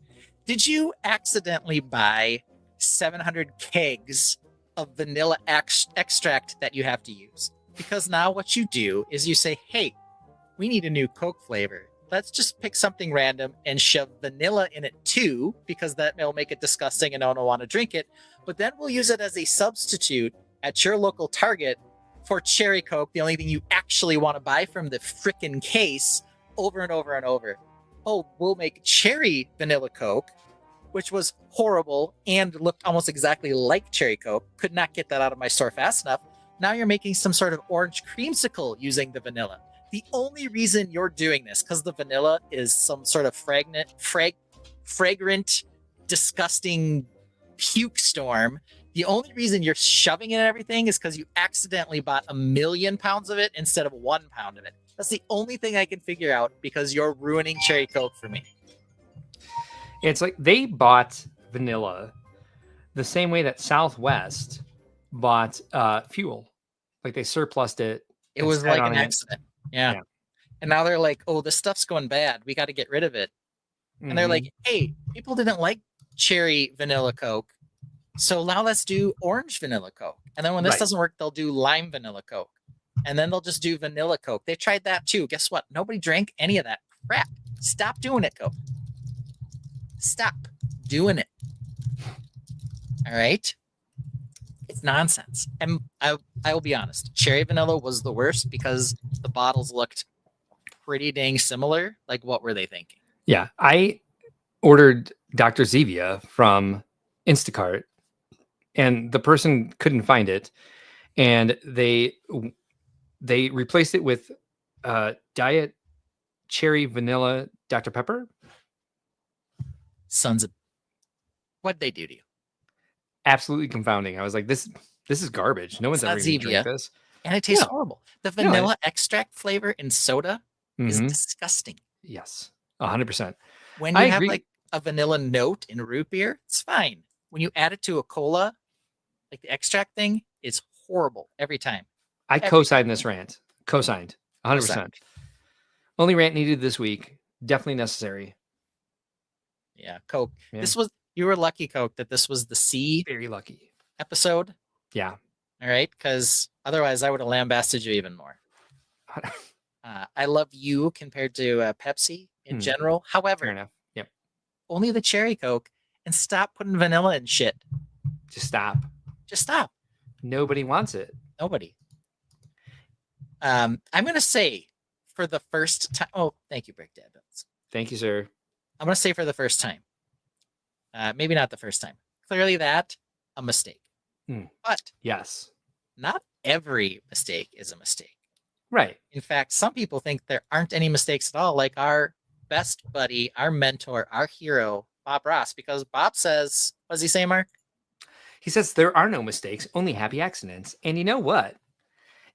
Did you accidentally buy 700 kegs of vanilla extract that you have to use? Because now what you do is you say, hey, we need a new Coke flavor. Let's just pick something random and shove vanilla in it too, because that will make it disgusting and no one will want to drink it. But then we'll use it as a substitute at your local Target for cherry Coke, the only thing you actually want to buy from the frickin' case, over and over and over. Oh, we'll make cherry vanilla Coke, which was horrible and looked almost exactly like cherry Coke. Could not get that out of my store fast enough. Now you're making some sort of orange creamsicle using the vanilla. The only reason you're doing this, because the vanilla is some sort of fragrant, disgusting puke storm. The only reason you're shoving it in everything is because you accidentally bought 1 million pounds of it instead of 1 pound of it. That's the only thing I can figure out, because you're ruining cherry Coke for me. It's like they bought vanilla the same way that Southwest bought fuel. Like they surplused it. It was like an accident. Yeah. And now they're like, oh, this stuff's going bad. We got to get rid of it. And they're like, hey, people didn't like cherry vanilla Coke. So now let's do orange vanilla Coke. And then when this doesn't work, they'll do lime vanilla Coke. And then they'll just do vanilla Coke. They tried that too. Guess what? Nobody drank any of that crap. Stop doing it, Coke. Stop doing it. All right? It's nonsense. And I will be honest. Cherry vanilla was the worst because the bottles looked pretty dang similar. Like, what were they thinking? Yeah. I ordered Dr. Zevia from Instacart, and the person couldn't find it, and they replaced it with diet cherry vanilla Dr. Pepper. Sons of, what'd they do to you? Absolutely confounding. I was like, this is garbage. No one's ever going to drink this, and it tastes horrible. The vanilla extract flavor in soda is disgusting. Yes, 100%. When you have like a vanilla note in root beer, it's fine. When you add it to a cola, like the extract thing, it's horrible every time. I co-signed this rant. Co-signed. 100%. Only rant needed this week. Definitely necessary. Yeah, Coke. Yeah. You were lucky, Coke, that this was the C. Very lucky. Episode. Yeah. All right, because otherwise I would have lambasted you even more. I love you compared to Pepsi in general. However, fair enough. Yep. Only the cherry Coke, and stop putting vanilla in shit. Just stop. Just stop. Nobody wants it. Nobody. I'm going to say for the first time. Oh, thank you, Brick Dad. Thank you, sir. I'm going to say for the first time. Maybe not the first time. Clearly that, a mistake. But yes, not every mistake is a mistake. Right. In fact, some people think there aren't any mistakes at all, like our best buddy, our mentor, our hero, Bob Ross, because Bob says, what does he say, Mark? He says there are no mistakes, only happy accidents. And you know what?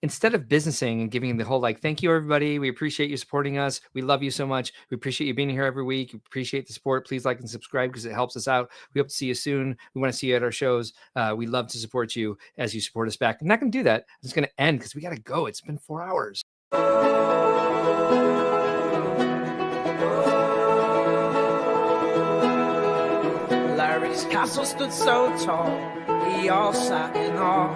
Instead of businessing and giving the whole like, thank you, everybody. We appreciate you supporting us. We love you so much. We appreciate you being here every week. We appreciate the support. Please like and subscribe because it helps us out. We hope to see you soon. We want to see you at our shows. We love to support you as you support us back. I'm not going to do that. It's going to end because we got to go. It's been 4 hours. Larry's castle stood so tall, we all sat in awe.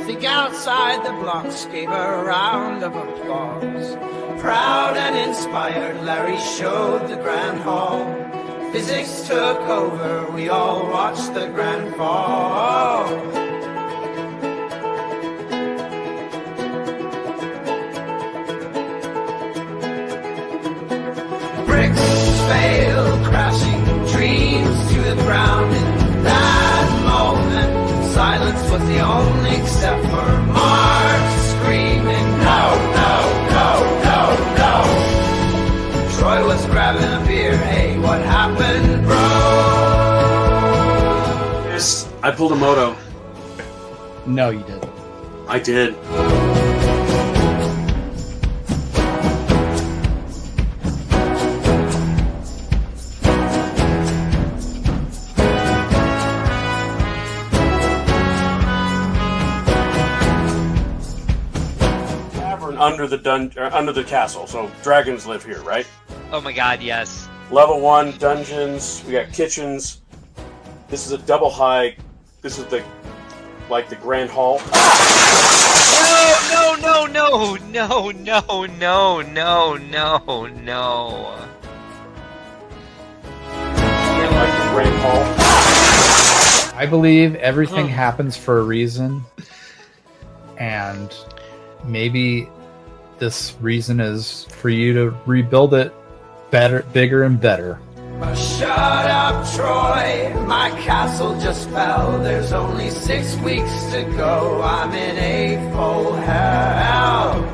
Think outside the blocks gave a round of applause. Proud and inspired, Larry showed the grand hall. Physics took over, we all watched the grand fall. Bricks fail. was the only except for Mark screaming, no, no, no, no, no. Troy was grabbing a beer, hey, what happened, bro? I pulled a moto. No, you didn't. I did. Under the under the castle, so dragons live here, right? Oh my god, yes. Level 1 dungeons. We got kitchens. This is a double high. This is the grand hall. No, no, no, no, no, no, no, no, no. Like the grand hall. I believe everything happens for a reason, and maybe this reason is for you to rebuild it better, bigger and better. Shut up, Troy. My castle just fell. There's only 6 weeks to go. I'm in a full hell.